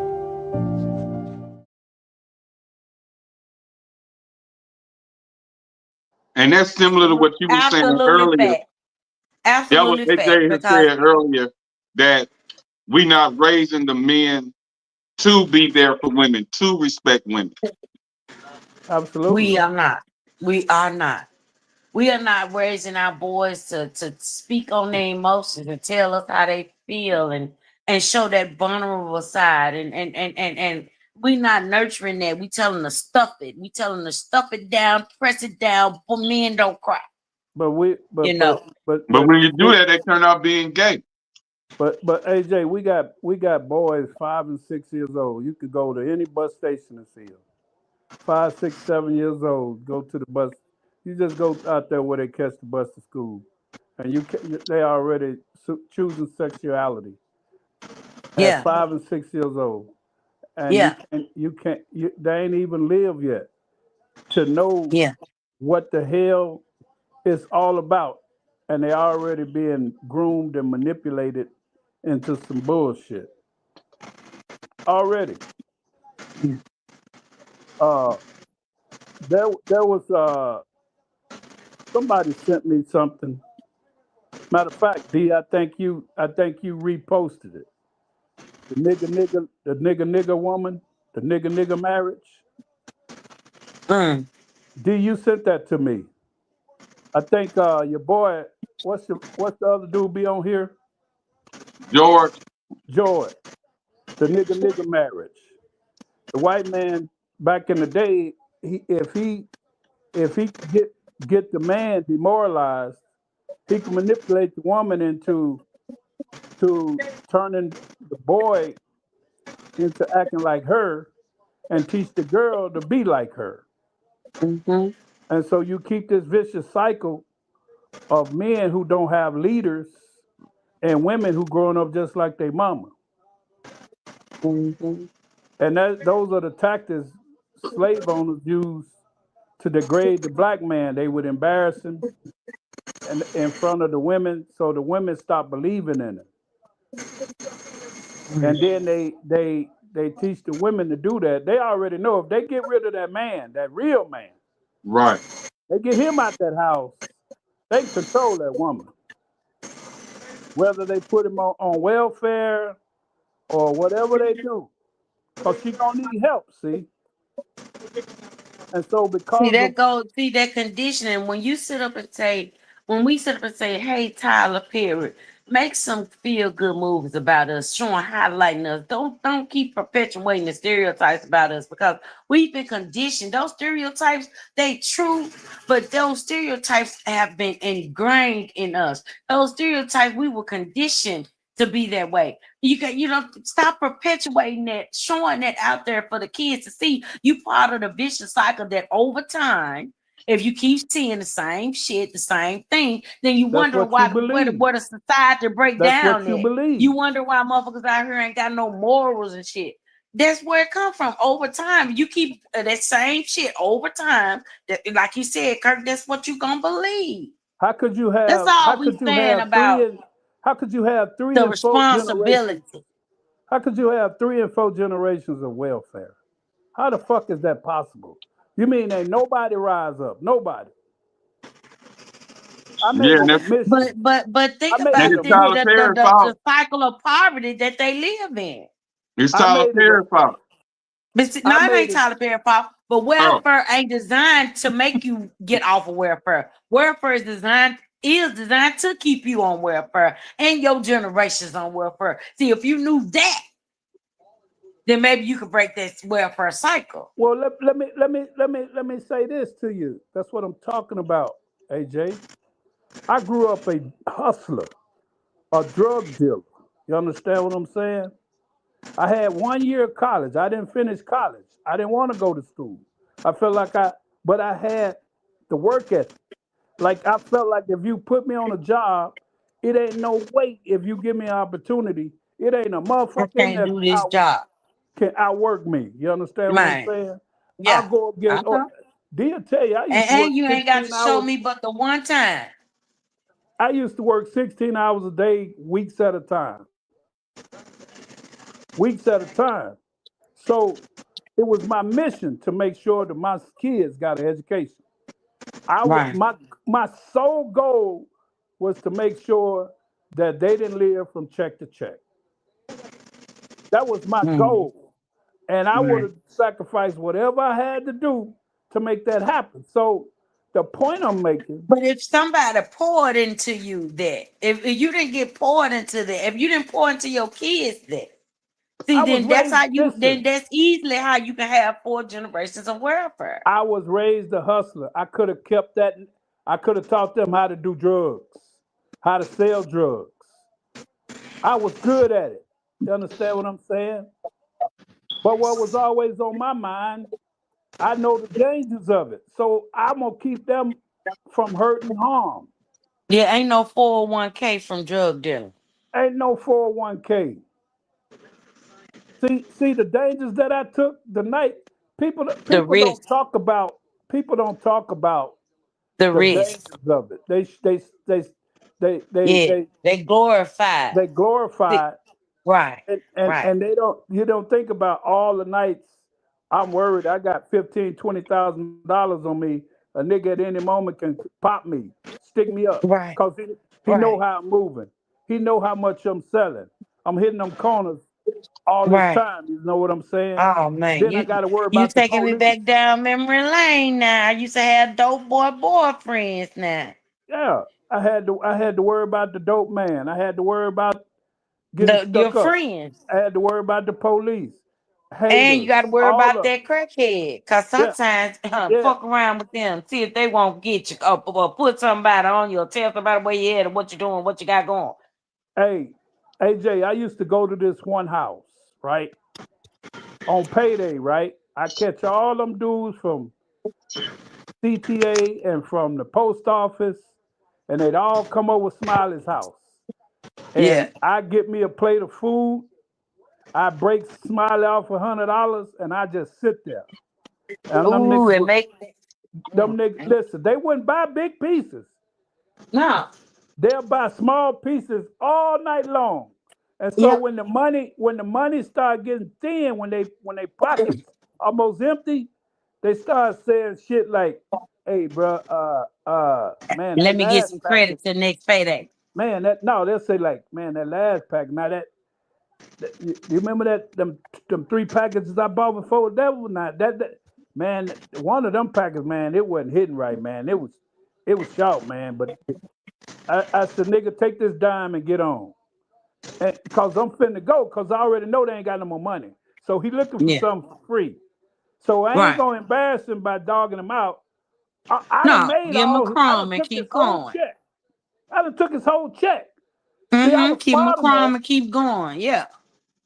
And that's similar to what you were saying Absolutely earlier. fact. Absolutely That was fact. AJ had Because said earlier that we're not raising the men to be there for women, to respect women. Absolutely. we are not. We are not. We are not raising our boys to speak on their emotions and tell us how they feel and show that vulnerable side and we not nurturing that. We tell them to stuff it. We tell them to stuff it down, press it down, but men don't cry. But we, but You know. But when you do that, they turn out being gay. But AJ, we got boys 5 and 6 years old. You could go to any bus station and see them. 5, 6, 7 years old. Go to the bus. You just go out there where they catch the bus to school, and they already choosing sexuality at 5 and 6 years old. And they ain't even live yet to know what the hell it's all about, and they already being groomed and manipulated into some bullshit already. There was somebody sent me something. Matter of fact, D, I think you reposted it. The nigga woman, the nigga marriage. D, you sent that to me. I think your boy, what's the other dude be on here? George, the nigga marriage. The white man back in the day, if he get the man demoralized, he can manipulate the woman into turning the boy into acting like her, and teach the girl to be like her. Mm-hmm. And so you keep this vicious cycle of men who don't have leaders and women who growing up just like their mama. Mm-hmm. And those are the tactics slave owners use to degrade the black man. They would embarrass him in front of the women, so the women stop believing in him. And then they teach the women to do that. They already know if they get rid of that man, that real man, right? They get him out that house, they control that woman. Whether they put him on welfare or whatever they do, because she gonna need help. See. And so because that conditioning, when we sit up and say, hey, Tyler Perry, make some feel good movies about us, showing, highlighting us. Don't keep perpetuating the stereotypes about us, because we've been conditioned. Those stereotypes, they true, but those stereotypes have been ingrained in us. Those stereotypes, we were conditioned to be that way. You don't stop perpetuating that, showing that out there for the kids to see. You part of the vicious cycle that over time, if you keep seeing the same shit, the same thing, then you wonder why where the society break down. You wonder why motherfuckers out here ain't got no morals and shit. That's where it comes from. Over time, you keep that same shit over time. That, like you said, Kirk, that's what you gonna believe. How could you have? That's all we saying about. How could you have 3 the and 4 responsibility? How could you have 3 and 4 generations of welfare? How the fuck is that possible? You mean ain't nobody rise up? Nobody. But think about the cycle of poverty that they live in. It's Tyler Perry's fault. But it ain't Tyler Perry's fault. But welfare ain't designed to make you get off of welfare. Welfare is designed to keep you on welfare and your generations on welfare. See, if you knew that, then maybe you could break that welfare cycle. Well, let me say this to you. That's what I'm talking about, AJ. I grew up a hustler, a drug dealer. You understand what I'm saying? I had 1 year of college. I didn't finish college. I didn't want to go to school. I felt like but I had the work ethic. Like I felt like if you put me on a job, it ain't no way if you give me an opportunity, it ain't a I motherfucker in can't there do this job. can outwork me. You understand what I'm Man. saying? I'll Yeah. go I against. know. Deal tell you, I used to work And you ain't got to 16 show hours. me but the one time. I used to work 16 hours a day, weeks at a time. Weeks at a time. So it was my mission to make sure that my kids got an education. Right. My sole goal was to make sure that they didn't live from check to check. That was my goal. And I would have sacrificed whatever I had to do to make that happen. So the point I'm making. But if somebody poured into you that, if you didn't get poured into that, if you didn't pour into your kids that, see, then that's how you, then that's easily how you can have 4 generations of welfare. I was raised a hustler. I could have kept that. I could have taught them how to do drugs, how to sell drugs. I was good at it. You understand what I'm saying? But what was always on my mind, I know the dangers of it. So I'm going to keep them from hurt and harm. Yeah, ain't no 401k from drug dealing. Ain't no 401k. See the dangers that I took the night. People don't talk about the dangers risk of it. They glorify. They glorify. Right. And you don't think about all the nights I'm worried I got $15,000-$20,000 on me. A nigga at any moment can pop me, stick me up. Right. Because he know how I'm moving. He know how much I'm selling. I'm hitting them corners all this time. You know what I'm saying? Oh man. Then I gotta worry about you taking me back down memory lane now. I used to have dope boyfriends now. Yeah. I had to worry about the dope man. I had to worry about getting your stuck up. friends. I had to worry about the police. Haters, and you got to worry about that crackhead, because sometimes fuck around with them, see if they won't get you up or put somebody on you or tell somebody where you at or what you're doing, what you got going. Hey, AJ, I used to go to this one house, right? On payday, right? I catch all them dudes from CTA and from the post office, and they'd all come over Smiley's house. And I get me a plate of food. I break Smiley off $100, and I just sit there. And them niggas, listen, they wouldn't buy big pieces. No. They'll buy small pieces all night long. And so when the money start getting thin, when they pockets almost empty, they start saying shit like, "Hey, bro, man, let me get some credit to the next payday." Man, they'll say like, "Man, that last pack, now that you remember that them 3 packages I bought before? That was not that man. One of them packets, man, it wasn't hitting right, man. It was short, man. But I said, nigga, take this dime and get on, cause I'm finna go, cause I already know they ain't got no more money. So he looking for something for free. So I ain't gonna embarrass him by dogging him out. I give him a crumb and keep going. I done took his whole check. Keep him a crumb and keep going. Yeah.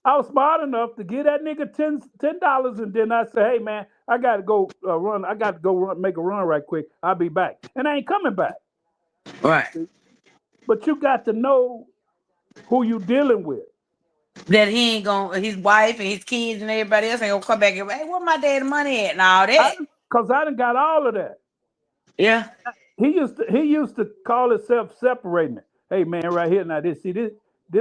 I was smart enough to give that nigga $10, and then I said, "Hey man, I gotta go run. I got to go make a run right quick. I'll be back." And I ain't coming back. Right. But you got to know who you dealing with. That he ain't gonna, his wife and his kids and everybody else ain't gonna come back and, "Hey, where my daddy money at?" and all that. Cause I done got all of that. Yeah. He used to call himself separating it. "Hey man, right here now, this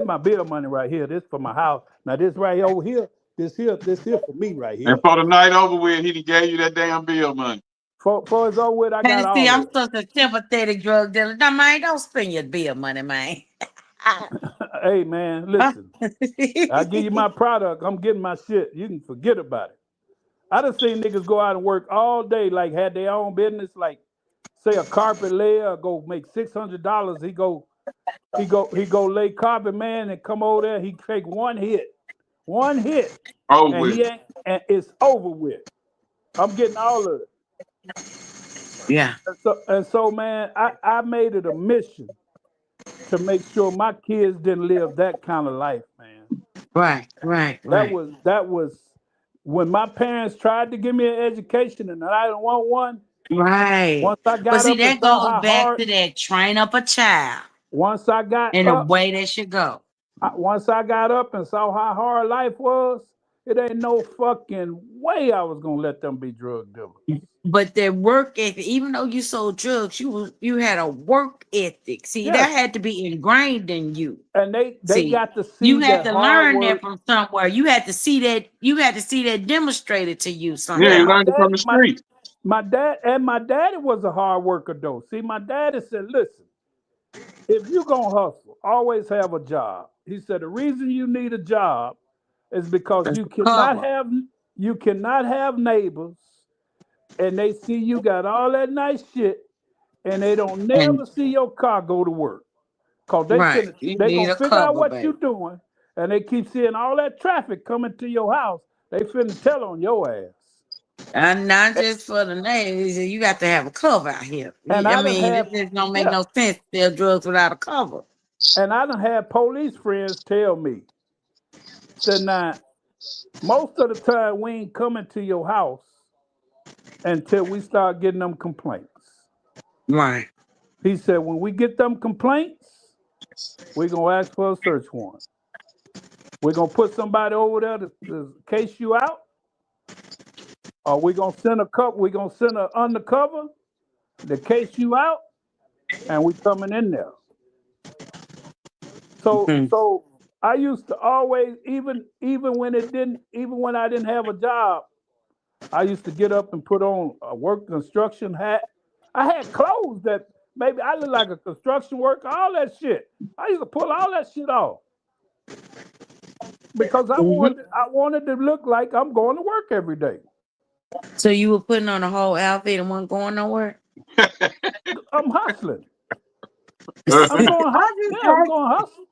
my bill money right here. This for my house. Now this right over here, this here for me right here." And for the night over with, he gave you that damn bill money. For it's over with, I got all of it. I'm such a sympathetic drug dealer. Now, man, don't spend your bill money, man. Hey man, listen. I give you my product. I'm getting my shit. You can forget about it. I done seen niggas go out and work all day, like had their own business, like say a carpet layer, go make $600. He go lay carpet, man, and come over there. He take one hit, and it's over with. I'm getting all of it. Yeah. And so man, I made it a mission to make sure my kids didn't live that kind of life, man. Right. That was when my parents tried to give me an education and I didn't want one. Right. Once I But got see, up and that saw goes how back hard. to that train up a child Once I got in the up. way they should go. Once I got up and saw how hard life was, it ain't no fucking way I was gonna let them be drug dealers. But their work ethic, even though you sold drugs, you had a work ethic. See, Yes. that had to be ingrained in you. And they got to see you had that to hard learn work. that from somewhere. You had to see that. You had to see that demonstrated to you somehow. Yeah, you learned it from the street. My daddy was a hard worker though. See, my daddy said, listen, if you're gonna hustle, always have a job. He said the reason you need a job is because you cannot have neighbors and they see you got all that nice shit and they don't never see your car go to work. Cause they gonna figure out what you're doing and they keep seeing all that traffic coming to your house. They finna tell on your ass. And not just for the names, you got to have a cover out here. And it just don't make no sense to sell drugs without a cover. And I done had police friends tell me, said, now, most of the time we ain't coming to your house until we start getting them complaints. Right. He said, when we get them complaints, we're going to ask for a search warrant. We're going to put somebody over there to case you out. Or we're going to send an undercover to case you out. And we coming in there. So I used to always, even when I didn't have a job, I used to get up and put on a work construction hat. I had clothes that maybe I look like a construction worker, all that shit. I used to pull all that shit off because I wanted to look like I'm going to work every day. So you were putting on a whole outfit and wasn't going nowhere? I'm hustling. I'm going hustle.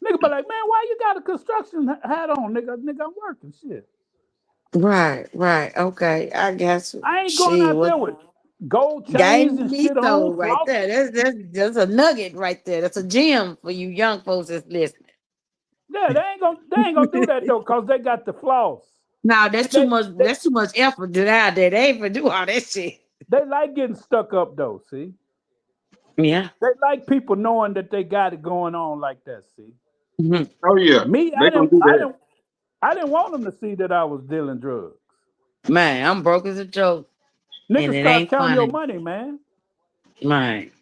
Nigga be like, man, why you got a construction hat on, nigga? Nigga, I'm working shit. Right. Okay, I guess. I ain't going out there with gold chains and shit on. Right there. That's a nugget right there. That's a gem for you young folks that's listening. Yeah, they ain't gonna do that though, cause they got the flaws. Now that's too much. That's too much effort to out there. They ain't for do all that shit. They like getting stuck up though. See. Yeah. They like people knowing that they got it going on like that. See. Mm-hmm. Oh yeah. Me, I didn't want them to see that I was dealing drugs. Man, I'm broke as a joke. Niggas start counting your money, man. Right.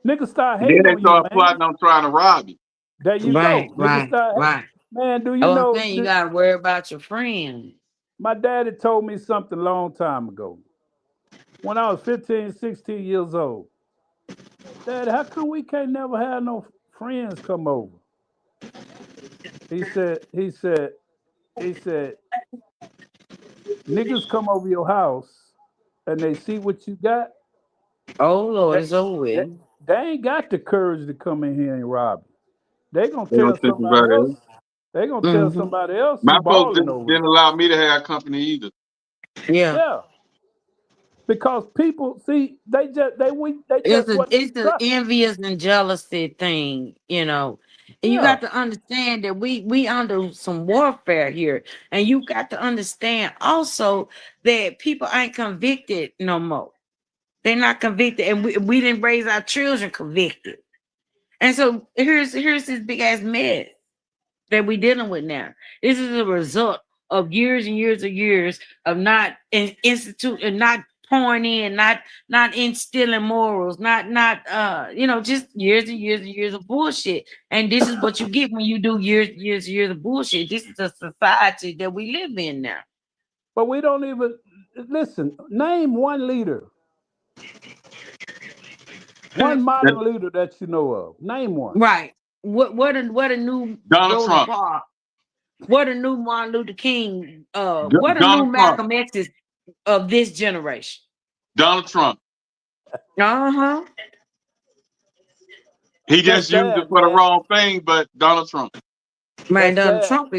Niggas start hating on you, man. Then they start plotting on trying to rob you. There you go. Niggas start right. Man, do you know? You gotta worry about your friends. My daddy told me something a long time ago. When I was 15, 16 years old. Daddy, how come we can't never have no friends come over? He said, niggas come over your house and they see what you got. Oh Lord, it's over with. They ain't got the courage to come in here and rob you. They gonna tell somebody else. They gonna tell somebody else. My folks didn't allow me to have company either. Yeah. Because people see it's the envious and jealousy thing, you know. And you got to understand that we under some warfare here. And you got to understand also that people ain't convicted no more. They're not convicted, and we didn't raise our children convicted. And so here's this big ass mess that we dealing with now. This is a result of years and years of not not pouring in, not instilling morals, just years and years of bullshit. And this is what you get when you do years of bullshit. This is a society that we live in now. But we don't even listen. Name one leader. One modern leader that you know of. Name one. Right. What a new Donald Trump. What a new Martin Luther King. What a new Malcolm X of this generation. Donald Trump. Uh-huh. He just used it for the wrong thing, but Donald Trump. Man, Donald Trump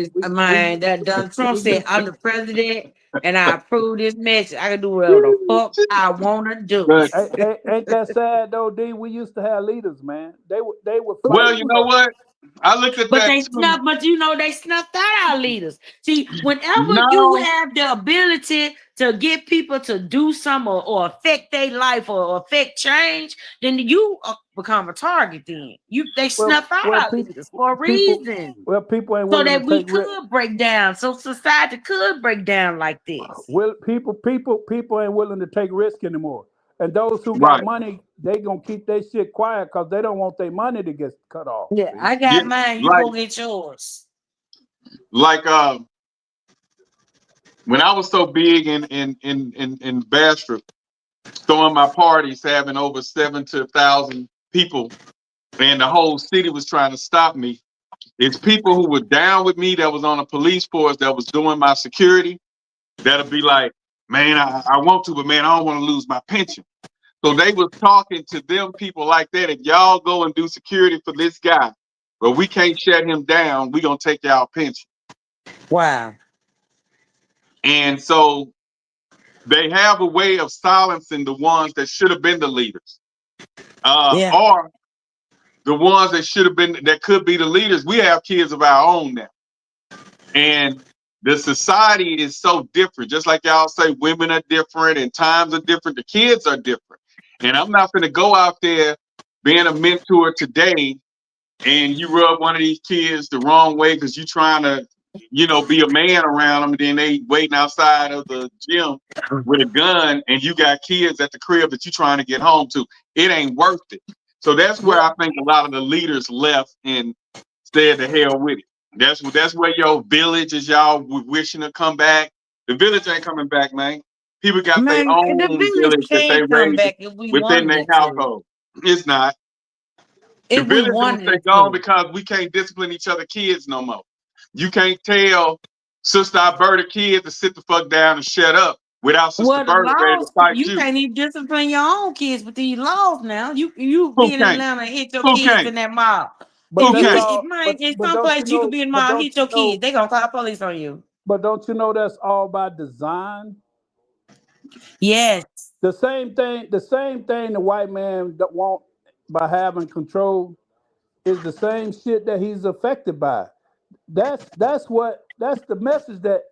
said, I'm the president and I approve this message. I can do whatever the fuck I want to do. Ain't that sad though, D? We used to have leaders, man. They were. Well, you know what? I looked at But that they too. snuff, but you know they snuffed out our leaders. See, whenever you No. have the ability to get people to do something or affect their life or affect change, then you become a target. Then they snuff out our leaders for a reason, people ain't so willing that to we take risks. could break down, so society could break down like this. Well, people ain't willing to take risk anymore. And those who Right. got money, they gonna keep their shit quiet because they don't want their money to get cut off. Yeah, I got mine. You go get yours. Like when I was so big in Bastrop, throwing my parties, having over 7,000 to 1,000 people, and the whole city was trying to stop me. It's people who were down with me that was on a police force that was doing my security that'll be like, man, I want to, but man, I don't want to lose my pension. So they was talking to them people like that, and y'all go and do security for this guy, but we can't shut him down. We gonna take y'all pension. Wow. And so they have a way of silencing the ones that should have been the leaders, or the ones that should have been, that could be the leaders. We have kids of our own now, and the society is so different. Just like y'all say, women are different and times are different. The kids are different. And I'm not going to go out there being a mentor today and you rub one of these kids the wrong way because you're trying to, be a man around them, and then they waiting outside of the gym with a gun, and you got kids at the crib that you're trying to get home to. It ain't worth it. So that's where I think a lot of the leaders left and said the hell with it. That's where your village is, y'all wishing to come back. The village ain't coming back, man. People got their own village that they raise within their household. It's not. The village gonna stay gone because we can't discipline each other kids no more. You can't tell Sister Alberta kids to sit the fuck down and shut up without Sister Alberta ready to fight you. You can't even discipline your own kids with these laws now. You be in Atlanta and hit your kids in that mall. But In some place you could be in the mall, hit your kids. They gonna call police on you. But don't you know that's all by design? Yes. The same thing the white man that want by having control is the same shit that he's affected by. That's the message that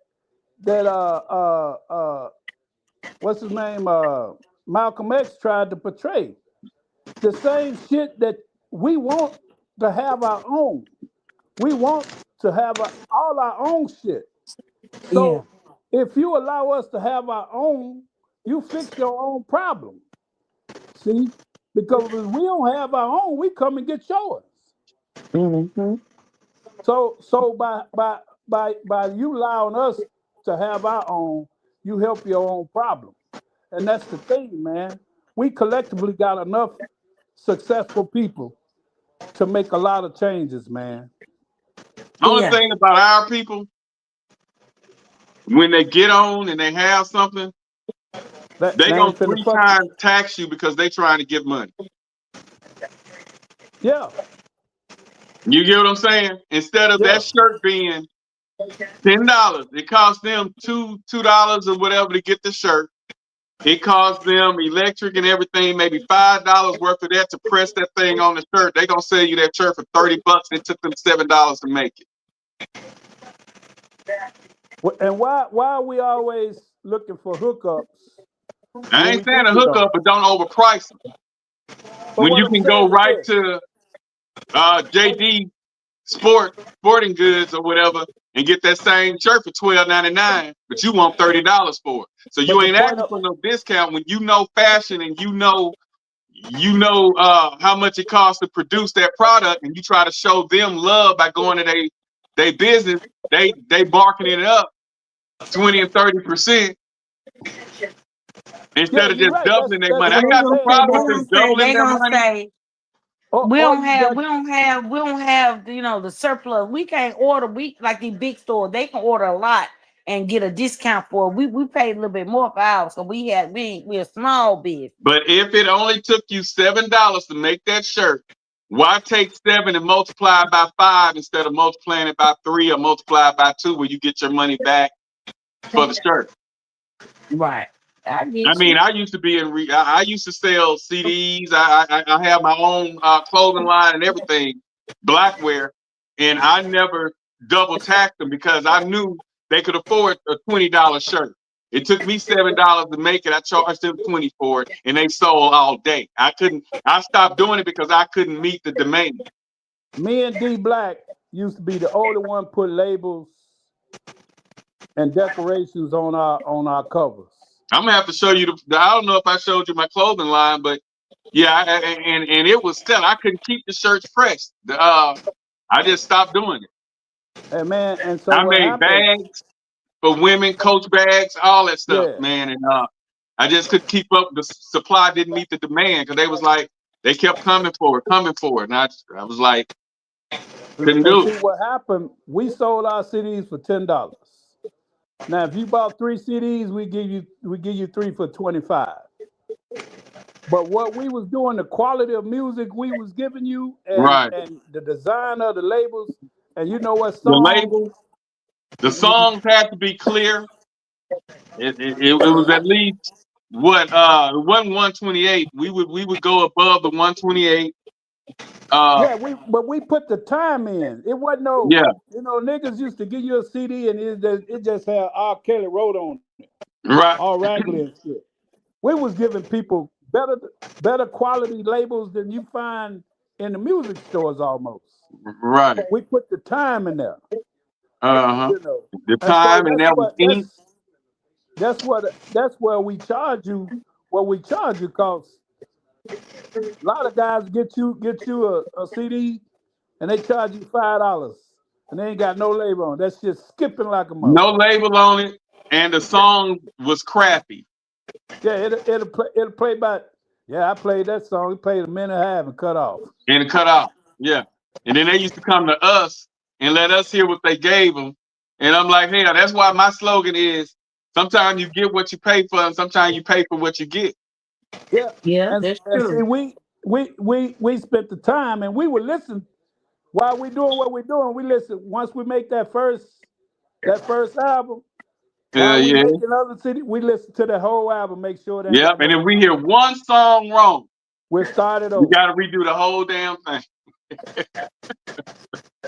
what's his name? Malcolm X tried to portray. The same shit that we want to have our own. We want to have all our own shit. So if you allow us to have our own, you fix your own problem. See? Because if we don't have our own, we come and get yours. Mm-hmm. So by you allowing us to have our own, you help your own problem. And that's the thing, man. We collectively got enough successful people to make a lot of changes, man. The only thing about our people, when they get on and they have something, they gonna 3 times tax you because they trying to get money. Yeah. You get what I'm saying? Instead of that shirt being $10, it costs them $2 or whatever to get the shirt. It costs them electric and everything, maybe $5 worth of that to press that thing on the shirt. They gonna sell you that shirt for $30. It took them $7 to make it. And why are we always looking for hookups? I ain't saying a hookup, but don't overprice them. When you can go right to JD Sporting Goods or whatever and get that same shirt for $12.99, but you want $30 for it. So you ain't asking for no discount when you know fashion and you know how much it costs to produce that product, and you try to show them love by going to they business. They marking it up 20 and 30% instead of just doubling their money. I got no problem with them doubling their money. We don't have the surplus. We can't order. Like these big stores, they can order a lot and get a discount for it. We paid a little bit more for ours, so we're a small business. But if it only took you $7 to make that shirt, why take 7 and multiply it by 5 instead of multiplying it by 3 or multiply it by 2 where you get your money back for the shirt? Right. I mean, I used to I used to sell CDs. I have my own clothing line and everything, Blackware. and I never double taxed them because I knew they could afford a $20 shirt. It took me $7 to make it. I charged them $20 for it, and they sold all day. I stopped doing it because I couldn't meet the demand. Me and D Black used to be the only one put labels and decorations on our covers. I'm gonna have to show you I don't know if I showed you my clothing line, but yeah, and it was still I couldn't keep the shirts fresh. I just stopped doing it. Hey man, and so I what made happened? bags for women, Coach bags, all that stuff, Yeah. man. And I just couldn't keep up. The supply didn't meet the demand because they was like they kept coming for it, and I was like, couldn't do See it. what happened? We sold our CDs for $10. Now, if you bought 3 CDs, we give you 3 for $25. But what we was doing, the quality of music we was giving you, and the design of the labels, and you know what song? The labels, the songs had to be clear. It was at least what it wasn't 128. We would go above the 128. Yeah, but we put the time in. It wasn't no. Yeah. You know, niggas used to give you a CD and it just had R. Kelly wrote on it. Right. All raggedy and shit. We was giving people better quality labels than you find in the music stores almost. Right. We put the time in there. Uh-huh. You know. The time and that was ink. That's where we charge you what we charge you, because a lot of guys get you a CD and they charge you $5 and they ain't got no label on. That's just skipping like a mother. No label on it, and the song was crappy. Yeah, it'll play about. Yeah, I played that song. It played a minute and a half and cut off. Yeah. And then they used to come to us and let us hear what they gave them. And I'm like, hey, that's why my slogan is: sometimes you get what you pay for, and sometimes you pay for what you get. Yeah, that's true. See, we spent the time and we would listen while we doing what we're doing. We listen once we make that first album. While we make another city, we listen to the whole album, make sure that. Yep, and if we hear one song wrong, we started over. We got to redo the whole damn thing.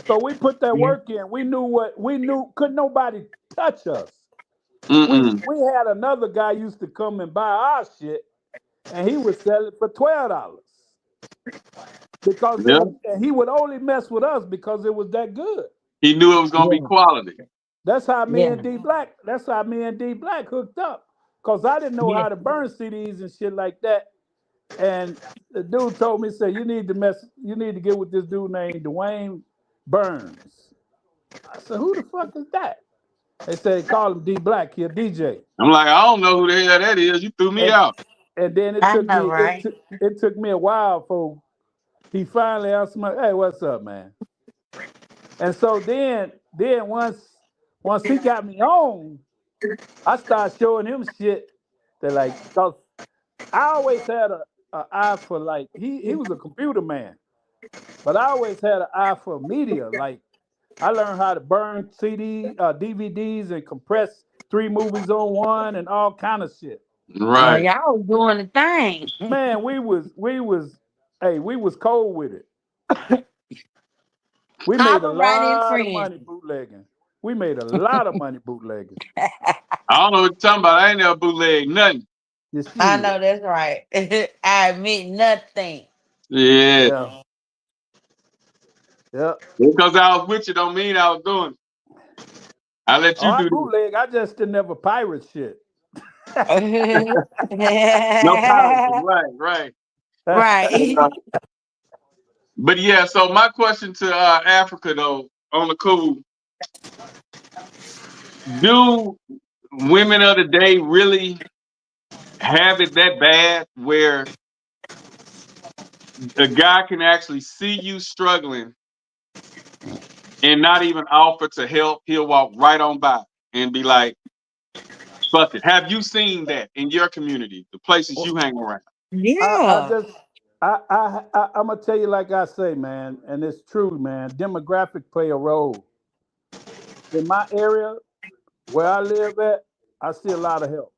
So we put that work in. We knew couldn't nobody touch us. We had another guy used to come and buy our shit, and he would sell it for $12 because and he would only mess with us because it was that good. He knew it was gonna be quality. That's how me and D Black hooked up, because I didn't know how to burn CDs and shit like that. And the dude told me, say, you need to get with this dude named Dwayne Burns. I said, who the fuck is that? They said they call him D Black, he a DJ. I'm like, I don't know who the hell that is. You threw me out. And then it took me a while for he finally asked me, hey, what's up, man? And so then once he got me on, I started showing him shit that, like, cause I always had an eye for, like, he was a computer man, but I always had an eye for media. Like, I learned how to burn DVDs and compress 3 movies on one and all kind of shit. Right. Y'all was doing the thing. Man, we was cold with it. We made a lot of money bootlegging. We made a lot of money bootlegging. I don't know what you're talking about. I ain't never bootleg nothing. I know that's right. I admit nothing. Yeah. Because I was with you don't mean I was doing it. I let you do bootleg. I just didn't ever pirate shit. No pirate. Right. But yeah, so my question to Africa though, on the cool, do women of the day really have it that bad where a guy can actually see you struggling and not even offer to help? He'll walk right on by and be like, fuck it. Have you seen that in your community, the places you hang around? Yeah. I'm gonna tell you, like I say, man, and it's true, man. Demographic play a role. In my area, where I live at, I see a lot of help.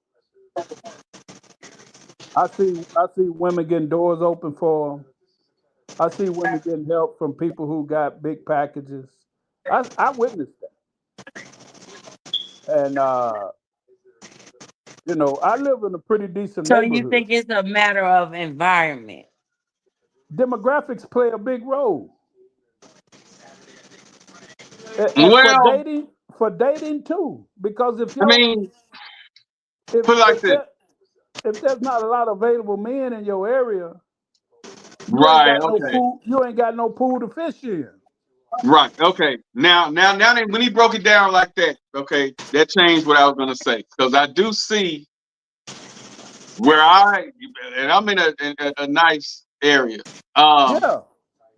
I see women getting doors open for them. I see women getting help from people who got big packages. I witnessed that. And you know, I live in a pretty decent So you neighborhood. think it's a matter of environment? Demographics play a big role. And Well, for dating too. Because if I mean, if put it like this. if there's not a lot of available men in your area, Right. Okay. you ain't got no pool to fish in. Right. Okay. Now, when he broke it down like that, okay, that changed what I was gonna say, because I do see where I'm in a nice area. Yeah.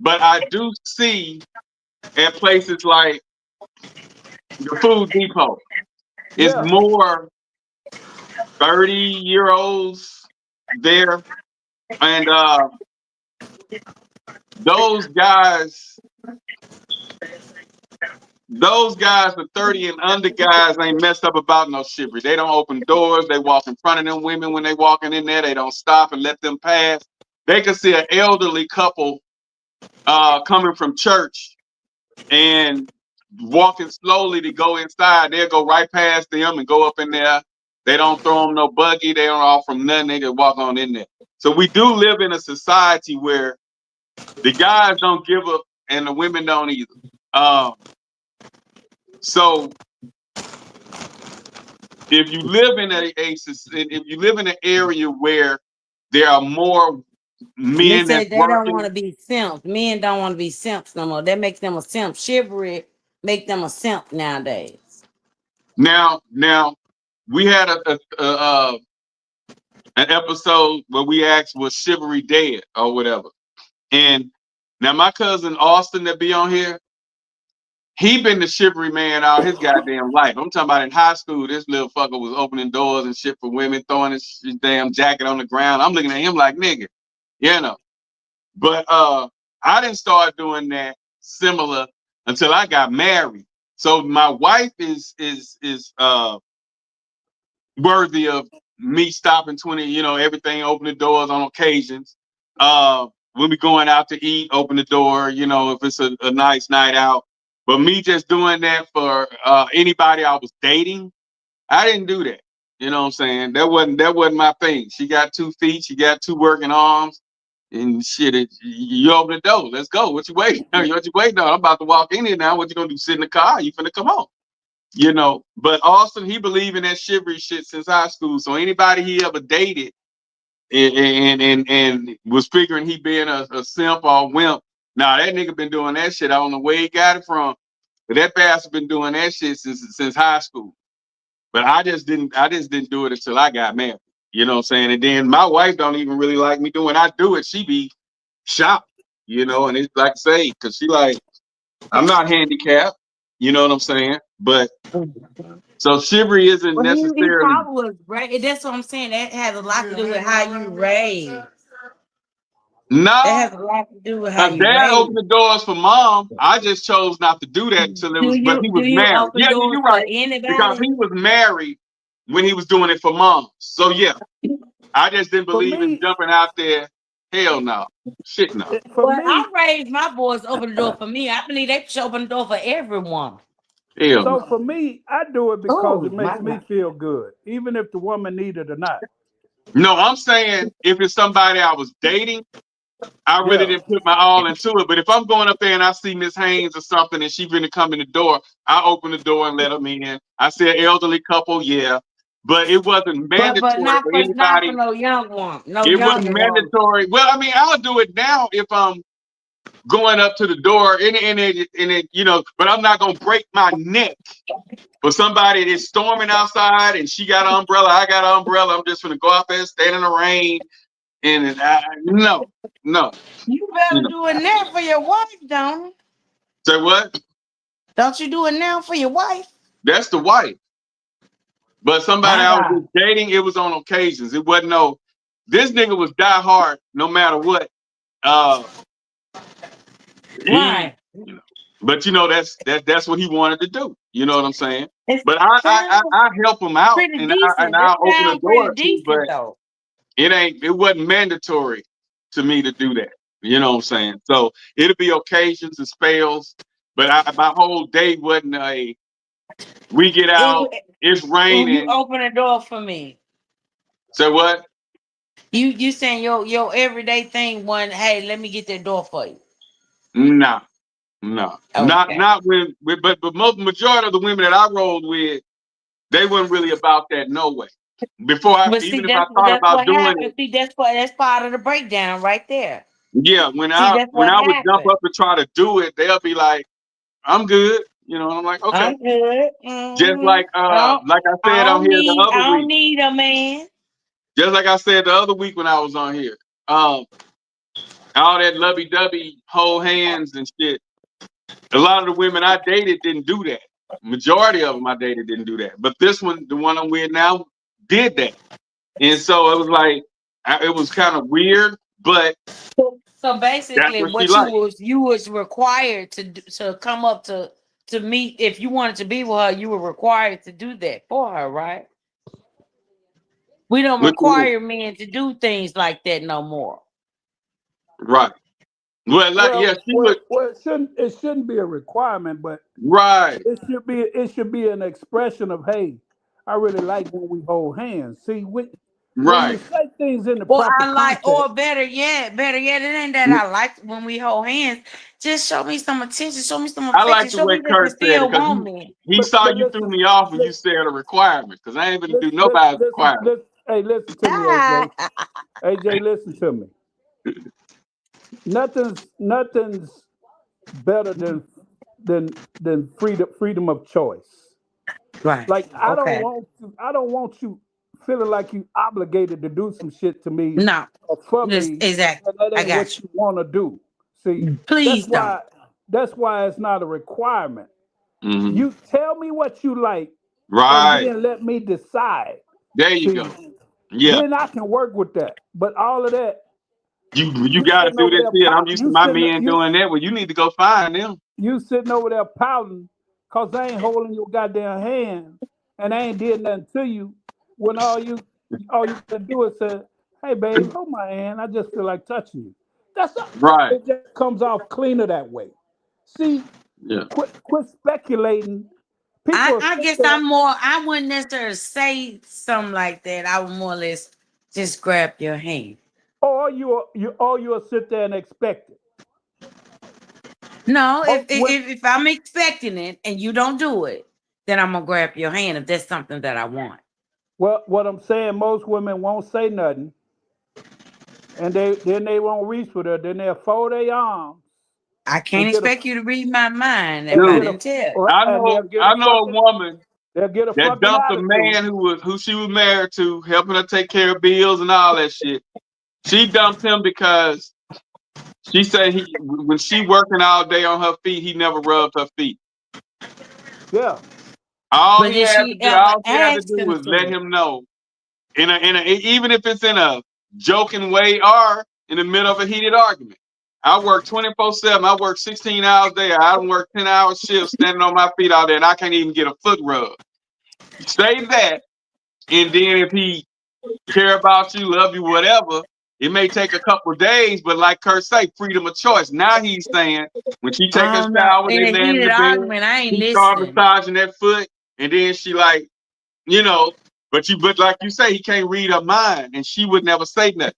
But I do see at places like the Food Depot, it's more 30-year-olds there, and those guys the 30 and under guys ain't messed up about no shivery. They don't open doors. They walk in front of them women when they walking in there. They don't stop and let them pass. They can see an elderly couple coming from church and walking slowly to go inside. They'll go right past them and go up in there. They don't throw them no buggy. They don't offer them nothing. They just walk on in there. So we do live in a society where the guys don't give up and the women don't either. So if you live in an area where there are more men They that's don't want working, to be simps. Men don't want to be simps no more. That makes them a simp. Chivalry make them a simp nowadays. Now we had an episode where we asked, was chivalry dead or whatever? And now my cousin Austin that be on here, he been the chivalry man all his goddamn life. I'm talking about in high school, this little fucker was opening doors and shit for women, throwing his damn jacket on the ground. I'm looking at him like, nigga, you know. But I didn't start doing that similar until I got married. So my wife is worthy of me stopping 20, everything, open the doors on occasions. When we going out to eat, open the door, if it's a nice night out. But me just doing that for anybody I was dating, I didn't do that. You know what I'm saying? That wasn't my thing. She got 2 feet, she got 2 working arms, and shit. You open the door. Let's go. What you waiting? What you waiting on? I'm about to walk in here now. What you gonna do? Sit in the car? You finna come home? But Austin, he believe in that chivalry shit since high school. So anybody he ever dated and was figuring he being a simp or a wimp, nah, that nigga been doing that shit. I don't know where he got it from, but that bastard been doing that shit since high school. But I just didn't do it until I got married. You know what I'm saying? And then my wife don't even really like me doing. I do it, she be shocked. And it's like say, cause she like, I'm not handicapped. You know what I'm saying? But so chivalry isn't necessarily. Right? That's what I'm saying. That has a lot to do with how you raised. No, that has a lot to do with how you Dad raised. opened the doors for Mom. I just chose not to do that until it was. But he was married. Yeah, you're right. Because he was married when he was doing it for Mom. So yeah, I just didn't believe in jumping out there. Hell no, shit no. I raised my boys to open the door for me. I believe they should open the door for everyone. So for me, I do it because it makes me feel good, even if the woman need it or not. No, I'm saying if it's somebody I was dating, I really didn't put my all into it. But if I'm going up there and I see Miss Haynes or something and she's gonna come in the door, I open the door and let them in. I see an elderly couple, yeah. But it wasn't mandatory but not for for, anybody. Not for no young one. It wasn't mandatory. Well, I mean, I'll do it now if I'm going up to the door and it, but I'm not gonna break my neck for somebody that's storming outside and she got an umbrella, I got an umbrella. I'm just gonna go out there, stand in the rain, and no. You better do it now for your wife, don't you? Say what? Don't you do it now for your wife? That's the wife. But somebody I was just dating, it was on occasions. It wasn't this nigga was die hard no matter what. Right. But that's what he wanted to do. You know what I'm saying? But I help him out and I'll open the door too, but it wasn't mandatory to me to do that. You know what I'm saying? So it'll be occasions and spells, but my whole day wasn't a. We get out, it's You raining. open the door for me. So what? You saying your everyday thing one, hey, let me get that door for you. No. Okay. Not but most majority of the women that I rolled with, they weren't really about that no way. Before But see, if I that's thought about what doing happened. it, See, that's part of the breakdown right there. yeah, when See, that's what I would jump happened. up and try to do it, they'll be like, I'm good, you know, and I'm like, okay. I'm good. Just Like I said on here the I other don't week. need a man. Just like I said the other week when I was on here. All that lovey-dovey, hold hands and shit. A lot of the women I dated didn't do that. Majority of them I dated didn't do that. But this one, the one I'm with now, did that. And so it was like, it was kind of weird, but So basically, that's what she what liked. you was required to come up to meet. If you wanted to be with her, you were required to do that for her, right? We don't What you mean? require men to do things like that no more. Right. Well, it shouldn't be a requirement, but right. it should be an expression of, hey, I really like when we hold hands. See, when you say things in the proper I like, context, or better yet, it ain't that I like when we hold hands. Just show me some attention, show me some I like affection, the show way me that you Kurt said still it because want me. he saw you threw me off when you said a requirement because I ain't gonna do nobody's requirement. Hey, listen to me, AJ. AJ, listen to me. Nothing's better than freedom of choice. Right. Like I don't want you feeling like you obligated to do some shit to me or for me. Exactly. And that I ain't got what you want to do. See, please don't. That's why it's not a requirement. Mm-hmm. You tell me what you like, right? And then let me decide. There you go. Yeah. Then I can work with that. But all of that, you got to do this here. I'm used to my men doing that. Well, you need to go find them. You sitting over there pouting because they ain't holding your goddamn hand and they ain't did nothing to you. When all you can do is say, "Hey, babe, hold my hand. I just feel like touching you." That's not right. It just comes off cleaner that way. See, quit speculating. I guess I wouldn't necessarily say something like that. I would more or less just grab your hand. Or you'll sit there and expect it. No, if I'm expecting it and you don't do it, then I'm gonna grab your hand if that's something that I want. Well, what I'm saying, most women won't say nothing, and they won't reach for her. Then they'll fold their arms. I can't expect you to read my mind if Dude, I didn't tell. I know a woman that dumped a man who she was married to, helping her take care of bills and all that shit. She dumped him because she said when she working all day on her feet, he never rubbed her feet. Yeah. All he had to do was let him know, even if it's in a joking way or in the middle of a heated argument. I work 24/7. I work 16 hours a day. I don't work 10-hour shifts standing on my feet all day, and I can't even get a foot rub. Say that, and then if he care about you, love you, whatever, it may take a couple of days, but like Kurt say, freedom of choice. Now he's saying when she take a shower, they land in the bed, he start massaging that foot, and then she like, but like you say, he can't read her mind, and she would never say nothing.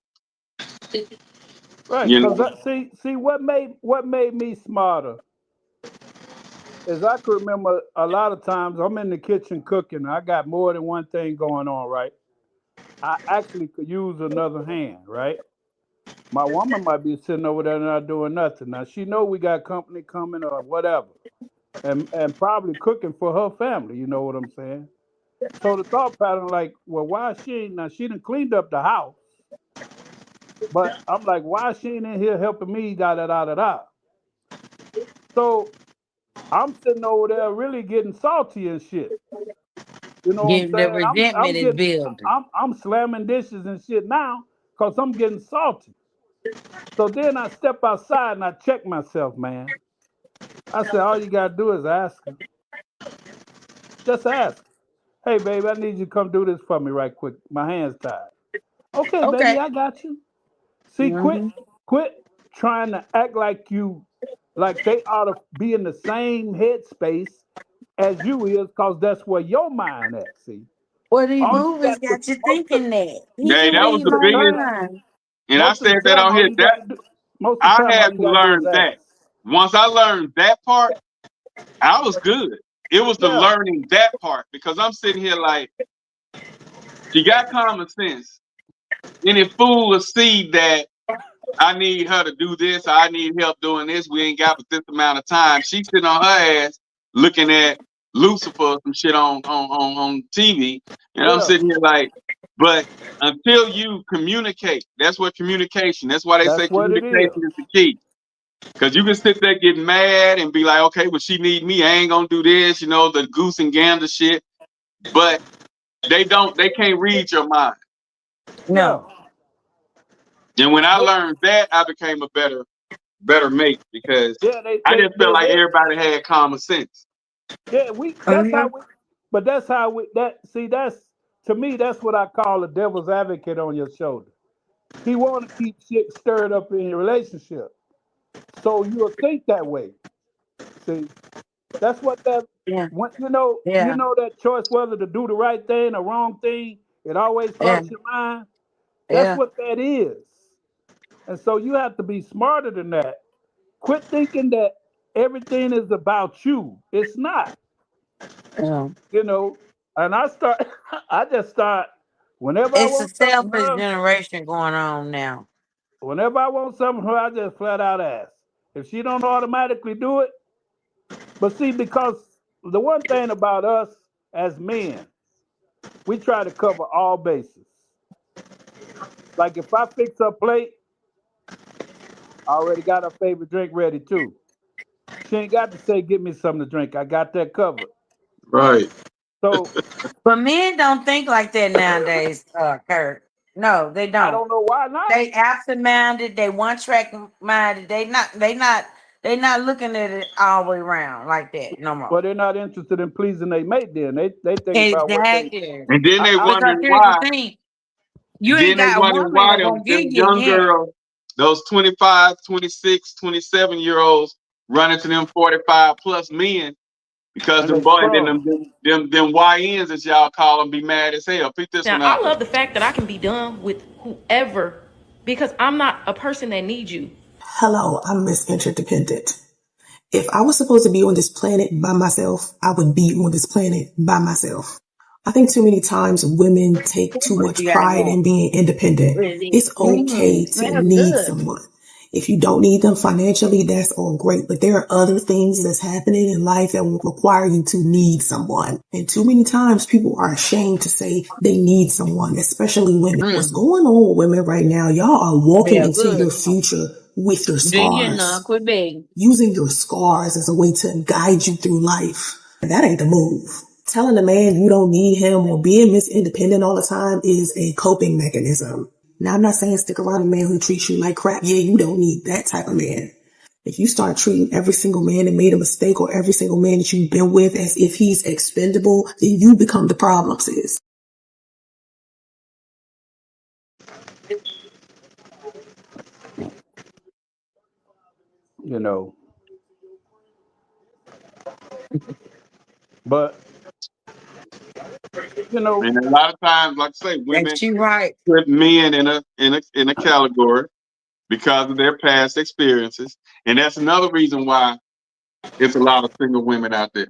Right, because see what made me smarter is I could remember a lot of times I'm in the kitchen cooking. I got more than one thing going on, right? I actually could use another hand, right? My woman might be sitting over there not doing nothing. Now she know we got company coming or whatever, and probably cooking for her family. You know what I'm saying? So the thought pattern, like, well, why she done cleaned up the house. But I'm like, why she ain't in here helping me? Da. So I'm sitting over there really getting salty and shit. You know what I'm saying? The resentment is building. I'm slamming dishes and shit now because I'm getting salty. So then I step outside and I check myself, man. I said, all you gotta do is ask her. Just ask. Hey, baby, I need you to come do this for me right quick. My hand's tied. Okay, baby, I got you. See, quit trying to act like they ought to be in the same headspace as you is, because that's where your mind at. See, Well, these all you movies got to got you thinking that. He Hey, can that was read the my biggest, mind. and I most of said the that time on all here. you That got to do. Most of the I time all had you to got to do is learn that. ask. Once I learned that part, I was good. It was the Yeah, learning that part, because I'm sitting here like, she got common sense. Any fool will see that I need her to do this, or I need help doing this. We ain't got but this amount of time. She's sitting on her ass looking at Lucifer or some shit on TV. And I'm yeah. sitting here like, but until you communicate, that's what communication. That's why they say That's what it is. communication is the key. Because you can sit there getting mad and be like, okay, well, she need me. I ain't gonna do this, the goose and gander shit. But they can't read your mind. Yeah. No. And when I learned that, I became a better mate, because Yeah, I just felt like they everybody had common sense. yeah, that's how Mm-hmm. we but that's how we that's to me that's what I call a devil's advocate on your shoulder. He want to keep shit stirred up in your relationship. So you'll think that way. See, that's what that Yeah. when you Yeah. know that choice whether to do the right thing or wrong thing, it always Yeah. cross your mind. That's Yeah. what that is. And so you have to be smarter than that. Quit thinking that everything is about you. It's not. Yeah. And I just start whenever I It's a want something from selfish her, generation going on now. whenever I want something from her, I just flat out ask. If she don't automatically do it, but see, because the one thing about us as men, we try to cover all bases. Like if I fix her plate, I already got her favorite drink ready too. She ain't got to say, "Get me something to drink." I got that covered. Right. So But men don't think like that nowadays, Kurt. No, they I don't. don't know why not. They absent minded, they one track minded, they not looking at it all the way around like that no more. Well, they're not interested in pleasing their mate. Then they think about what they. Exactly. And then they Because wondering here's the why. thing, you Then ain't they got a wondering woman why that gonna give them you young yet. girls, those 25, 26, 27-year-olds running to them 45 plus men, because And them they boys and strong. them YNs, as y'all call them, be mad as hell. Pick this Now, one I out. love the fact that I can be done with whoever because I'm not a person that needs you. Hello, I'm Miss Interdependent. If I was supposed to be on this planet by myself, I would be on this planet by myself. I think too many times women take too What much you got pride in going? being independent. Really? It's okay to Smells need good. someone. If you don't need them financially, that's all great. But there are other things that's happening in life that will require you to need someone. And too many times people are ashamed to say they need someone, especially women. What's going on with women right now? Y'all are walking Smell into your good. future with your Do you know? scars, Quit begging. using your scars as a way to guide you through life. That ain't the move. Telling a man you don't need him or being Miss Independent all the time is a coping mechanism. Now, I'm not saying stick around a man who treats you like crap. Yeah, you don't need that type of man. If you start treating every single man that made a mistake or every single man that you've been with as if he's expendable, then you become the problem, sis. But And a lot of times, like I say, women Ain't you right? put men in a category because of their past experiences, and that's another reason why it's a lot of single women out there.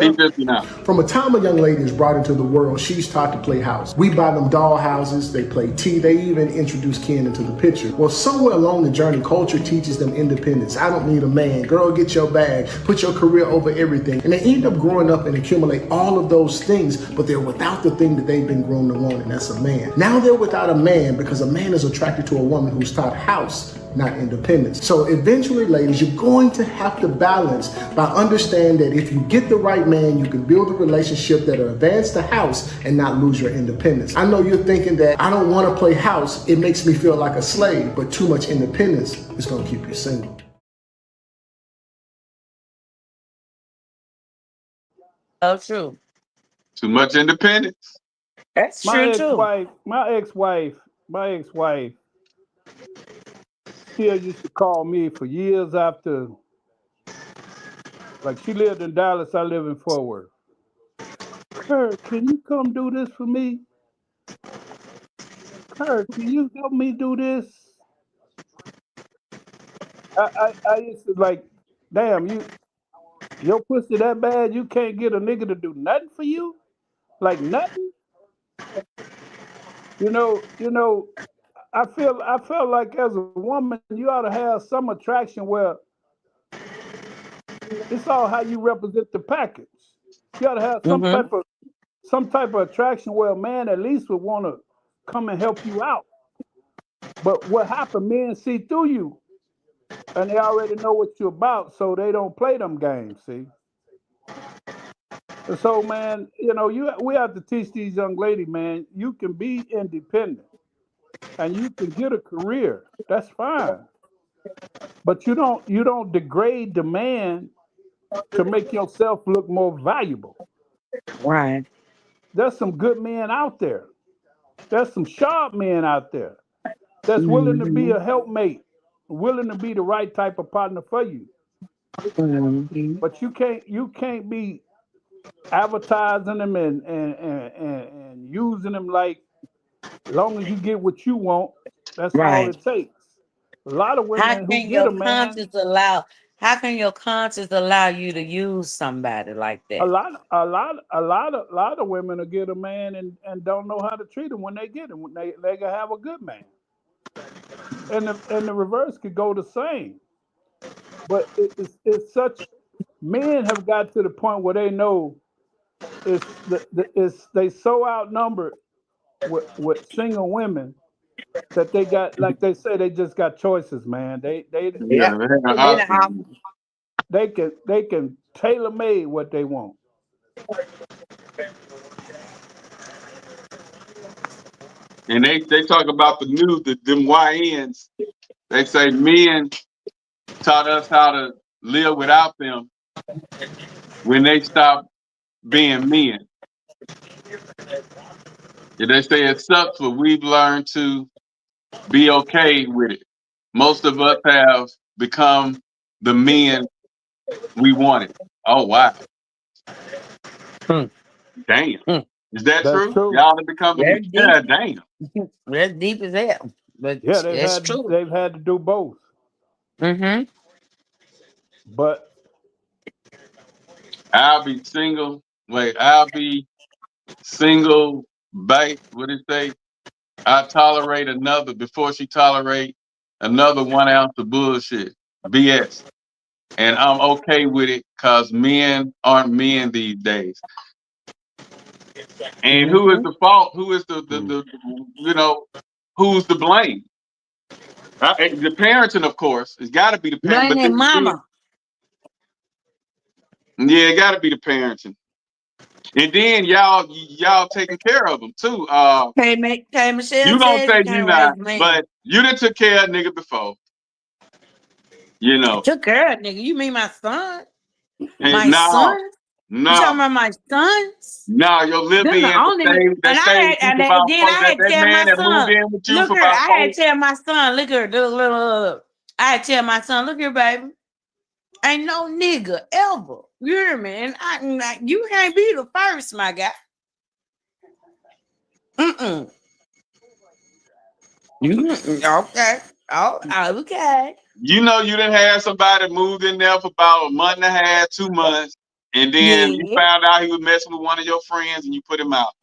Peep this one out. From a time a young lady is brought into the world, she's taught to play house. We buy them doll houses, they play tea, they even introduce Ken into the picture. Well, somewhere along the journey, culture teaches them independence. I don't need a man. Girl, get your bag. Put your career over everything. And they end up growing up and accumulate all of those things, but they're without the thing that they've been grown to want, and that's a man. Now they're without a man because a man is attracted to a woman who's taught house, not independence. So eventually, ladies, you're going to have to balance by understanding that if you get the right man, you can build a relationship that'll advance the house and not lose your independence. I know you're thinking that I don't want to play house. It makes me feel like a slave, but too much independence is going to keep you single. Oh, true. Too much independence. That's my true too. ex-wife, Tia used to call me for years after, like she lived in Dallas, I live in Fort Worth. Kurt, can you come do this for me? Kurt, can you help me do this? I used to like, damn, your pussy that bad, you can't get a nigga to do nothing for you? Like nothing? You know, I felt like as a woman, you ought to have some attraction where it's all how you represent the package. You ought to have some type of attraction where a man at least would want to come and help you out. But what happened, men see through you and they already know what you're about, so they don't play them games, see? And so, man, we have to teach these young ladies, man, you can be independent and you can get a career. That's fine. But you don't degrade the man to make yourself look more valuable. Right. There's some good men out there. There's some sharp men out there that's willing to be a helpmate, willing to be the right type of partner for you. But you can't be advertising them and using them like, as long as you get what you want, that's all it takes. A lot of women who get a man. How can your conscience allow you to use somebody like that? A lot of women will get a man and don't know how to treat him when they get him. When they can have a good man, and the reverse could go the same. But it's such, men have got to the point where they know they so outnumbered with single women that they got, like they say, they just got choices, man. They can tailor made what they want. And they talk about the news, them YNs. They say men taught us how to live without them when they stopped being men. And they say it sucks, but we've learned to be okay with it. Most of us have become the men we wanted. Oh, wow. Damn. Is that true? Y'all have become damn. That's deep as hell. But yeah, that's true. They've had to do both. But I'll be single. I'll be single, bait. What did it say? I tolerate another before she tolerate another 1 ounce of bullshit, BS. And I'm okay with it because men aren't men these days. And who is the fault? Who is the who's to blame? The parenting, of course. It's got to be the parent. Blame their mama. Yeah, it got to be the parenting. And then y'all taking care of them too. Hey, Michelle. You don't say you not, but you done took care of nigga before. You know. Took care of nigga. You mean my son? My son? No. You talking about my sons? No, your little man that moved in with you look for here, about I had to tell my son, look here, I had to tell my son, look here, baby. Ain't no nigga ever. You hear me? And you can't be the first, my guy. Okay. Oh, okay. You know you done had somebody moved in there for about a month and a half, 2 months, and then you found out he was messing with one of your friends and you put him out.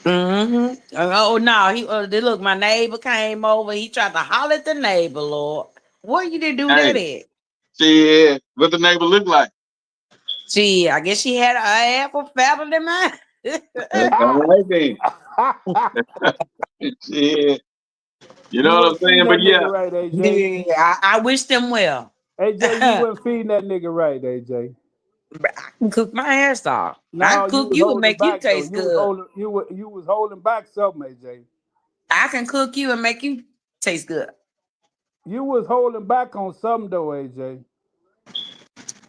Oh no, look, my neighbor came over. He tried to holler at the neighbor, Lord. What you did do that at? Yeah, what the neighbor look like? Gee, I guess she had an apple fatter than mine. Yeah. You know what I'm saying? But yeah. Right, AJ. Yeah, I wish them well. AJ, you weren't feeding that nigga right, AJ. I can cook my ass off. No, I can cook you and make you taste good. You was holding back something, AJ. I can cook you and make you taste good. You was holding back on something though, AJ.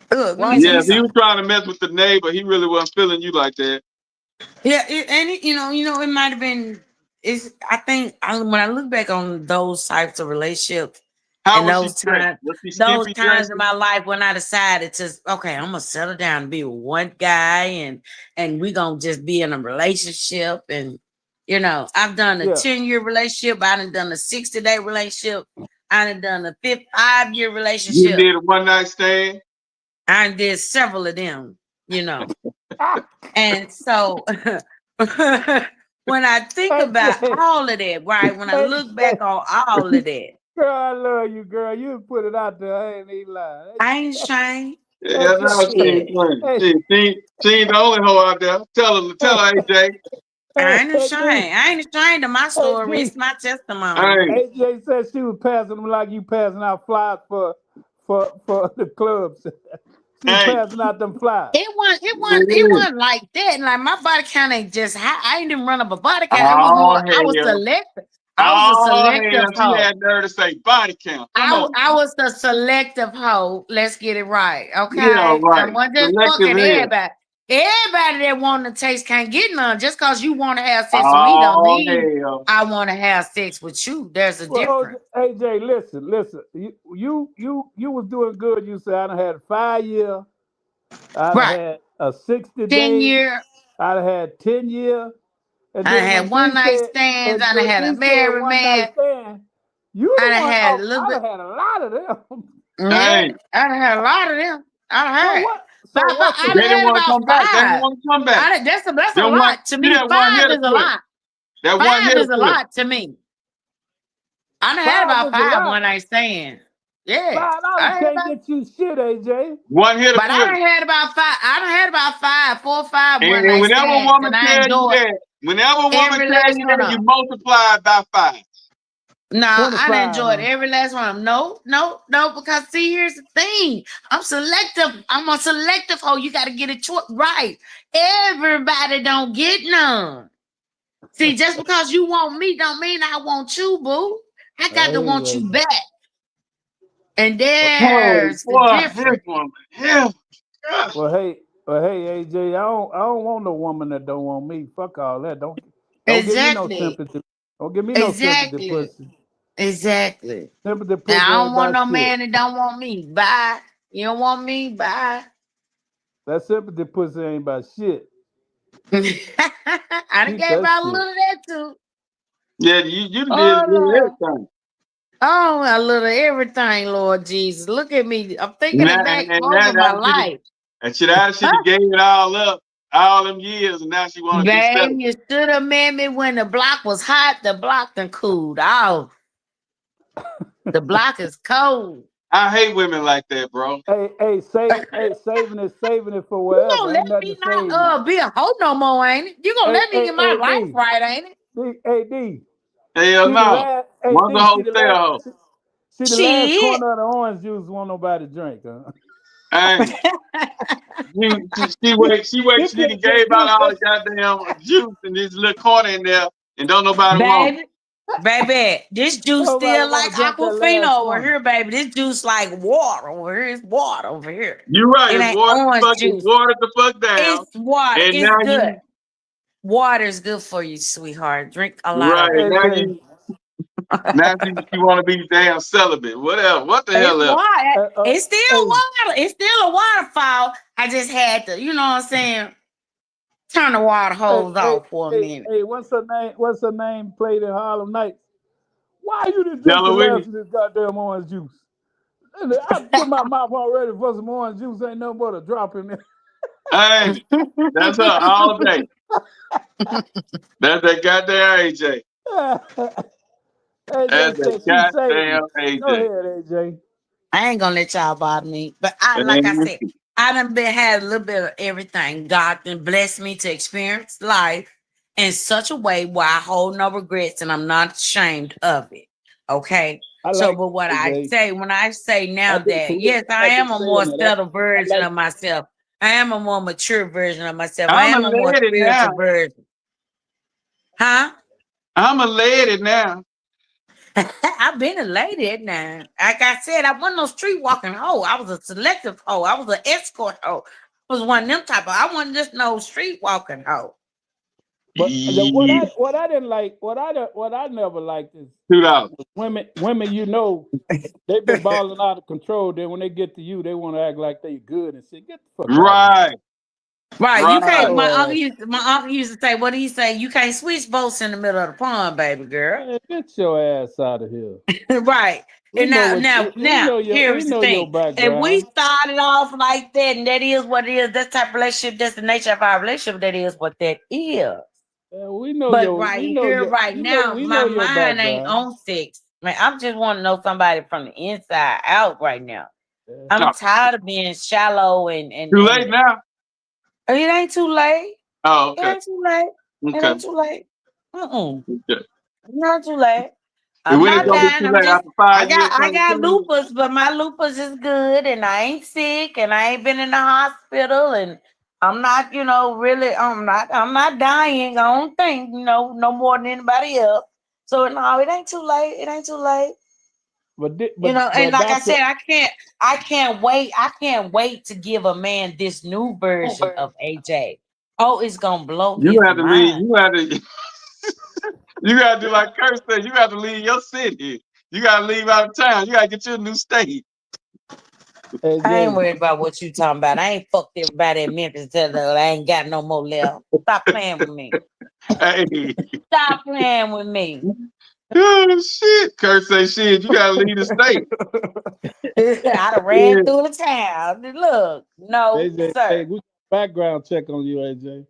Yeah, if he was trying to mess with the neighbor, he really wasn't feeling you like that. Yeah, it might have been. I think when I look back on those types of relationships, How and was she those dressed? times, Was she those skimpy times dressed? in my life when I decided to, okay, I'm gonna settle down and be with one guy, and we gonna just be in a relationship. And you know, I've done a 10-year relationship. I done a 60-day relationship. I done a 5-year You relationship. did a one night stand. I did several of them. You know, and so when I think about all of that, right? When I look back on all of that. Girl, I love you, girl. You put it out there. I ain't even lying. I ain't ashamed. Yeah, no, she ain't playing. She ain't the only hoe out there. Tell her, AJ. I ain't ashamed. I ain't ashamed of my story. It's my testimony. AJ said she was passing them like you passing out flyers for the clubs. She was passing out them flyers. It wasn't like that. Like my body count ain't just high. I ain't even run up a body count. It was Oh, more. I was hell. selective. I was a selective hoe. She had nerve to say body count. I was the selective hoe. Let's get it right, okay? Yeah, right. I wasn't just Selective fucking head. everybody. Everybody that want to taste can't get none. Just because you want to have sex with me don't mean I want to have sex with you. There's a difference. AJ, listen. You was doing good. You said I done had 5 years. I had a 60 day. 10 year. I done had 10 years. I had one night stands. I done had a married man. I done had a little bit. I had a lot of them. Yeah, I done had a lot of them. I done had. So I done had about 5. They didn't want to come back. That's a lot to me. 5 is a lot. 5 is a lot to me. I done had about 5 one night stand. Yeah. $5 can't get you shit, AJ. One hit. But I done had about 5. I done had about 5, 4 or 5 one And night whenever a stands. woman tells you that, you multiply it by 5. No, I enjoyed every last one of them. No, because see, here's the thing. I'm selective. I'm a selective hoe. You got to get it right. Everybody don't get none. See, just because you want me don't mean I want you, boo. I got to want you back. And there's the difference. Well, hey, AJ, I don't want no woman that don't want me. Fuck all that. Don't give me no sympathy. Don't give me no sympathy pussy. Exactly. Sympathy pussy. Now, I don't want no man that don't want me. Bye. You don't want me? Bye. That sympathy pussy ain't about shit. I done gave out a little of that too. Yeah, you did everything. Oh, a little everything, Lord Jesus. Look at me. I'm thinking back over my life. And she gave it all up, all them years, and now she want to be settled. You should have met me when the block was hot. The block done cooled off. The block is cold. I hate women like that, bro. Hey, saving it for whatever. You gonna let me not be a hoe no more, ain't it? You gonna let me get my life right, ain't it? D. Hell no. Once the hoe stay a hoe. See, the last corner of the orange juice won't nobody drink, huh? Hey. she wait, she gave out all the goddamn juice in this little corner in there, and don't nobody want it. Baby, this juice still like Aquafina over here, baby. This juice like water over here. It's water over here. You're right. It it's water the fuck down. It's water. And it's good. Water is good for you, sweetheart. Drink a lot of it. Now you want to be damn celibate. Whatever. What the hell else? It's still water. It's still a waterfall. I just had to, you know what I'm saying? Turn the water hose off for a minute. Hey, what's her name? What's her name? Played in Harlem Nights. Why you didn't drink the last of this goddamn orange juice? I put my mouth already for some orange juice. Ain't nothing but a drop in there. Hey, that's her all day. That's that goddamn AJ. That's that goddamn AJ. Go ahead, AJ. I ain't gonna let y'all bother me, but like I said, I done had a little bit of everything. God done blessed me to experience life in such a way where I hold no regrets and I'm not ashamed of it. Okay. But what I say, when I say now that, yes, I am a more settled version of myself. I am a more mature version of myself. I am a more spiritual version. Huh? I'm a lady now. I've been a lady now. Like I said, I wasn't no street walking hoe. I was a selective hoe. I was an escort hoe. I was one of them type of. I wasn't just no street walking hoe. But what I didn't like, what I never liked is $2. Women, you know, they've been balling out of control. Then when they get to you, they want to act like they good and say, "Get the fuck out of here." Right. You can't. Right. My uncle used to say, "What do you say? You can't switch boats in the middle of the pond, baby girl." Man, get your ass out of here. Right. And now, here's the thing. If we started off like that, and that is what it is, that type of relationship, that's the nature of our relationship, that is what that is. We know but your, right we know here, your, right we now, know, we my know your mind ain't background. on sex. Man, I just want to know somebody from the inside out right now. I'm tired of being shallow and too late now. It ain't too late. Oh, okay. It ain't too late. Okay. It ain't too late. Okay. Not too late. I'm When it's not gonna be dying. too I'm late just. after 5 years? I got lupus, but my lupus is good, and I ain't sick, and I ain't been in the hospital, and I'm not, really. I'm not dying. I don't think, no more than anybody else. So no, it ain't too late. It ain't too late. But and like I said, I can't wait. I can't wait to give a man this new version of AJ. Oh, it's gonna blow his You have to mind. leave. You gotta do like Kurt said. You got to leave your city. You gotta leave out of town. You gotta get you a new state. I ain't worried about what you talking about. I ain't fucked everybody in Memphis till I ain't got no more left. Stop playing with me. Hey. Stop playing with me. Oh shit. Kurt say shit. You gotta leave the state. I done ran through the town. Look, no, AJ, sir. hey, we background check on you, AJ.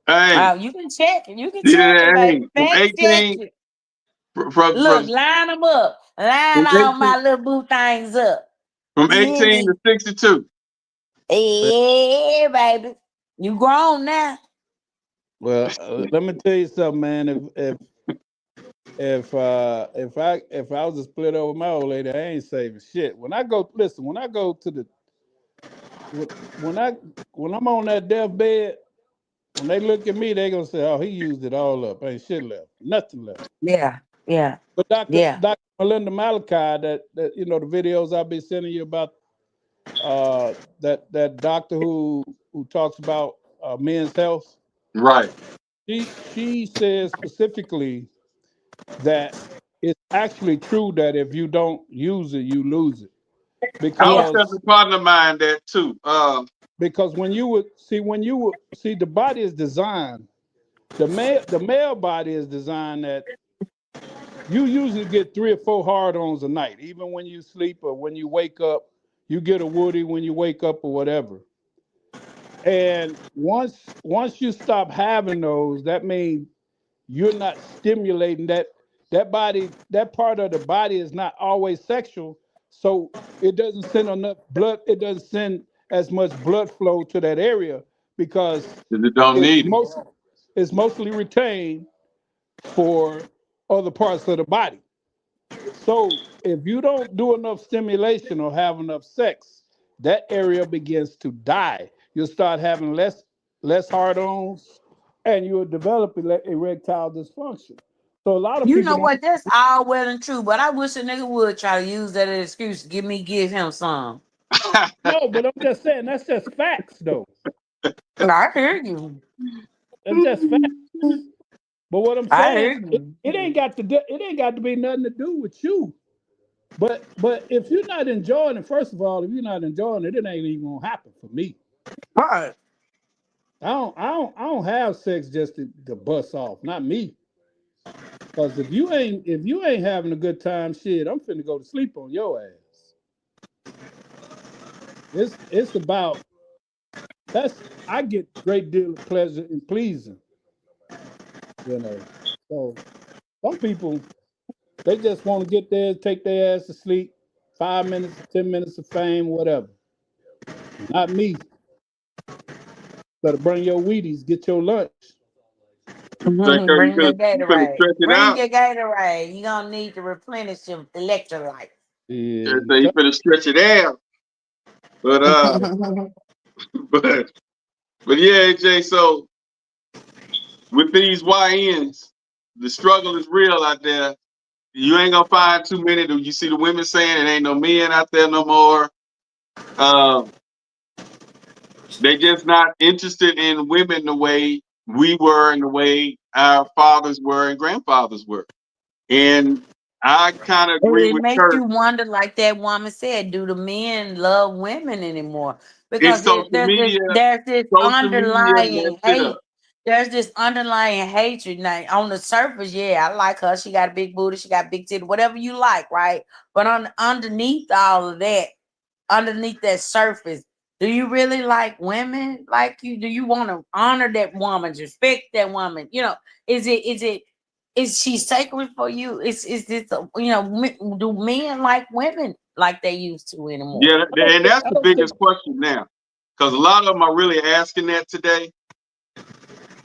Hey. You can check it. You can See check that, it, baby. from Fact 18 check it. from Look, line them up. Line all my little boo things up. From 18 to 62. Yeah, baby. You grown now. Well, let me tell you something, man. If I was to split over my old lady, I ain't saving shit. When I'm on that deathbed, when they look at me, they gonna say, "Oh, he used it all up. Ain't shit left. Nothing left." Yeah. But Dr. Melinda Malachi, that the videos I've been sending you about that doctor who talks about men's health. Right. She says specifically that it's actually true that if you don't use it, you lose it. I was telling a partner of mine that too. Because when you would see the body is designed, the male body is designed that you usually get 3 or 4 hard-ons a night. Even when you sleep or when you wake up, you get a woody when you wake up or whatever. And once you stop having those, that means you're not stimulating that body. That part of the body is not always sexual, so it doesn't send enough blood. It doesn't send as much blood flow to that area because it's mostly retained for other parts of the body. So if you don't do enough stimulation or have enough sex, that area begins to die. You'll start having less hard-ons, and you'll develop erectile dysfunction. So a lot of You people know what? That's all well and true, but I wish a nigga would try to use that as an excuse to give him some. No, but I'm just saying that's just facts, though. I hear you. That's just facts. But what I'm saying, it ain't got to be nothing to do with you. But if you're not enjoying it, first of all, if you're not enjoying it, it ain't even gonna happen for me. All right. I don't have sex just to bust off. Not me. Because if you ain't having a good time, shit, I'm finna go to sleep on your ass. It's about I get a great deal of pleasure in pleasing. So some people, they just want to get there, take their ass to sleep, 5 minutes, 10 minutes of fame, whatever. Not me. Better bring your Wheaties, get your lunch. Bring your Gatorade. Bring your Gatorade. You're going to need to replenish your electrolytes. Yeah. So you finna stretch it out. But but yeah, AJ, so with these YNs, the struggle is real out there. You ain't gonna find too many. You see the women saying it ain't no men out there no more. They just not interested in women the way we were and the way our fathers were and grandfathers were. And I kind of agree It with makes Kurt. you wonder, like that woman said, do the men love women anymore? It's Because social media, there's this social media underlying messed it hate. up. There's this underlying hatred. Now, on the surface, yeah, I like her. She got a big booty. She got big titty. Whatever you like, right? But underneath all of that, underneath that surface, do you really like women like you? Do you want to honor that woman, respect that woman? You know, is she sacred for you? Is this do men like women like they used to anymore? Yeah, and that's the biggest question now, because a lot of them are really asking that today.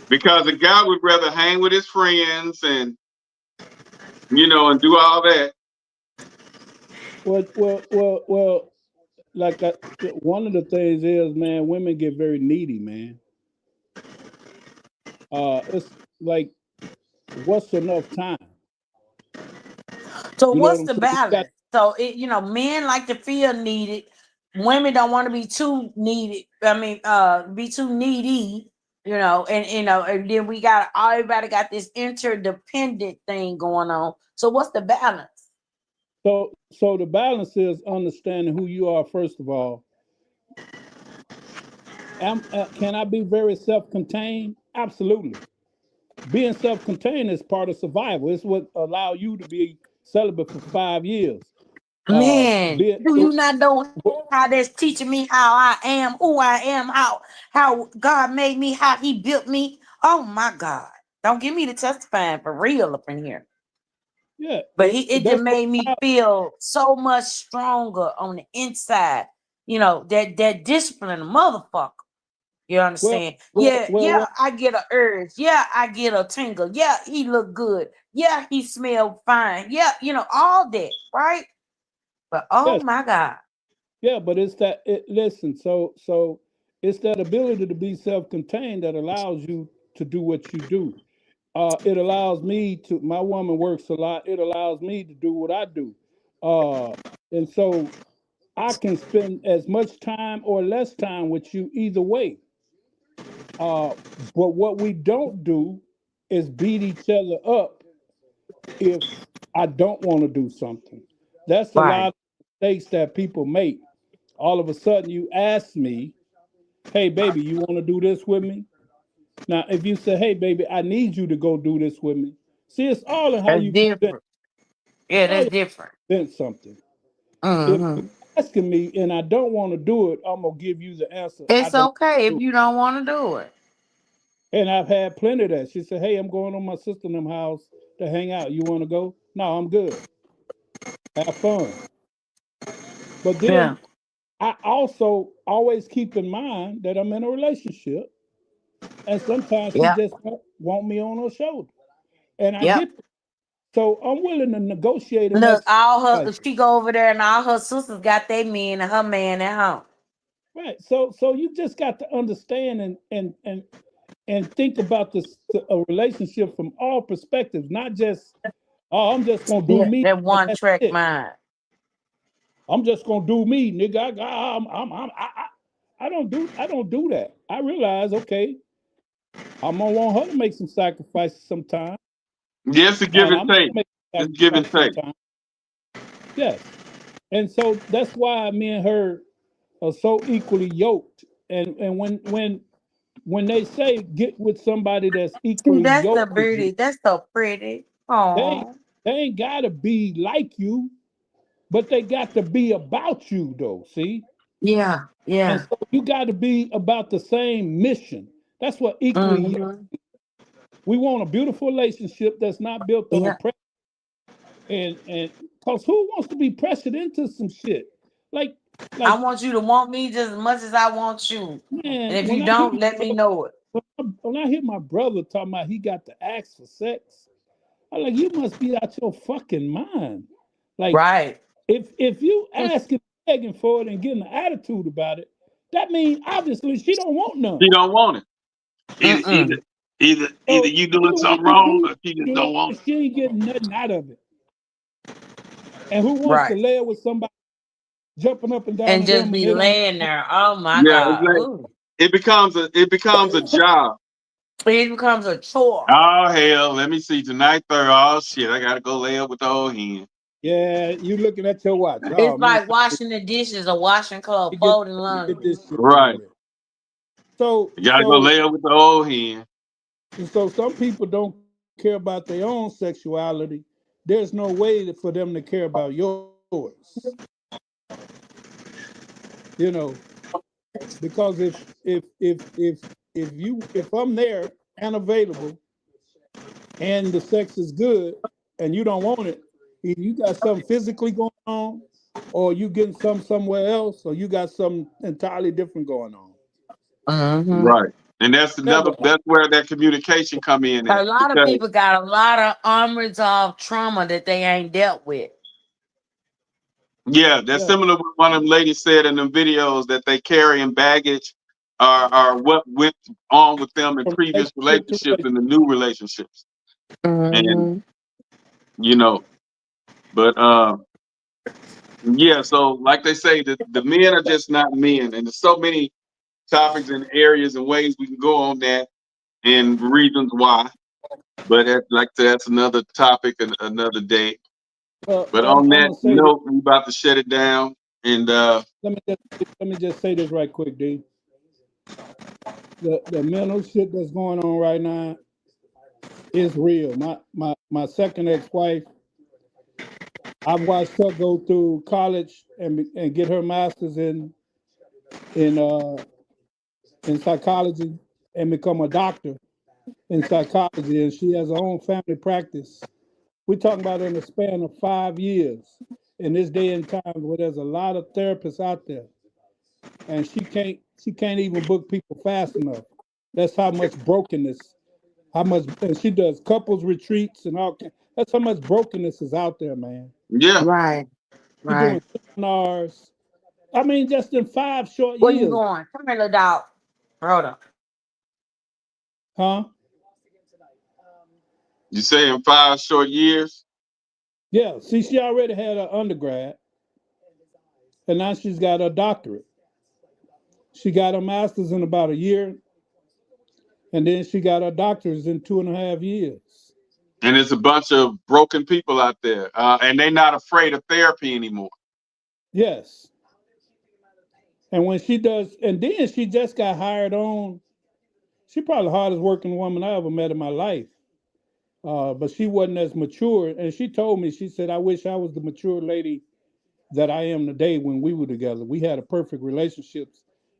Because a guy would rather hang with his friends and and do all that. Well. Like one of the things is, man, women get very needy, man. It's like, what's enough time? So You know what's what the I'm saying? balance? So men like to feel needed. Women don't want to be too needed. Be too needy. And then we got everybody got this interdependent thing going on. So what's the balance? So the balance is understanding who you are first of all. Can I be very self-contained? Absolutely. Being self-contained is part of survival. It's what allow you to be celibate for 5 years. Man, do you not know how that's teaching me how I am, who I am, how God made me, how He built me? Oh my God! Don't give me the testifying for real up in here. Yeah, but it just made me feel so much stronger on the inside. That discipline, motherfucker. You understand? Well, I get a urge. Yeah, I get a tingle. Yeah, he look good. Yeah, he smelled fine. Yeah, all that, right? But oh my God. Yeah, but it's that. Listen, so it's that ability to be self-contained that allows you to do what you do. It allows me to. My woman works a lot. It allows me to do what I do, and so I can spend as much time or less time with you either way. But what we don't do is beat each other up if I don't want to do something. That's a lot of mistakes that people make. All of a sudden, you ask me, "Hey, baby, you want to do this with me?" Now, if you say, "Hey, baby, I need you to go do this with me," see, it's all in how That's you different. Yeah, that's different. present something. If Mm-hmm. you're asking me and I don't want to do it, I'm gonna give you the answer. It's okay if you don't want to do it. And I've had plenty of that. She said, "Hey, I'm going to my sister in them house to hang out. You want to go?" No, I'm good. Have fun. But then I also always keep in mind that I'm in a relationship, and sometimes she just want me on her shoulder, and I get that. So I'm willing to negotiate. Look, she go over there, and all her sisters got their men and her man at home. Right. So you just got to understand and think about a relationship from all perspectives, not just, "Oh, I'm just gonna do me." That one track mind. I'm just gonna do me, nigga. I don't do that. I realize, okay, I'm gonna want her to make some sacrifices sometime. Yes, a give and take. It's give and take. Yes. And so that's why me and her are so equally yoked. And when they say get with somebody that's equally that's yoked, the beauty. That's so pretty. They ain't gotta be like you, but they got to be about you though. See? Yeah. And so you got to be about the same mission. That's what equally. We want a beautiful relationship that's not built on pressure. And because who wants to be pressured into some shit? Like I want you to want me just as much as I want you. Man, and if you don't, let me know it. When I hear my brother talking about he got to ask for sex, I'm like, you must be out your fucking mind. Like, right. If you asking, begging for it and getting an attitude about it, that means obviously she don't want none. She don't want it. Either you doing something wrong or she just don't want it. She ain't getting nothing out of it. And who wants to lay with somebody jumping up and down and just be laying there? Oh my God! It becomes a job. It becomes a chore. Oh hell, let me see tonight. Oh shit, I gotta go lay up with the old hen. Yeah, you looking at your watch. It's Oh man, like washing the dishes or washing clothes, folding laundry. get this shit Right. over with. So You gotta go lay up with the old hen. So some people don't care about their own sexuality. There's no way for them to care about yours. You know, because if I'm there and available and the sex is good and you don't want it, either you got something physically going on, or you getting somewhere else, or you got something entirely different going on. Right. And that's where that communication come in at. A lot of people got a lot of unresolved trauma that they ain't dealt with. Yeah, that's similar to what one of them ladies said in the videos, that they carry in baggage are what went on with them in previous relationships and the new relationships. And you know, but yeah, so like they say, the men are just not men, and there's so many topics and areas and ways we can go on that and reasons why. But that's another topic and another day. But on that note, we're about to shut it down. And let me just say this right quick, D. The mental shit that's going on right now is real. My second ex-wife, I've watched her go through college and get her master's in psychology and become a doctor in psychology, and she has her own family practice. We're talking about in the span of 5 years in this day and time where there's a lot of therapists out there, and she can't even book people fast enough. That's how much brokenness, and she does couples retreats and all. That's how much brokenness is out there, man. Yeah, right. Doing seminars. I mean, just in 5 short years. Where you going? Come here, little dog. Hold on. Huh? You say in 5 short years? Yeah. See, she already had her undergrad, and now she's got her doctorate. She got her master's in about a year, and then she got her doctorate in 2.5 years. And there's a bunch of broken people out there, and they're not afraid of therapy anymore. Yes. And when she does, and then she just got hired on. She's probably the hardest working woman I ever met in my life. But she wasn't as mature. And she told me, she said, I wish I was the mature lady that I am today when we were together. We had a perfect relationship.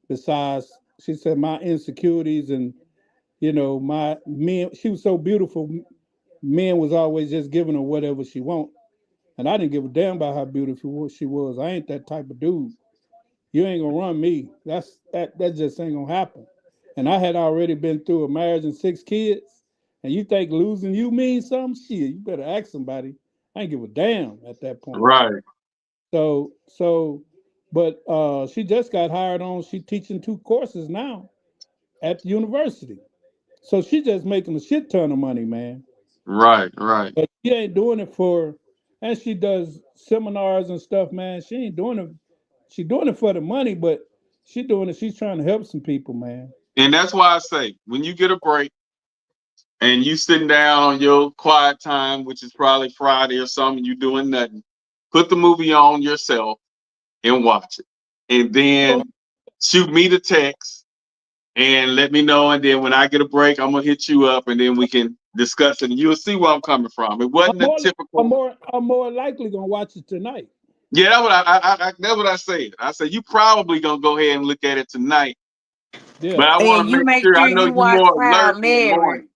Besides, she said, my insecurities and, my men, she was so beautiful. Men was always just giving her whatever she want. And I didn't give a damn about how beautiful she was. I ain't that type of dude. You ain't gonna run me. That just ain't gonna happen. And I had already been through a marriage and 6 kids. And you think losing you means something? Shit, you better ask somebody. I ain't give a damn at that point. Right. But she just got hired on. She teaching 2 courses now at the university. So she just making a shit ton of money, man. Right. But she ain't doing it and she does seminars and stuff, man. She ain't doing it. She's doing it for the money, but she's doing it. She's trying to help some people, man. And that's why I say, when you get a break and you sitting down on your quiet time, which is probably Friday or something, you doing nothing, put the movie on yourself and watch it. And then shoot me the text and let me know. And then when I get a break, I'm going to hit you up and then we can discuss it. And you'll see where I'm coming from. It wasn't a typical. I'm more likely going to watch it tonight. Yeah, that's what I said. I said, you probably going to go ahead and look at it tonight. Yeah. But I want to make sure I know you're more alert in the morning.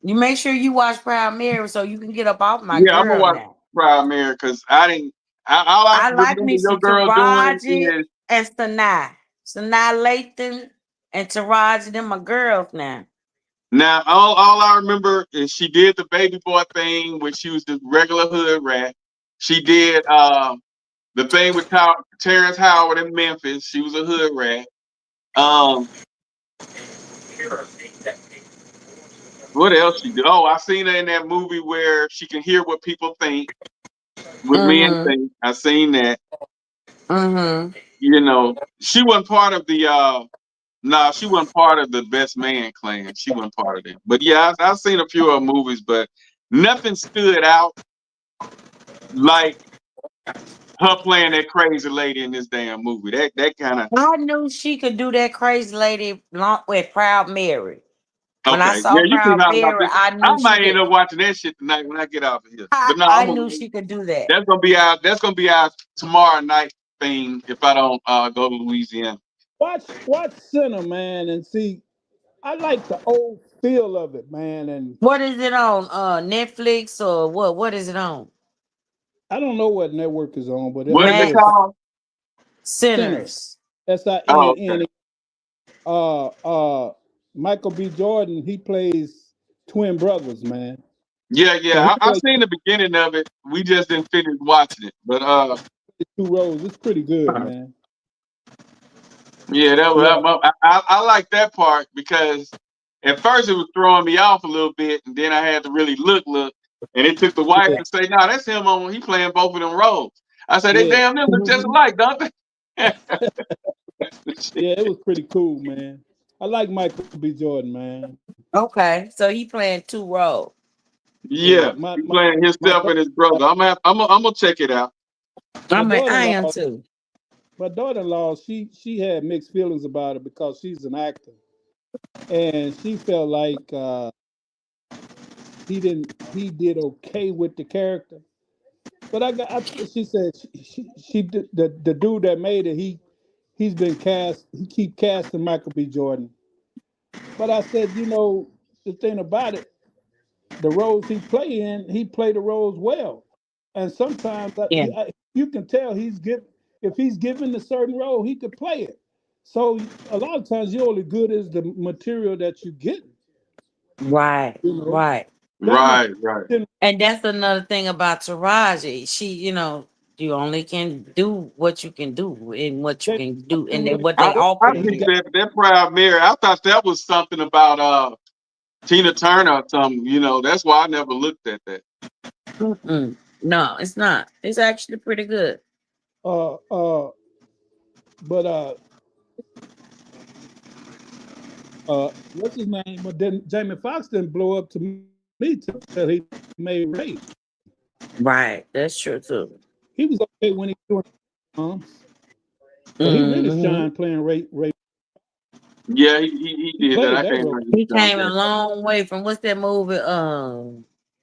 You make sure you watch Proud Mary so you can get up off my girl. Yeah, I'm going to watch now. Proud Mary because I like me your some girl Taraji and Sanaa. Sanaa Lathan and Taraji, them my girls now. Now, all I remember is she did the baby boy thing when she was the regular hood rat. She did the thing with Terrence Howard in Memphis. She was a hood rat. What else she did? Oh, I seen her in that movie where she can hear what people think, what men think. I seen that. Mm-hmm. She wasn't part of the No, she wasn't part of the Best Man clan. She wasn't part of them. But yeah, I've seen a few of her movies, but nothing stood out like her playing that crazy lady in this damn movie. That kind of. I knew she could do that crazy lady with Proud Mary. When I Okay, saw yeah, you can Proud talk about Mary, this. I I knew she might end could. up watching that shit tonight when I get off of here. But no, I knew she could do that. That's gonna be out. That's gonna be our tomorrow night thing if I don't go to Louisiana. Watch Sinner, man, and see. I like the old feel of it, man. And what is it on? Netflix or what? What is it on? I don't know what network is on, but What is it called? Sinners. SINN. Michael B. Jordan, he plays twin brothers, man. Yeah. So I've seen the beginning of it. We just didn't finish watching it, but 2 rows. It's pretty good, man. Yeah, that was. I like that part because at first it was throwing me off a little bit, and then I had to really look, and it took the wife to say, "No, that's him on. He playing both of them roles." I said, "They damn them look just alike, don't they?" Yeah, it was pretty cool, man. I like Michael B. Jordan, man. Okay, so he playing 2 roles. Yeah, he playing himself and his brother. I'm gonna check it out. I am too. My daughter-in-law, she had mixed feelings about it because she's an actor, and she felt like he did okay with the character. But she said the dude that made it, he's been cast. He keep casting Michael B. Jordan. But I said, the thing about it, the roles he play in, he play the roles well, and sometimes you can tell if he's given a certain role, he could play it. So a lot of times you're only good as the material that you get. Right. Right. And that's another thing about Taraji. She, you only can do what you can do and what you can do, and then what they offer. I think that Proud Mary. I thought that was something about Tina Turner or something. That's why I never looked at that. No, it's not. It's actually pretty good. But what's his name? But then Jamie Foxx didn't blow up to me till he made Ray. Right, that's true too. He was okay when he was doing but he really shined playing Ray. Yeah, he did that. I can't remember. He came a long way from what's that movie?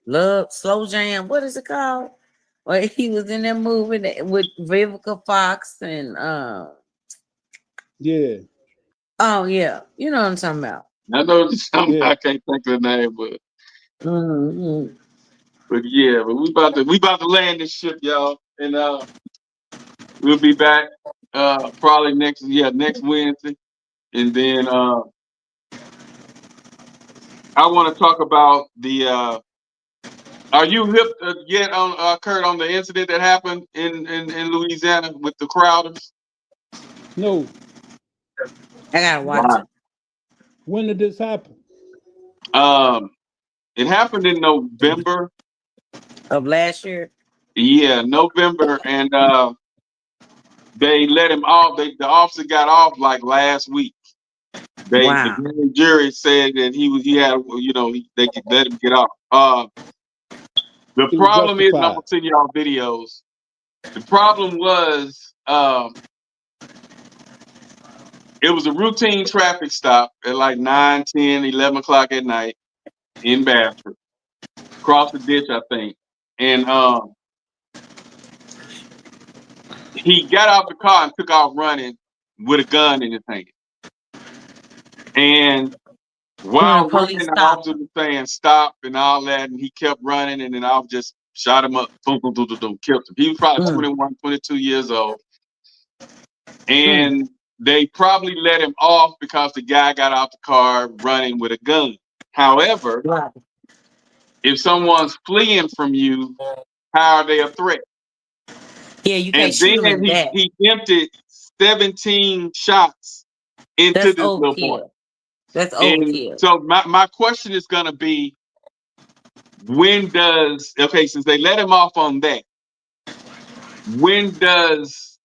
Love Slow Jam. What is it called? Well, he was in that movie with Vivica Fox and yeah. Oh yeah, you know what I'm talking about. I know something. I can't think of the name, but but yeah, but we about to land this ship, y'all, and we'll be back probably next Wednesday, and then I want to talk about the. Are you hip yet on Kurt on the incident that happened in Louisiana with the Crowders? No. I gotta watch it. When did this happen? It happened in November of last year. Yeah, November, and they let him off. The officer got off like last week. The grand jury said that they could let him get off. The problem is, I'm gonna send y'all videos. The problem was, it was a routine traffic stop at like 9, 10, 11 o'clock at night in Bastrop. Across the ditch, I think. And he got out the car and took off running with a gun in his hand. And while running, the officer was saying stop and all that, and he kept running, and then I just shot him up, boom, boom, boom, boom, boom, killed him. He was probably 21, 22 years old. And they probably let him off because the guy got out the car running with a gun. However, if someone's fleeing from you, how are they a threat? Yeah, you can't shoot him back. He emptied 17 shots into this little boy. That's overkill. So my question is gonna be, since they let him off on that, when does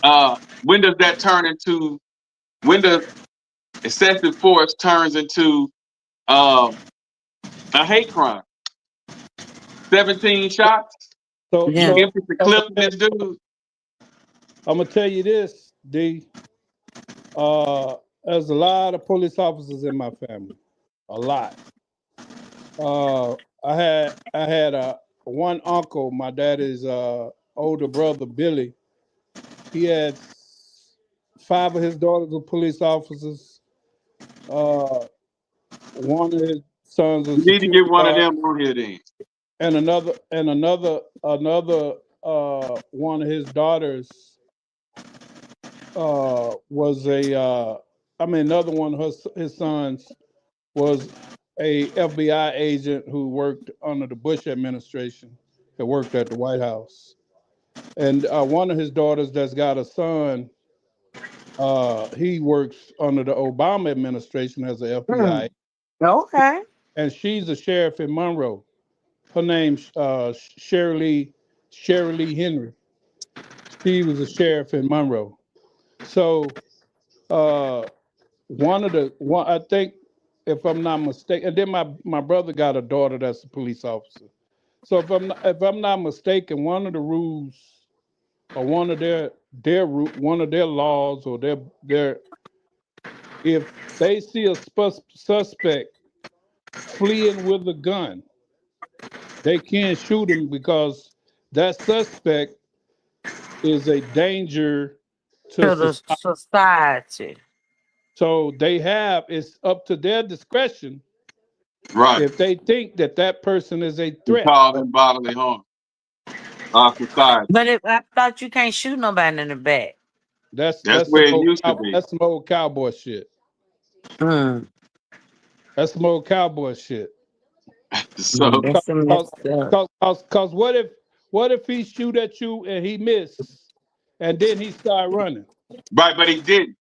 that turn into excessive force turns into a hate crime. 17 shots. So, You empty the clip in this dude. I'm gonna tell you this, D. There's a lot of police officers in my family. A lot. I had one uncle, my daddy's older brother, Billy. He had 5 of his daughters were police officers. One of his sons was You need to get one of them on here then. And another one of his daughters was another one of his sons was a FBI agent who worked under the Bush administration, that worked at the White House. And one of his daughters that's got a son, he works under the Obama administration as an FBI. Okay. And she's a sheriff in Monroe. Her name's Shirley Henry. She was a sheriff in Monroe. So I think, if I'm not mistaken, and then my brother got a daughter that's a police officer. So if I'm not mistaken, one of the rules, or one of their laws, or their if they see a suspect fleeing with a gun, they can't shoot him because that suspect is a danger to the society. So it's up to their discretion, right? If they think that person is a threat, cause them bodily harm. Society. But I thought you can't shoot nobody in the back. That's where it used to be. That's some old cowboy shit. That's some old cowboy shit. So, cause what if he shoot at you and he missed, and then he start running? Right, but he didn't.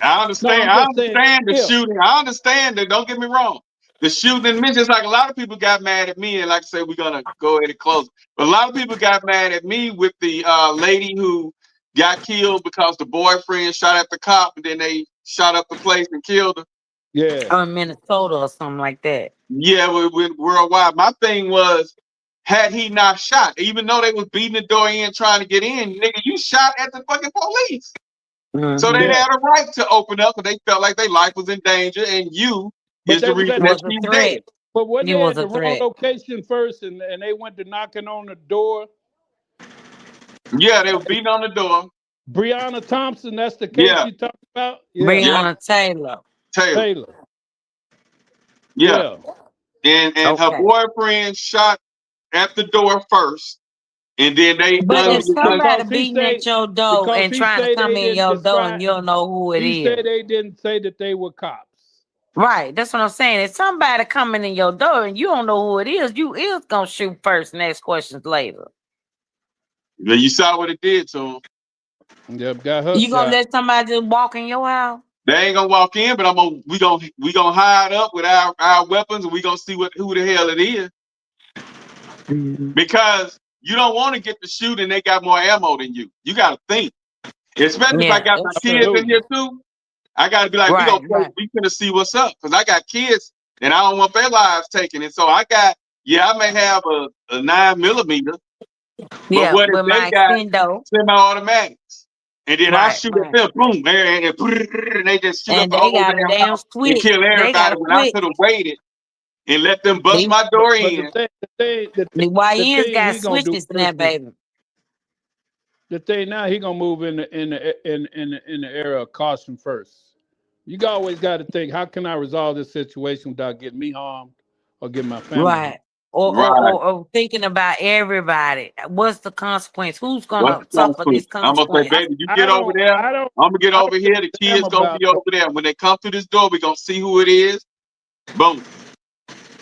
I understand. I understand the shooting. I understand that. Don't get me wrong. The shooting mentions, like, a lot of people got mad at me, and like I said, we're gonna go ahead and close. But a lot of people got mad at me with the lady who got killed because the boyfriend shot at the cop, and then they shot up the place and killed her. Yeah. In Minnesota or something like that. Yeah, worldwide. My thing was, had he not shot, even though they was beating the door in trying to get in, nigga, you shot at the fucking police. So they had a right to open up, and they felt like their life was in danger, and you is the reason that she's dead. But when they had the wrong location first, and they went to knocking on the door. Yeah, they were beating on the door. Breonna Thompson, that's the case you talking about? Yeah. Breonna Taylor. Yeah. And her boyfriend shot at the door first, and then they. But if somebody beating at your door and trying to come in your door, and you don't know who it is. He said they didn't say that they were cops. Right, that's what I'm saying. If somebody coming in your door and you don't know who it is, you is gonna shoot first and ask questions later. Yeah, you saw what it did to him. Yep, got her. You gonna let somebody just walk in your house? They ain't gonna walk in, but we gonna hide up with our weapons, and we gonna see who the hell it is. Because you don't want to get the shoot and they got more ammo than you. You gotta think. Especially if I got my kids in here too. I gotta be like, we gonna see what's up. Because I got kids and I don't want their lives taken. And so I may have a 9mm. But what if they got semi-automatics? And then I shoot at them, boom, and they just shoot up the whole damn house and kill everybody when I could have waited and let them bust my door in. The YNs got switches in that, baby. The thing now, he gonna move in the era of caution first. You always got to think, how can I resolve this situation without getting me harmed or getting my family harmed? Or thinking about everybody. What's the consequence? Who's gonna suffer this consequence? I'm gonna say, baby, you get over there. I'm gonna get over here. The kids gonna be over there. When they come through this door, we gonna see who it is. Boom.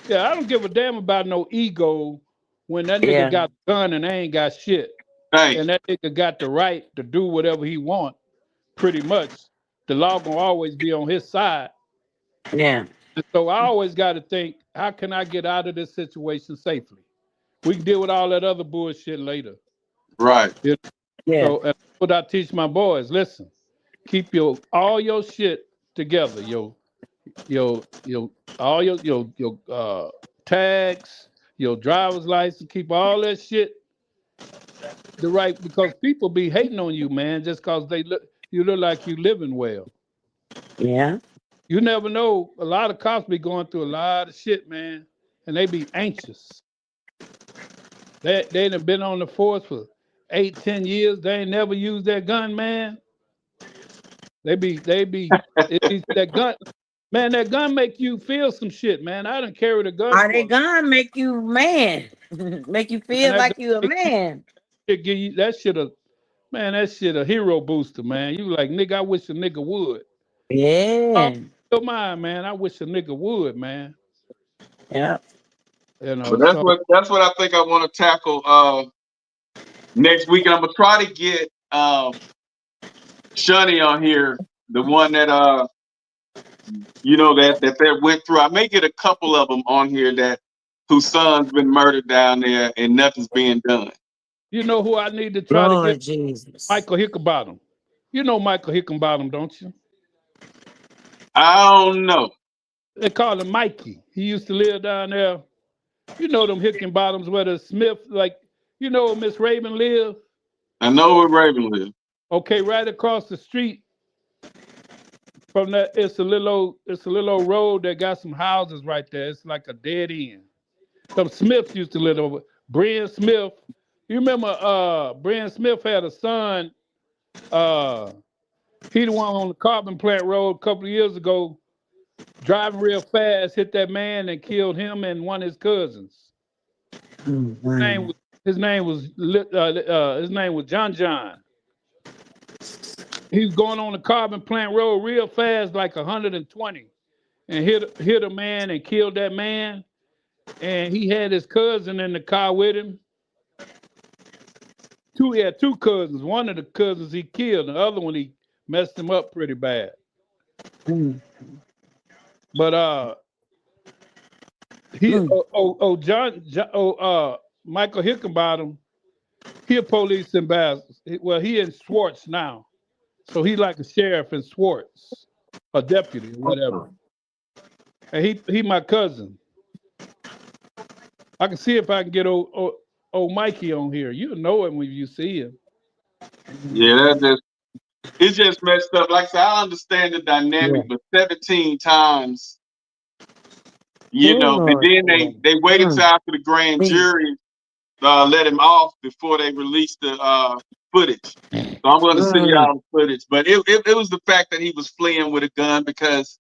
Yeah, I don't give a damn about no ego when that nigga got a gun and they ain't got shit. Right. And that nigga got the right to do whatever he want. Pretty much, the law gonna always be on his side. Yeah. And so I always got to think, how can I get out of this situation safely? We can deal with all that other bullshit later. Right. Yeah. So that's what I teach my boys. Listen, keep all your shit together. All your tags, your driver's license, keep all that shit the right, because people be hating on you, man, just cause you look like you living well. Yeah. You never know. A lot of cops be going through a lot of shit, man, and they be anxious. They done been on the force for 8-10 years. They ain't never used that gun, man. That gun, man. That gun make you feel some shit, man. I done carried a gun. Are they gonna make you man? Make you feel like you a man? Give you that shit a hero booster, man. You like, nigga, I wish a nigga would. Yeah. Your mind, man. I wish a nigga would, man. Yeah. You know, but that's what I think I want to tackle next week, and I'm gonna try to get Shunny on here, the one that that went through. I may get a couple of them on here whose son's been murdered down there and nothing's being done. You know who I need to try to get? Jesus. Michael Hickenbottom. You know Michael Hickenbottom, don't you? I don't know. They call him Mikey. He used to live down there. You know them Hickenbottoms where the Smith, like, you know where Miss Raven live? I know where Raven live. Okay, right across the street from that, it's a little old road that got some houses right there. It's like a dead end. Some Smiths used to live over. Brian Smith. You remember Brian Smith had a son. He the one on the carbon plant road a couple of years ago, driving real fast, hit that man and killed him and one of his cousins. His name was John. He was going on the carbon plant road real fast, like 120, and hit a man and killed that man. And he had his cousin in the car with him. He had two cousins. One of the cousins he killed, the other one he messed him up pretty bad. But Michael Hickenbottom, he a police ambassador. Well, he in Swartz now, so he like a sheriff in Swartz, a deputy or whatever. And he my cousin. I can see if I can get old Mikey on here. You'll know him when you see him. Yeah, it's just messed up. Like I said, I understand the dynamic, but 17 times, and then they waited until after the grand jury let him off before they released the footage. So I'm going to send y'all the footage. But it was the fact that he was fleeing with a gun because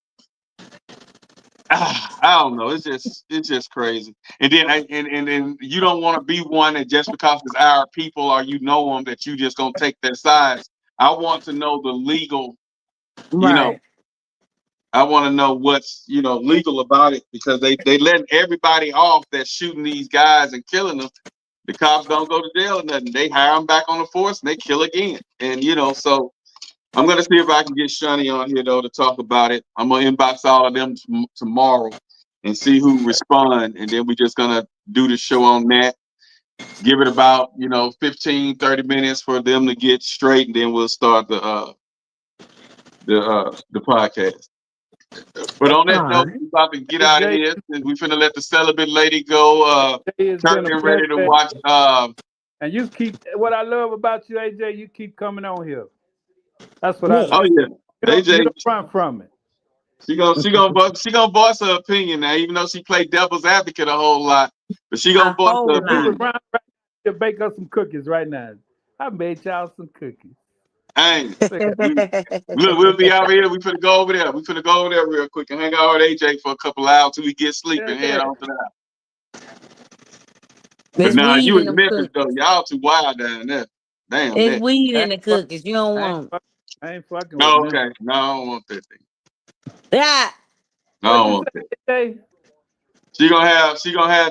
I don't know. It's just crazy. And then and you don't want to be one that just because it's our people or you know them that you just gonna take their sides. I want to know the legal, I want to know what's legal about it, because they letting everybody off that's shooting these guys and killing them. The cops don't go to jail or nothing. They hire them back on the force and they kill again. And so I'm gonna see if I can get Shunny on here though to talk about it. I'm gonna inbox all of them tomorrow and see who respond, and then we're just gonna do the show on that. Give it about 15-30 minutes for them to get straight, and then we'll start the podcast. But on that note, we're about to get out of here, and we're finna let the celibate lady go. Getting ready to watch. And you keep, what I love about you, AJ, you keep coming on here. That's what I like. Oh yeah, AJ, you don't run from it. She gonna voice her opinion now, even though she played devil's advocate a whole lot. But she gonna voice her opinion. To bake us some cookies right now. I made y'all some cookies. Hey, we'll be out here. We finna go over there. We finna go over there real quick and hang out with AJ for a couple of hours till we get sleep and head on to that. But now you in Memphis though, y'all too wild down there. Damn. It's weed in the cookies. You don't want. I ain't fucking with okay. No, I don't want that thing. Yeah. No, I don't want that. She gonna have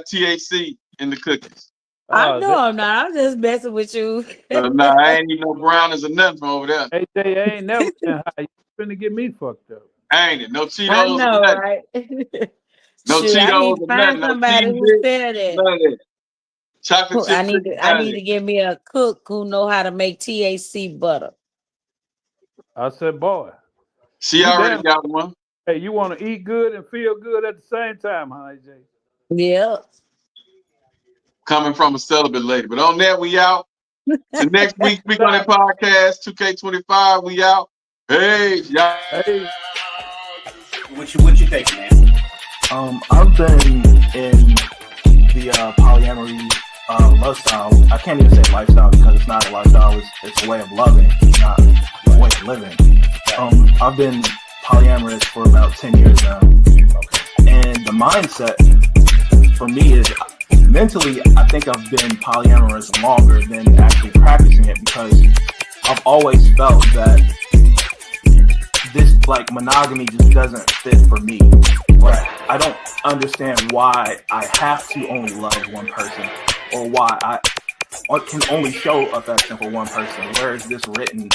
THC in the cookies. I know I'm not. I'm just messing with you. Nah, I ain't eating no brownies or nothing from over there. AJ, I ain't never been high. You finna get me fucked up. Ain't it? No Cheetos. I know, right? No Cheetos. I need or to find somebody who said that. None of that. Chocolate chips. I need to get me a cook who know how to make THC butter. I said, boy. She already got one. Hey, you want to eat good and feel good at the same time, huh, AJ? Yeah. Coming from a celibate lady. But on that, we out. The next week, we gonna podcast 2K25. We out. Hey, y'all. Hey. What you think, man? I've been in the polyamory lifestyle. I can't even say lifestyle because it's not a lifestyle. It's a way of loving, not a way of living. I've been polyamorous for about 10 years now. And the mindset for me is mentally, I think I've been polyamorous longer than actually practicing it because I've always felt that this like monogamy just doesn't fit for me. Right. I don't understand why I have to only love one person or why I can only show affection for one person. Where is this written?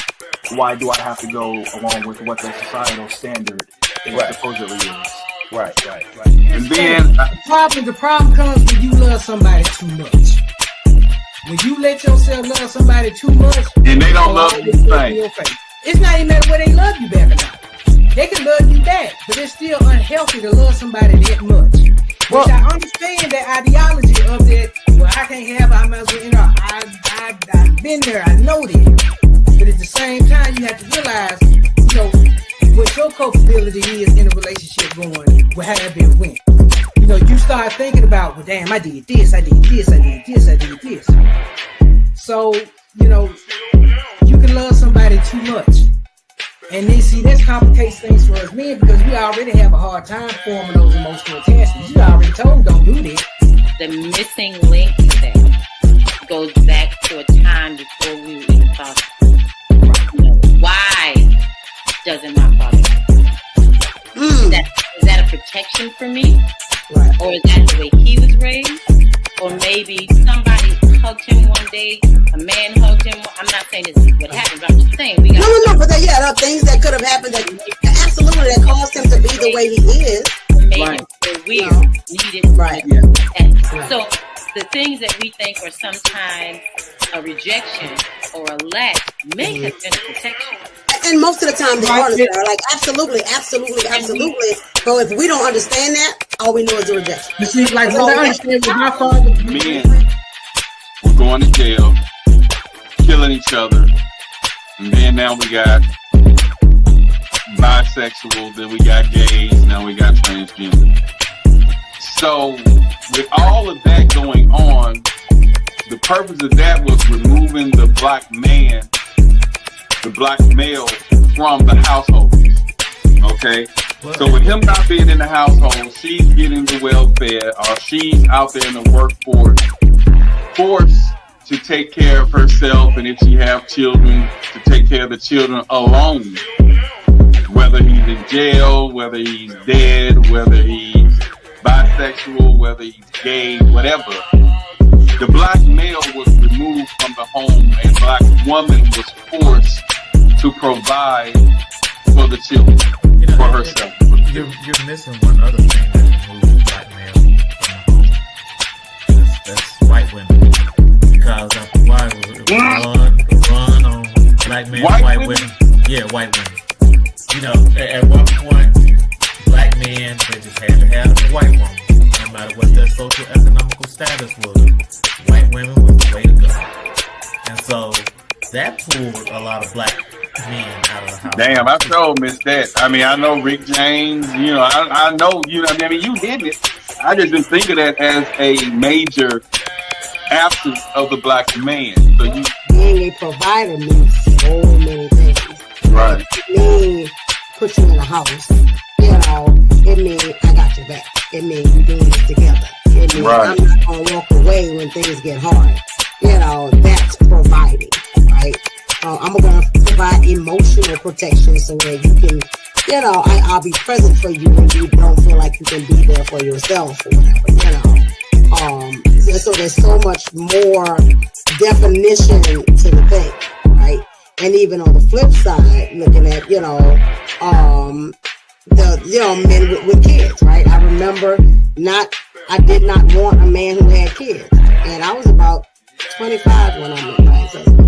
Why do I have to go along with what the societal standard is supposedly is? Right. And then the problem comes when you love somebody too much. When you let yourself love somebody too much, and they don't love you the same. It's not even matter whether they love you back or not. They can love you back, but it's still unhealthy to love somebody that much. Which I understand that ideology of that. Well, I can't have. I might as well. You know, I've been there. I know that. But at the same time, you have to realize, you know, what your culpability is in a relationship going, well, however it went. You know, you start thinking about, well, damn, I did this, I did this, I did this, I did this. So, you know, you can love somebody too much. And then, see, that complicates things for us men because we already have a hard time forming those emotional attachments. You already told, don't do that. The missing link to that goes back to a time before we were even talking. Why doesn't my father? Is that a protection for me? Right. Or is that the way he was raised? Or maybe somebody hugged him one day, a man hugged him. I'm not saying this is what happened, but I'm just saying we got No, but there are things that could have happened that absolutely that caused him to be the way he is. made him feel weird, needed. Right. So the things that we think are sometimes a rejection or a lack may have been a protection. And most of the time they are like absolutely. But if we don't understand that, all we know is the rejection. You see, like what I understand with my father. Men were going to jail, killing each other, and then now we got bisexual, then we got gays, now we got transgender. So with all of that going on, the purpose of that was removing the black man, the black male from the household. Okay? So with him not being in the household, she's getting the welfare, or she's out there in the workforce, forced to take care of herself, and if she have children, to take care of the children alone. Whether he's in jail, whether he's dead, whether he's bisexual, whether he's gay, whatever. The black male was removed from the home, and black woman was forced to provide for the children, for herself. You're missing one other thing that removes black male from the home. That's white women. Because after a while, it was run on black men, white women. Yeah, white women. You know, at one point, black men, they just had to have a white woman. No matter what their social economical status was, white women was the way to go. And so that pulled a lot of black men out of the house. Damn, I sure missed that. I mean, I know Rick James, you know, I know, you know, I mean, you did it. I just didn't think of that as a major absence of the black man. So you being a provider means so many things. Right. It means put you in a house. You know, it means I got your back. It means we're doing this together. It means I'm not gonna walk away when things get hard. You know, that's providing, right? I'm gonna provide emotional protection so that you can, you know, I'll be present for you when you don't feel like you can be there for yourself or whatever, you know. So there's so much more definition to the thing, right? And even on the flip side, looking at, you know, men with kids, right? I remember I did not want a man who had kids. And I was about 25 when I met my ex-husband.